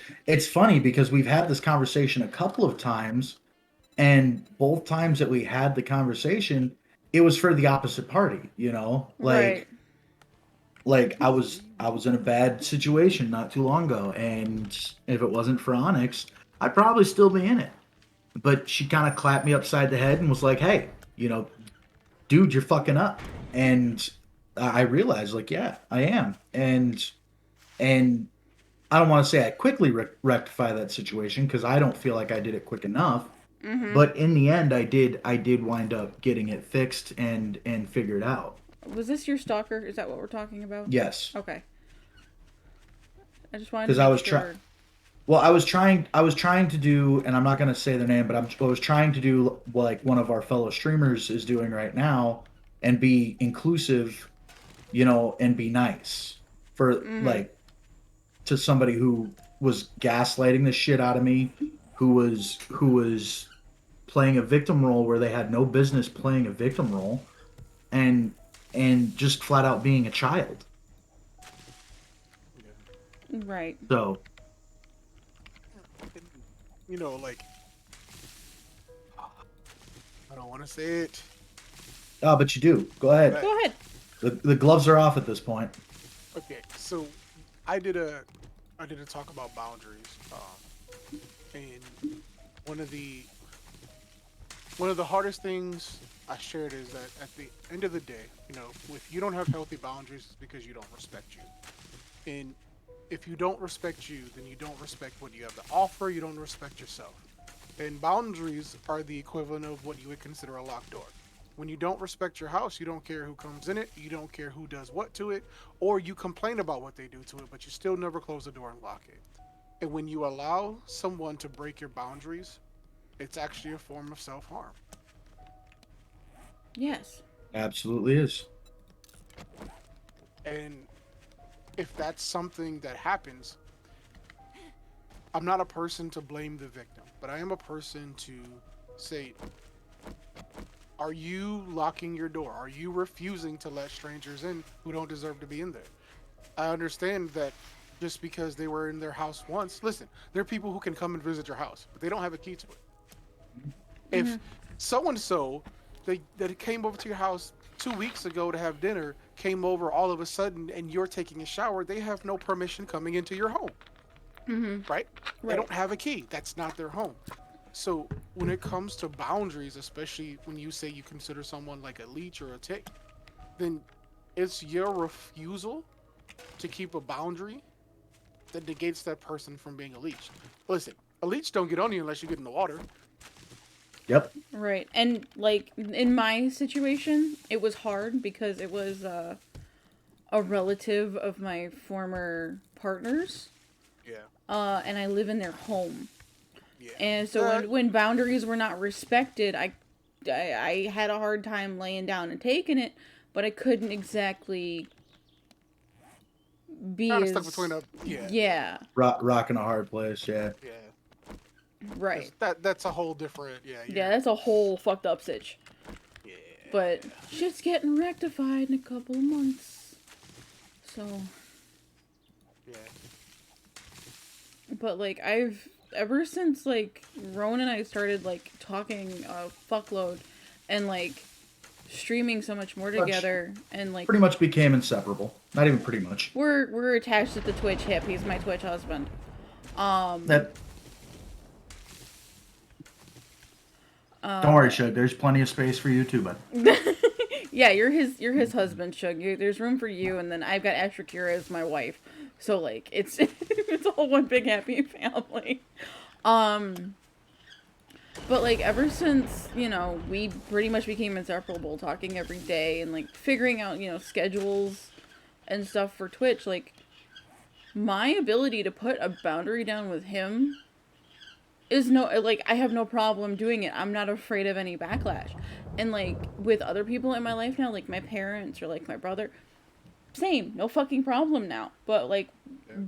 funny because we've had this conversation a couple of times, and both times that we had the conversation, it was for the opposite party, you know? Right. Like I was in a bad situation not too long ago, and if it wasn't for Onyx, I'd probably still be in it. But she kind of clapped me upside the head and was like, "Hey, you know, dude, you're fucking up." And I realized, like, yeah, I am. And I don't want to say I quickly rectify that situation because I don't feel like I did it quick enough. Mm-hmm. But in the end, I did wind up getting it fixed and figured out. Was this your stalker? Is that what we're talking about? Yes. Okay. I just wanted 'Cause to I make was sure. Well, I was trying to do, and I'm not going to say their name, but I was trying to do like one of our fellow streamers is doing right now, and be inclusive, you know, and be nice for like to somebody who was gaslighting the shit out of me, who was playing a victim role where they had no business playing a victim role, and just flat out being a child. Right. So, You know, like, I don't want to say it. oh, but you do. Go ahead. Go ahead. The gloves are off at this point. Okay, so I did a talk about boundaries, and one of the hardest things I shared is that at the end of the day, you know, if you don't have healthy boundaries, it's because you don't respect you, and if you don't respect you, then you don't respect what you have to offer. You don't respect yourself, and boundaries are the equivalent of what you would consider a locked door. When you don't respect your house, you don't care who comes in it, you don't care who does what to it, or you complain about what they do to it, but you still never close the door and lock it. And when you allow someone to break your boundaries, it's actually a form of self-harm. Yes. Absolutely is. And if that's something that happens, I'm not a person to blame the victim, but I am a person to say, are you locking your door? Are you refusing to let strangers in who don't deserve to be in there? I understand that just because they were in their house once, listen, there are people who can come and visit your house, but they don't have a key to it. If so-and-so that came over to your house 2 weeks ago to have dinner came over all of a sudden and you're taking a shower, they have no permission coming into your home. Right? They don't have a key. That's not their home. So when it comes to boundaries, especially when you say you consider someone like a leech or a tick, then it's your refusal to keep a boundary that negates that person from being a leech. Listen, a leech don't get on you unless you get in the water. Yep. Right. And like in my situation, it was hard because it was a relative of my former partner's. Yeah. And I live in their home. Yeah. And so when boundaries were not respected, I had a hard time laying down and taking it, but I couldn't exactly be Kind of as... stuck between a Yeah. Rocking a hard place, yeah. Yeah. Right. That's a whole different. Yeah. Yeah, that's a whole fucked up sitch. Yeah. But shit's getting rectified in a couple of months. So. Yeah. But like ever since like Rowan and I started like talking a fuckload and like streaming so much more together and like Pretty much became inseparable. Not even pretty much. we're attached at the Twitch hip. He's my Twitch husband. That. Don't worry, Shug. There's plenty of space for you too, bud. Yeah, you're his husband, Shug. There's room for you, and then I've got Astra Kira as my wife. So like it's it's all one big happy family. But like ever since, you know, we pretty much became inseparable, talking every day and like figuring out, you know, schedules and stuff for Twitch, like my ability to put a boundary down with him is I have no problem doing it. I'm not afraid of any backlash. And like with other people in my life now, like my parents or like my brother, same, no fucking problem now. But like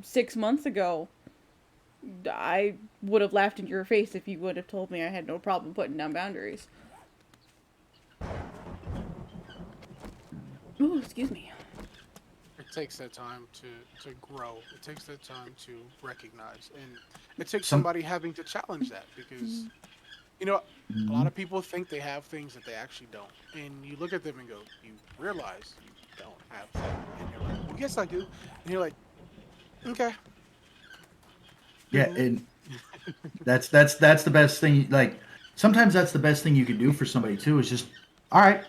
6 months ago, I would have laughed in your face if you would have told me I had no problem putting down boundaries. Oh, excuse me. It takes that time to grow. It takes that time to recognize, and it takes Some- somebody having to challenge that because, you know, a lot of people think they have things that they actually don't, and you look at them and go, you realize you don't have that, and you're like, well, yes, I do, and you're like, okay. Yeah, and that's the best thing. Like sometimes that's the best thing you could do for somebody too. Is just, all right,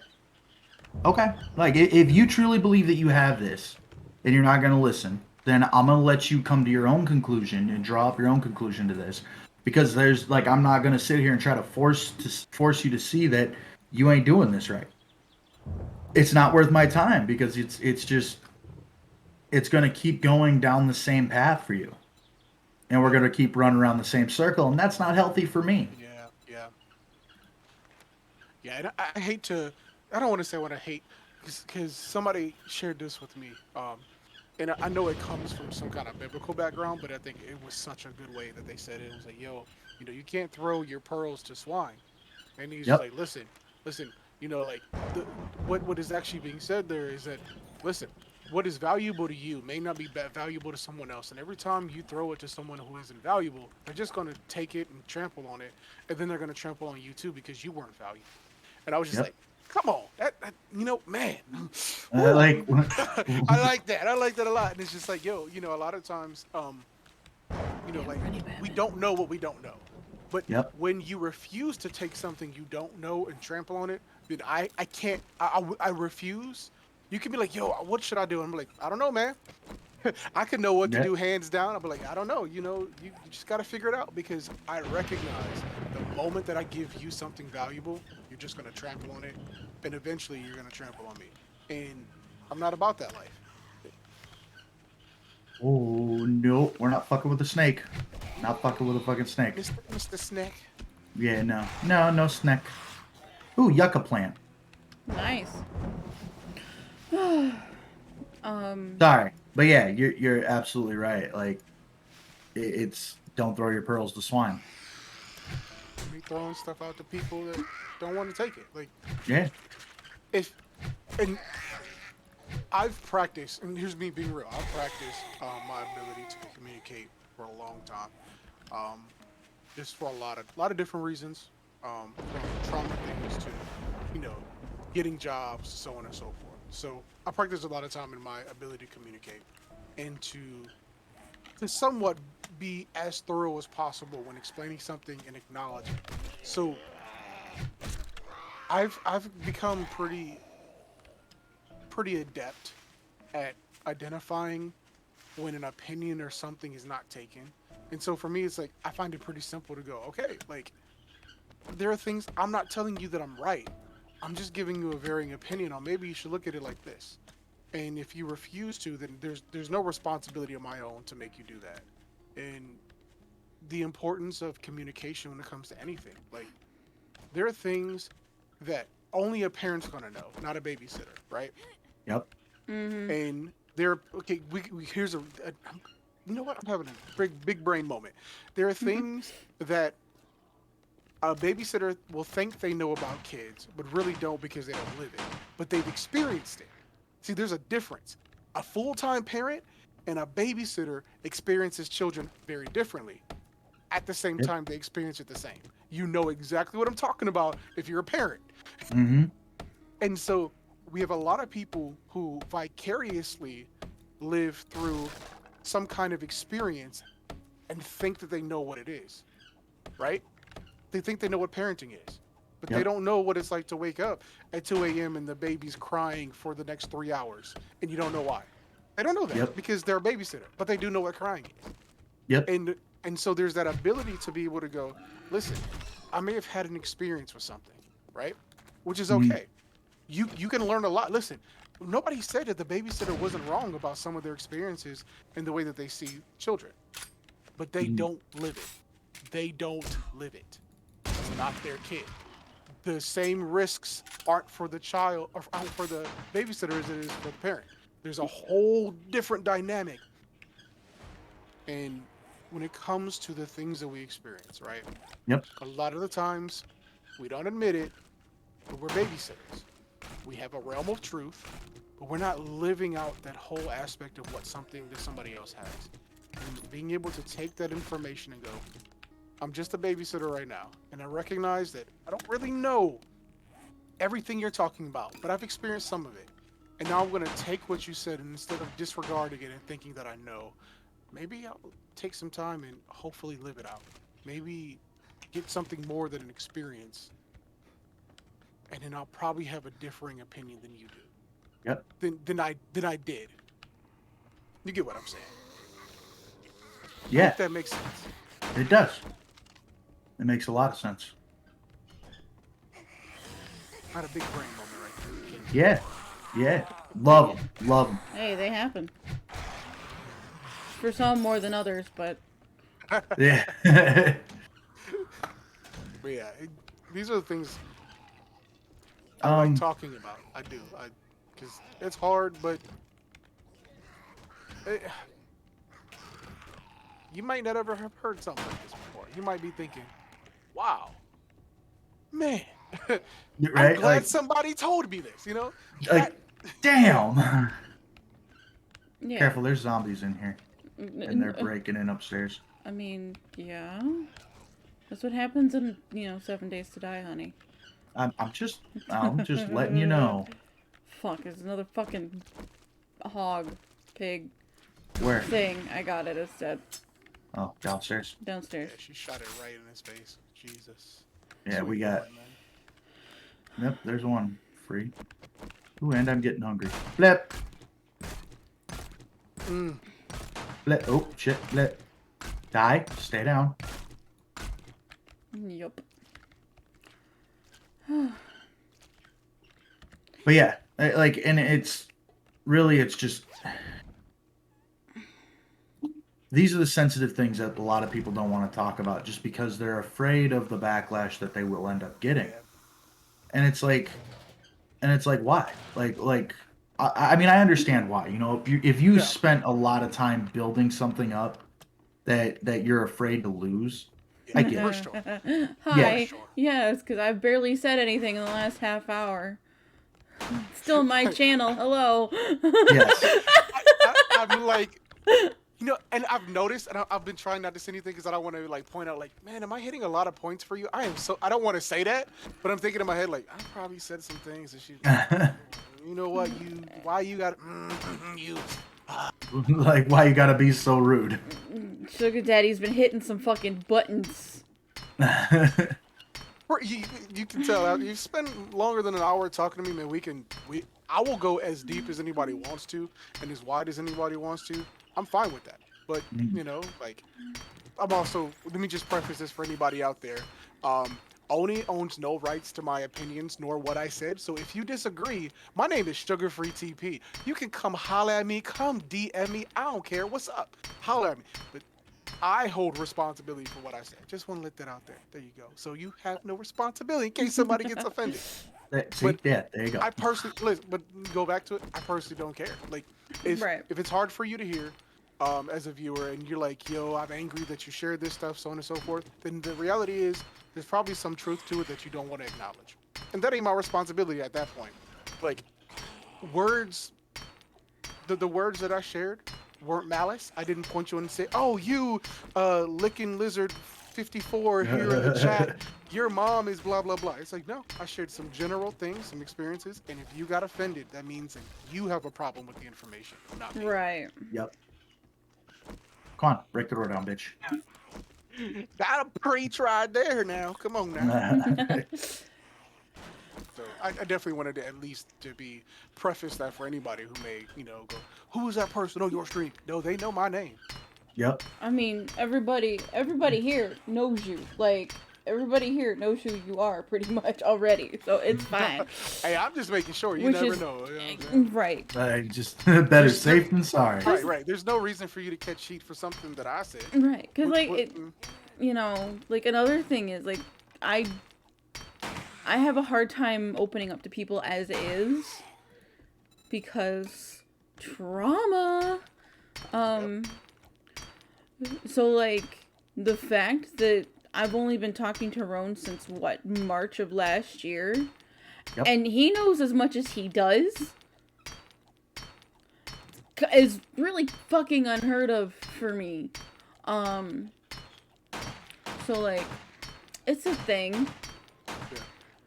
okay. Like if you truly believe that you have this, and you're not gonna listen, then I'm gonna let you come to your own conclusion and draw up your own conclusion to this. Because there's like I'm not gonna sit here and try to force you to see that you ain't doing this right. It's not worth my time because it's gonna keep going down the same path for you. And we're going to keep running around the same circle, and that's not healthy for me. Yeah, and I hate to, I don't want to say what I hate, because somebody shared this with me, and I know it comes from some kind of biblical background, but I think it was such a good way that they said it. It was like, yo, you know, you can't throw your pearls to swine. And he's Yep. like, listen, you know, like, what is actually being said there is that, listen, what is valuable to you may not be valuable to someone else. And every time you throw it to someone who isn't valuable, they're just going to take it and trample on it. And then they're going to trample on you too because you weren't valuable. And I was just Yep. like, come on, that you know, man. Like, I like that. I like that a lot. And it's just like, yo, you know, a lot of times, you know, like we don't know what we don't know. But Yep. when you refuse to take something you don't know and trample on it, then I can't, I refuse. You can be like, yo, what should I do? I'm like, I don't know, man. I could know what to Yeah. do hands down. I'll be like, I don't know. You know, you just got to figure it out because I recognize the moment that I give you something valuable, you're just going to trample on it. And eventually you're going to trample on me. And I'm not about that life. oh, no, we're not fucking with the snake. Not fucking with a fucking snake. Mr. Snake. Yeah, no snake. Ooh, yucca plant. Nice. Sorry, but yeah, you're absolutely right. Like, it's don't throw your pearls to swine. Me throwing stuff out to people that don't want to take it. Like, Yeah, and I've practiced, and here's me being real. I've practiced my ability to communicate for a long time, just for a lot of different reasons, from trauma things to, you know, getting jobs, so on and so forth. So I practice a lot of time in my ability to communicate and to somewhat be as thorough as possible when explaining something and acknowledging. So I've become pretty adept at identifying when an opinion or something is not taken. And so for me, it's like, I find it pretty simple to go, okay, like, there are things, I'm not telling you that I'm right. I'm just giving you a varying opinion on maybe you should look at it like this. And if you refuse to, then there's no responsibility of my own to make you do that. And the importance of communication when it comes to anything. Like, there are things that only a parent's gonna know, not a babysitter, right? yep. And there, okay, we here's you know what? I'm having a big brain moment. There are things that A babysitter will think they know about kids, but really don't because they don't live it. But they've experienced it. See, there's a difference. A full-time parent and a babysitter experiences children very differently. At the same time, they experience it the same. You know exactly what I'm talking about if you're a parent. Mm-hmm. And so we have a lot of people who vicariously live through some kind of experience and think that they know what it is, right? They think they know what parenting is, but they don't know what it's like to wake up at 2 a.m. and the baby's crying for the next 3 hours, and you don't know why. They don't know that because they're a babysitter, but they do know what crying is. Yep. And so there's that ability to be able to go, listen, I may have had an experience with something, right? Which is okay. You can learn a lot. Listen, nobody said that the babysitter wasn't wrong about some of their experiences and the way that they see children, but they don't live it. They don't live it. It's not their kid. The same risks aren't for the child or aren't for the babysitter as it is for the parent. There's a whole different dynamic. And when it comes to the things that we experience, right? Yep. A lot of the times, we don't admit it, but we're babysitters. We have a realm of truth, but we're not living out that whole aspect of what something that somebody else has. And being able to take that information and go, I'm just a babysitter right now, and I recognize that I don't really know everything you're talking about, but I've experienced some of it. And now I'm going to take what you said, and instead of disregarding it and thinking that I know, maybe I'll take some time and hopefully live it out. Maybe get something more than an experience. And then I'll probably have a differing opinion than you do. Yep. Than I did. You get what I'm saying? I Yeah. hope that makes sense. It does. It makes a lot of sense. Not a big brain moment right there. Yeah. Yeah. Love them. Love them. Hey, they happen. For some more than others, but Yeah. But yeah, these are the things I like talking about. I do. Because it's hard, but you might not ever have heard something like this before. You might be thinking, wow, man, Right? I'm glad Like, somebody told me this, you know? like, damn. yeah. Careful, there's zombies in here. And they're breaking in upstairs. I mean, yeah. That's what happens in, 7 Days to Die, honey. I'm just letting you know. Fuck, there's another fucking hog, pig Where? thing. I got it. It's dead. Oh, downstairs. Downstairs. Yeah, she shot it right in his face. Jesus. Yeah, we Sweet got. Lord, man. Yep, there's one free. Ooh, and I'm getting hungry. Flip. Flip. Oh shit. Flip. Die. Stay down. Yup. But yeah, like, and it's just these are the sensitive things that a lot of people don't want to talk about just because they're afraid of the backlash that they will end up getting. And it's like why? Like I mean, I understand why. You know, if you spent a lot of time building something up that you're afraid to lose, I get For it. sure. Hi. sure. Yes, because I've barely said anything in the last half hour. Still my channel. Hello. Yes. I'm like, and I've noticed, and I've been trying not to say anything because I don't want to like point out, like, man, am I hitting a lot of points for you? I don't want to say that, but I'm thinking in my head, like, I probably said some things that she's like, you know what, why you got, you. Like, why you gotta be so rude? Sugar Daddy's been hitting some fucking buttons. You can tell you spend longer than an hour talking to me, man. I will go as deep as anybody wants to and as wide as anybody wants to. I'm fine with that. But like, I'm also, let me just preface this for anybody out there. Oni owns no rights to my opinions nor what I said. So if you disagree, my name is Sugar Free TP. You can come holler at me, come DM me. I don't care. What's up? Holler at me. But I hold responsibility for what I said. Just want to let that out there. There you go. So you have no responsibility in case somebody gets offended. There you go. I personally, listen, but go back to it. I personally don't care. Like, if it's hard for you to hear, as a viewer, and you're like, yo, I'm angry that you shared this stuff, so on and so forth, then the reality is, there's probably some truth to it that you don't want to acknowledge, and that ain't my responsibility at that point. Like, words, the words that I shared weren't malice. I didn't point you and say, "Oh, you, licking lizard 54 here in the chat, your mom is blah blah blah." It's like, no, I shared some general things, some experiences, and if you got offended, that means that you have a problem with the information, not me. Right. Yep. Come on, break the door down, bitch. Got a pre-tried there now. Come on now. So I definitely wanted to at least to be preface that for anybody who may, go, who is that person on your stream? No, they know my name. Yep. I mean, everybody here knows you. Like, everybody here knows who you are pretty much already, so it's fine. Hey, I'm just making sure. You Which never is- know. You know what I'm saying? Right. Just better safe than sorry. Right. There's no reason for you to catch heat for something that I said. Right. Because, like, What- it, like, another thing is, like, I have a hard time opening up to people as is because trauma. So, like, the fact that I've only been talking to Roan since, March of last year, Yep. and he knows as much as he does, is really fucking unheard of for me. So, like, it's a thing.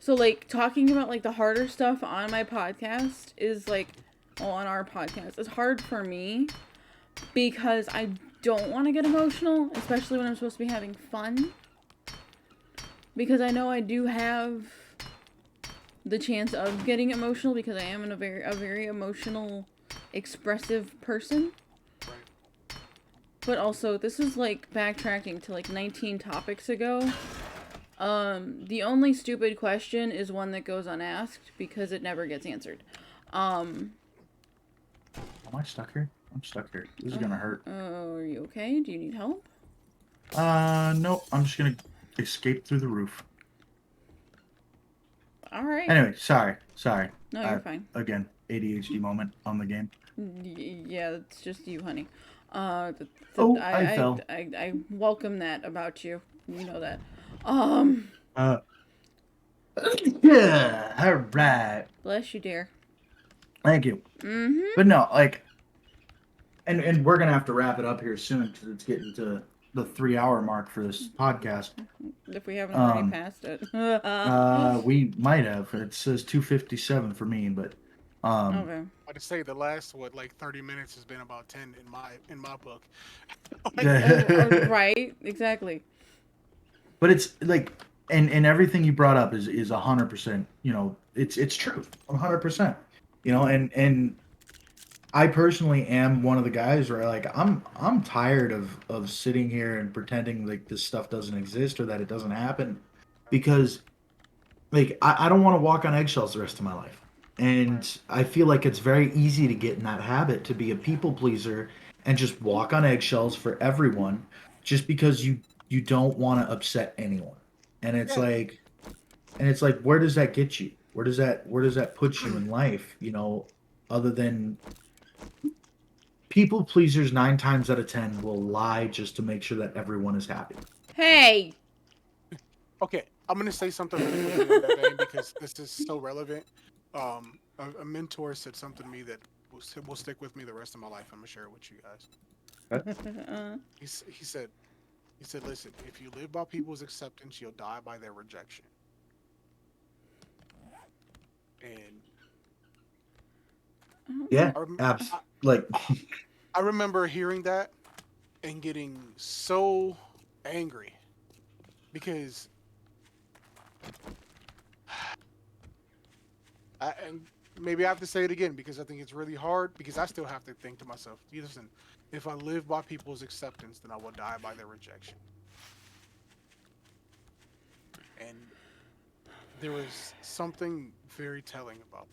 So, like, talking about, like, the harder stuff on my podcast is, like, on our podcast, is hard for me because I don't want to get emotional, especially when I'm supposed to be having fun. Because I know I do have the chance of getting emotional because I am a very emotional, expressive person. Right. But also, this is, like, backtracking to, like, 19 topics ago. The only stupid question is one that goes unasked because it never gets answered. Am I stuck here? I'm stuck here. This is gonna hurt. Are you okay? Do you need help? No. I'm just gonna escape through the roof. Alright. Anyway, sorry. No, you're fine. Again, ADHD moment on the game. Yeah, it's just you, honey. I fell. I welcome that about you. You know that. Yeah. All right. Bless you, dear. Thank you. Mm-hmm. But no, like, and we're gonna have to wrap it up here soon because it's getting to the 3-hour mark for this podcast. If we haven't already passed it. We might have. It says 2:57 for me, but Okay. I'd say the last 30 minutes has been about 10 in my book. Right, exactly. But it's like, and everything you brought up is 100%. It's true, 100%. And I personally am one of the guys where like I'm tired of sitting here and pretending like this stuff doesn't exist or that it doesn't happen, because like I don't want to walk on eggshells the rest of my life. And I feel like it's very easy to get in that habit, to be a people pleaser and just walk on eggshells for everyone just because you don't want to upset anyone. And it's like, where does that get you? Where does that put you in life? Other than people pleasers 9 times out of 10 will lie just to make sure that everyone is happy. Hey! Okay, I'm gonna say something really quickly in that vein because this is so relevant. A mentor said something to me that will stick with me the rest of my life. I'm gonna share it with you guys. He said, listen, if you live by people's acceptance, you'll die by their rejection. And Yeah, I remember hearing that and getting so angry because and maybe I have to say it again because I think it's really hard, because I still have to think to myself, listen, if I live by people's acceptance, then I will die by their rejection. And there was something very telling about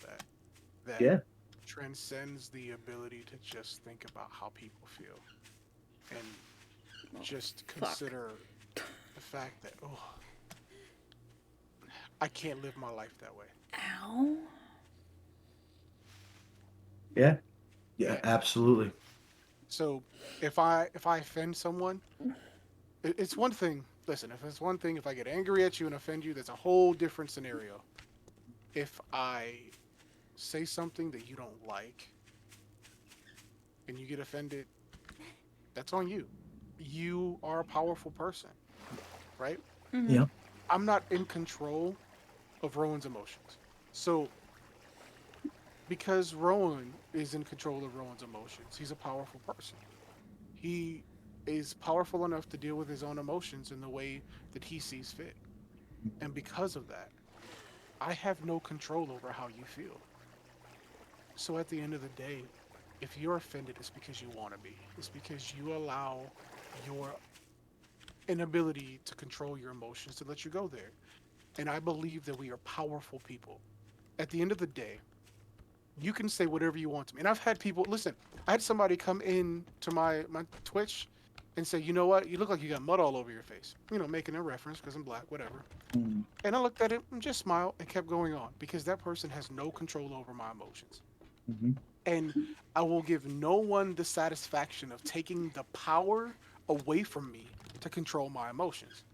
that Yeah. transcends the ability to just think about how people feel and just consider the fact that, I can't live my life that way. Ow. Yeah, absolutely. So if I offend someone, it's one thing listen, if it's one thing, if I get angry at you and offend you, that's a whole different scenario. If I say something that you don't like and you get offended, that's on you. You are a powerful person, right? Mhm. Yeah. I'm not in control of Rowan's emotions. So, because Rowan is in control of Rowan's emotions, he's a powerful person. He is powerful enough to deal with his own emotions in the way that he sees fit. And because of that, I have no control over how you feel. So at the end of the day, if you're offended, it's because you want to be. It's because you allow your inability to control your emotions to let you go there. And I believe that we are powerful people. At the end of the day, you can say whatever you want to me. And I've had people, listen, I had somebody come in to my Twitch and say, you know what, you look like you got mud all over your face. You know, making a reference because I'm black, whatever. Mm. And I looked at him and just smiled and kept going on because that person has no control over my emotions. Mm-hmm. And I will give no one the satisfaction of taking the power away from me to control my emotions.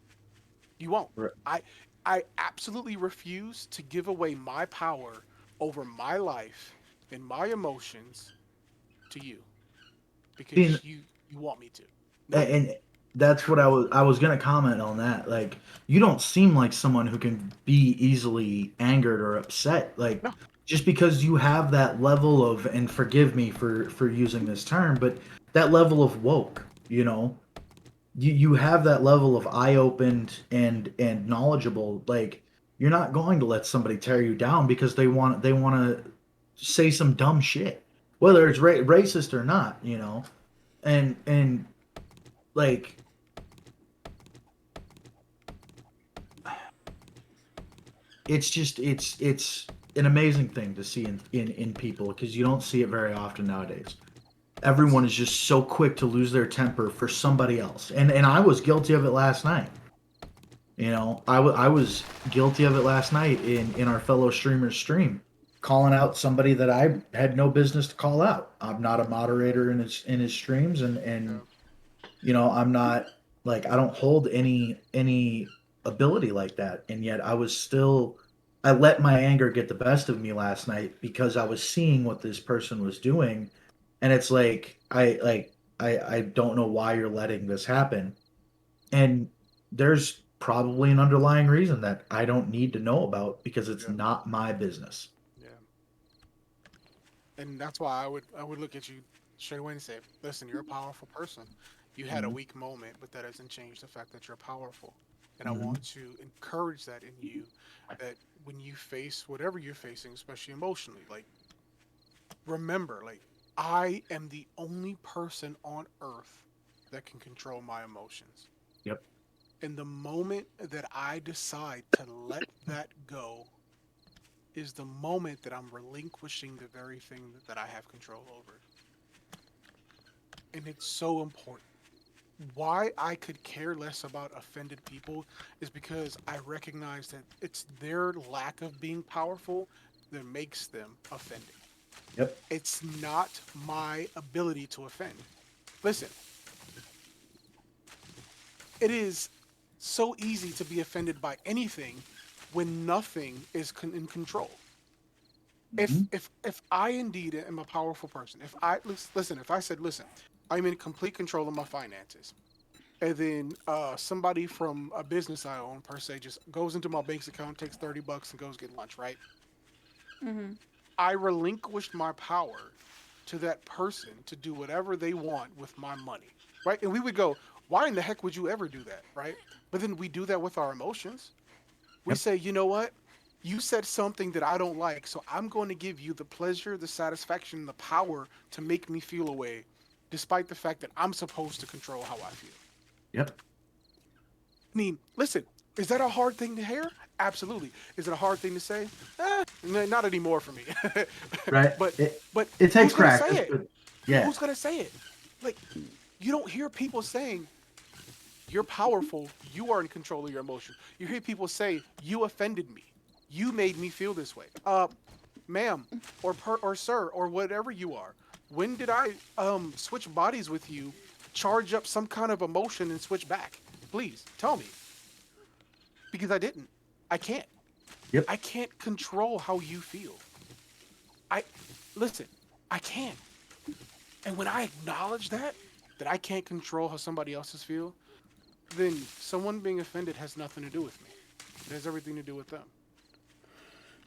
You won't. Right. I absolutely refuse to give away my power over my life and my emotions to you Being- because you want me to. No. And that's what I was gonna comment on that. Like, you don't seem like someone who can be easily angered or upset. Like, No. just because you have that level of, and forgive me for using this term, but that level of woke, you know, you have that level of eye opened and knowledgeable. Like, you're not going to let somebody tear you down because they want to say some dumb shit, whether it's racist or not, you know, and like, it's just it's an amazing thing to see in people because you don't see it very often nowadays. Everyone is just so quick to lose their temper for somebody else, and I was guilty of it last night. You know, I was guilty of it last night in our fellow streamer's stream, calling out somebody that I had no business to call out. I'm not a moderator in his streams, and you know, I'm not, like, I don't hold any ability like that, and yet I let my anger get the best of me last night because I was seeing what this person was doing, and it's like I don't know why you're letting this happen, and there's probably an underlying reason that I don't need to know about because it's Yeah. not my business. Yeah. And that's why I would look at you straight away and say, listen, you're a powerful person. You had a Mhm. weak moment, but that doesn't change the fact that you're powerful. And I Mhm. want to encourage that in you, that when you face whatever you're facing, especially emotionally, like, remember, like, I am the only person on earth that can control my emotions. Yep. And the moment that I decide to let that go is the moment that I'm relinquishing the very thing that I have control over. And it's so important. Why I could care less about offended people is because I recognize that it's their lack of being powerful that makes them offended. Yep. It's not my ability to offend. Listen, it is so easy to be offended by anything when nothing is in control. Mhm. If I indeed am a powerful person, if I listen, if I said, listen, I'm in complete control of my finances, and then somebody from a business I own per se just goes into my bank's account, takes $30 and goes get lunch, right? Mhm. I relinquished my power to that person to do whatever they want with my money, right? And we would go, why in the heck would you ever do that, right? But then we do that with our emotions. We Yep. say, you know what? You said something that I don't like, so I'm going to give you the pleasure, the satisfaction, the power to make me feel a way, despite the fact that I'm supposed to control how I feel. Yep. I mean, listen, is that a hard thing to hear? Absolutely. Is it a hard thing to say? Not anymore for me. Right. but It but takes who's gonna practice, say it? but yeah. Who's gonna say it? Like, you don't hear people saying you're powerful, you are in control of your emotion. You hear people say you offended me, you made me feel this way. Ma'am, or sir, or whatever you are. When did I switch bodies with you, charge up some kind of emotion and switch back? Please tell me. because I didn't. I can't. Yep. I can't control how you feel. Listen, I can't. And when I acknowledge that I can't control how somebody else's feel, then someone being offended has nothing to do with me. It has everything to do with them.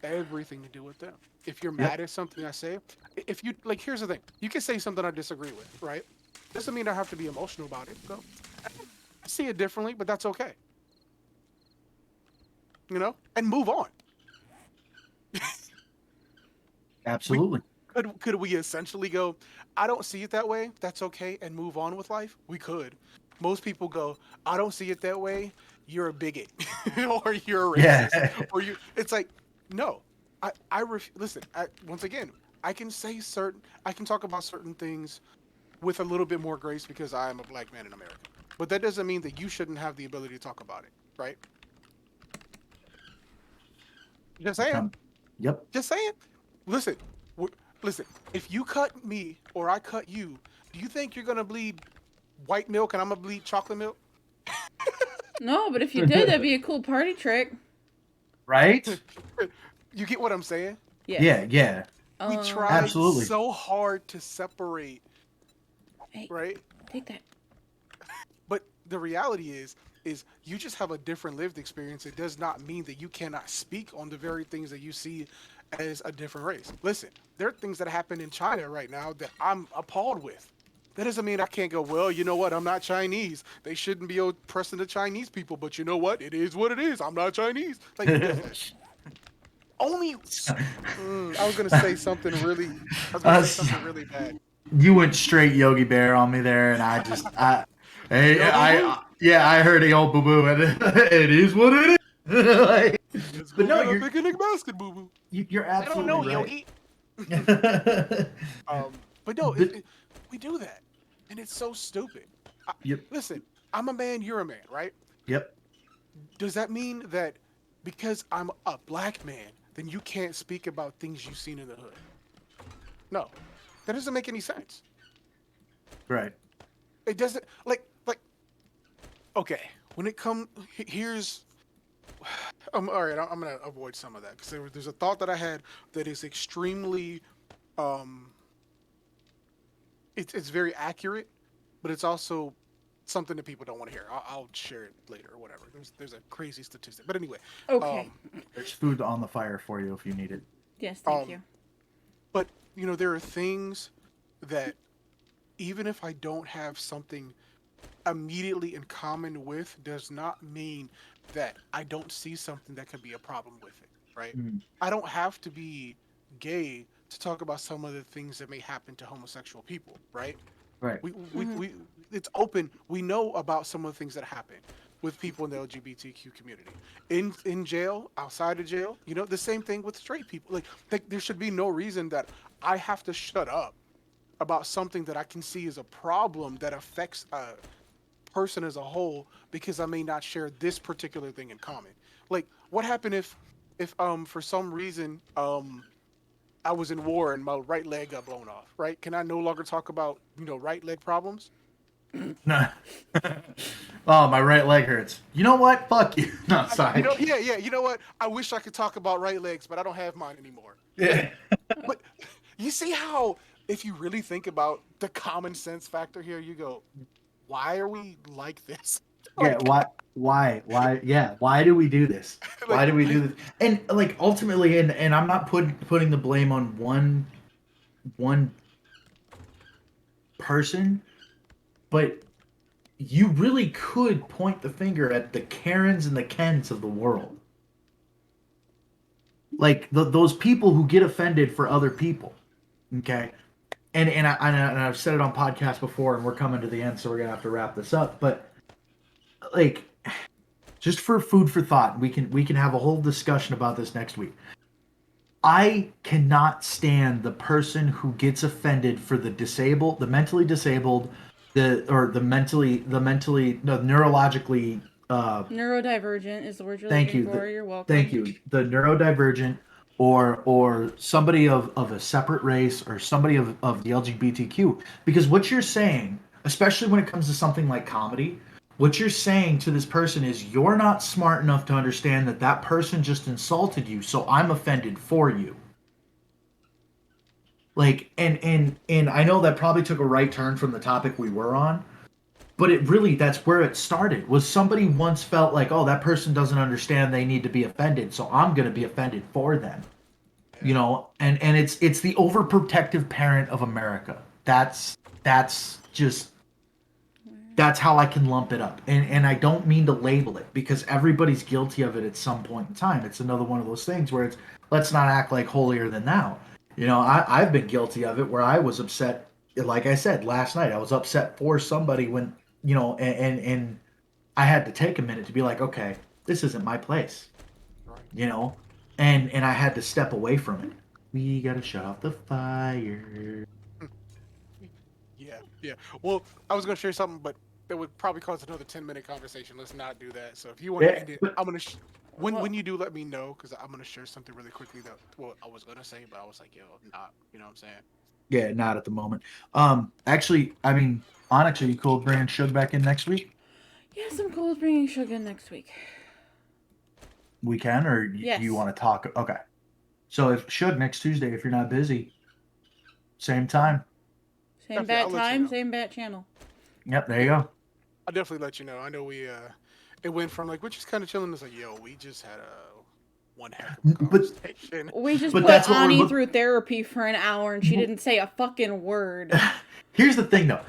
Everything to do with them. If you're mad at something I say, if you like, here's the thing: you can say something I disagree with, right? Doesn't mean I have to be emotional about it. Go, I see it differently, but that's okay. You know, and move on. Absolutely. Could we essentially go, I don't see it that way, that's okay, and move on with life? We could. Most people go, I don't see it that way, you're a bigot, or you're a racist, or you. It's like, no, listen. Once again, I can talk about certain things with a little bit more grace because I am a black man in America. But that doesn't mean that you shouldn't have the ability to talk about it, right? Just saying. Yep. Just saying. Listen. Listen. If you cut me or I cut you, do you think you're gonna bleed white milk and I'm gonna bleed chocolate milk? No, but if you did, that'd be a cool party trick. Right? You get what I'm saying? Yes. Yeah. We tried Absolutely. so hard to separate, Hey, right? take that. But the reality is you just have a different lived experience. It does not mean that you cannot speak on the very things that you see as a different race. Listen, there are things that happen in China right now that I'm appalled with. That doesn't mean I can't go, well, you know what? I'm not Chinese. They shouldn't be oppressing the Chinese people. But you know what? It is what it is. I'm not Chinese. Like, only. I was going to say something really. I was going to say something really bad. You went straight Yogi Bear on me there, and I heard the old boo boo, and it is what it is. Like, but no, you're picnic basket, boo boo. You're I don't know, absolutely Yogi. right. But no, But- we do that, and it's so stupid. Yep. Listen, I'm a man, you're a man, right? Yep. Does that mean that because I'm a black man, then you can't speak about things you've seen in the hood? No, that doesn't make any sense. Right. It doesn't like. Okay, when it comes, here's. All right, I'm gonna avoid some of that because there's a thought that I had that is extremely, it's very accurate, but it's also something that people don't want to hear. I'll share it later or whatever. There's a crazy statistic, but anyway. Okay. There's food on the fire for you if you need it. Yes, thank you. But there are things that even if I don't have something immediately in common with, does not mean that I don't see something that could be a problem with it, right? I don't have to be gay to talk about some of the things that may happen to homosexual people, right? Right. We it's open. We know about some of the things that happen with people in the LGBTQ community. In jail, outside of jail, the same thing with straight people. Like there should be no reason that I have to shut up about something that I can see as a problem that affects a person as a whole because I may not share this particular thing in common. Like, what happened if for some reason I was in war and my right leg got blown off, right? Can I no longer talk about right leg problems? No. Oh, my right leg hurts. You know what? Fuck you. No, sorry. Yeah. You know what? I wish I could talk about right legs, but I don't have mine anymore. Yeah. But you see how, if you really think about the common sense factor here, you go, why are we like this? Yeah, why? Yeah, why do we do this? Why do we do this? And like ultimately, and I'm not putting the blame on one person, but you really could point the finger at the Karens and the Kens of the world. Like those people who get offended for other people. Okay? And I've said it on podcasts before, and we're coming to the end, so we're gonna have to wrap this up. But like, just for food for thought, we can have a whole discussion about this next week. I cannot stand the person who gets offended for the disabled, the mentally disabled, neurologically. Neurodivergent is the word you're Thank looking you. for. You're welcome. Thank you. The neurodivergent, or somebody of a separate race, or somebody of the LGBTQ. Because what you're saying, especially when it comes to something like comedy, What you're saying to this person is you're not smart enough to understand that that person just insulted you, so I'm offended for you. Like, and I know that probably took a right turn from the topic we were on, but it really, that's where it started. Was somebody once felt like, oh, that person doesn't understand, they need to be offended, so I'm going to be offended for them. You know, and it's the overprotective parent of America. That's just that's how I can lump it up. And I don't mean to label it because everybody's guilty of it at some point in time. It's another one of those things where it's let's not act like holier than thou. You know, I've been guilty of it where I was upset, like I said last night, I was upset for somebody when, you know, and I had to take a minute to be like, okay, this isn't my place. Right. You know? And I had to step away from it. We gotta shut off the fire. Yeah. Well, I was gonna share something, but that would probably cause another 10-minute conversation. Let's not do that. So if you want to end it, I'm gonna when you do, let me know because I'm gonna share something really quickly that I was gonna say, but I was like, yo, not, you know what I'm saying? Yeah, not at the moment. Actually, I mean, Onyx, are you cool with bringing Shug back in next week? Yes, I'm cool with bringing Shug in next week. We can, or Yes. you want to talk? Okay. So if Shug next Tuesday, if you're not busy, same time. Same Definitely, bat I'll let you time, know. same bat channel. Yep, there you go. I'll definitely let you know. I know it went from like we're just kind of chilling. It's like, yo, we just had one heck of a But- conversation. We just But put that's what we're Ani look- through therapy for an hour and she didn't say a fucking word. Here's the thing, though.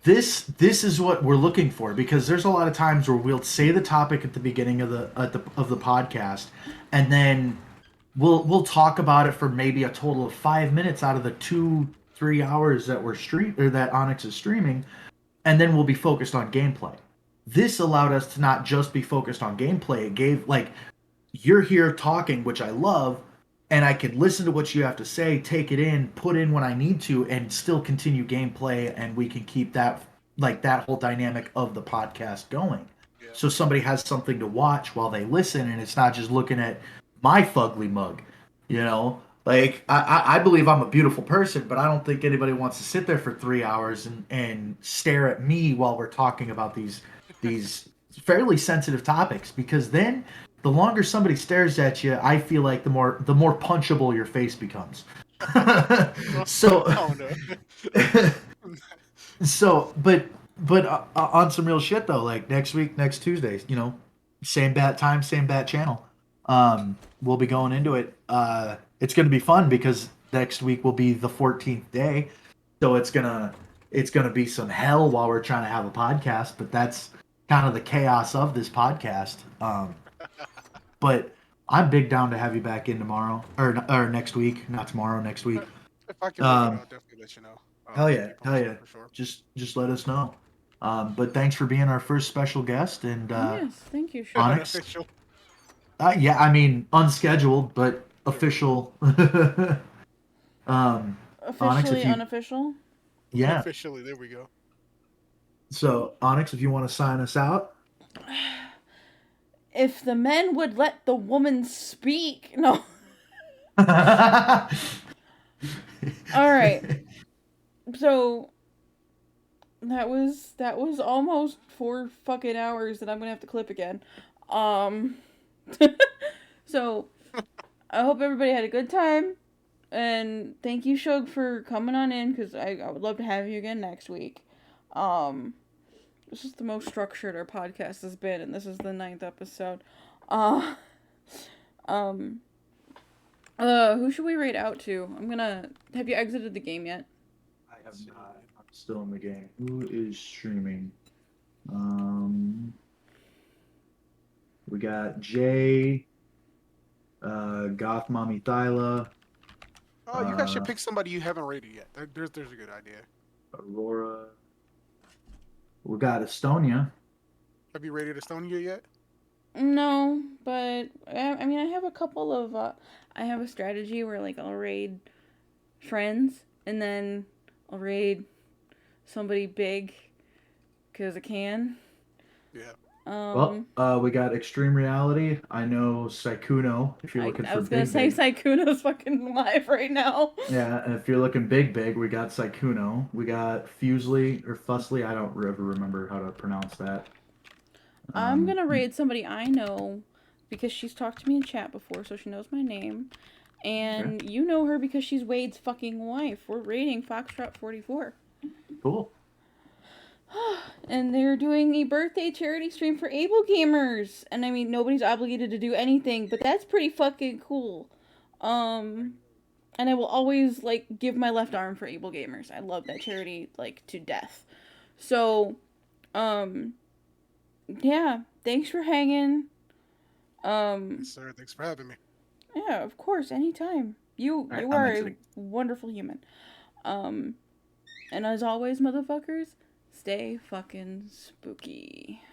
This is what we're looking for because there's a lot of times where we'll say the topic at the beginning of the podcast, and then we'll talk about it for maybe a total of 5 minutes out of the 2-3 hours that we're that Onyx is streaming, and then we'll be focused on gameplay. This allowed us to not just be focused on gameplay. It gave you're here talking, which I love, and I can listen to what you have to say, take it in, put in when I need to, and still continue gameplay, and we can keep that that whole dynamic of the podcast going. Yeah. So somebody has something to watch while they listen, and it's not just looking at my fugly mug. You know, I believe I'm a beautiful person, but I don't think anybody wants to sit there for 3 hours and stare at me while we're talking about these fairly sensitive topics, because then the longer somebody stares at you, I feel like the more punchable your face becomes. So, Oh no. so, but on some real shit though, like next Tuesday, you know, same bat time, same bat channel. We'll be going into it. It's going to be fun because next week will be the 14th day, so it's gonna be some hell while we're trying to have a podcast. But that's kind of the chaos of this podcast. But I'm big down to have you back in tomorrow or next week, not tomorrow, next week. If I can, I'll definitely let you know. Hell yeah. For sure. Just let us know. But thanks for being our first special guest, and Yes, thank you, Shug. Onyx. Unofficial. Yeah, I mean unscheduled but official. Onyx, Officially if you- unofficial. Yeah. Unofficially, there we go. So Onyx, if you want to sign us out. If the men would let the woman speak. No. All right. So that was almost 4 fucking hours that I'm gonna have to clip again. So I hope everybody had a good time, and thank you, Shug, for coming on in, because I would love to have you again next week. This is the most structured our podcast has been, and this is the 9th episode. Who should we raid out to? Have you exited the game yet? I have not. I'm still in the game. Who is streaming? We got Jay, Goth Mommy Thyla, Oh, you guys should pick somebody you haven't rated yet. There's a good idea. Aurora. We got Estonia. Have you rated Estonia yet? No, but I mean, I have a couple of. I have a strategy where I'll raid friends, and then I'll raid somebody big, because I can. Yeah. We got Extreme Reality. I know Saikuno, if you're looking I for was gonna big, say big. Saikuno's fucking live right now. Yeah, and if you're looking big, big, we got Saikuno. We got Fusely or Fusley. I don't ever remember how to pronounce that. I'm gonna raid somebody I know because she's talked to me in chat before, so she knows my name. And you know her because she's Wade's fucking wife. We're raiding Foxtrot 44. Cool. And they're doing a birthday charity stream for Able Gamers. And I mean, nobody's obligated to do anything, but that's pretty fucking cool. And I will always, like, give my left arm for Able Gamers. I love that charity, like, to death. So, yeah, thanks for hanging. Yes, sir. Thanks for having me. Yeah, of course, anytime. You are a wonderful human. And as always, motherfuckers, stay fucking spooky.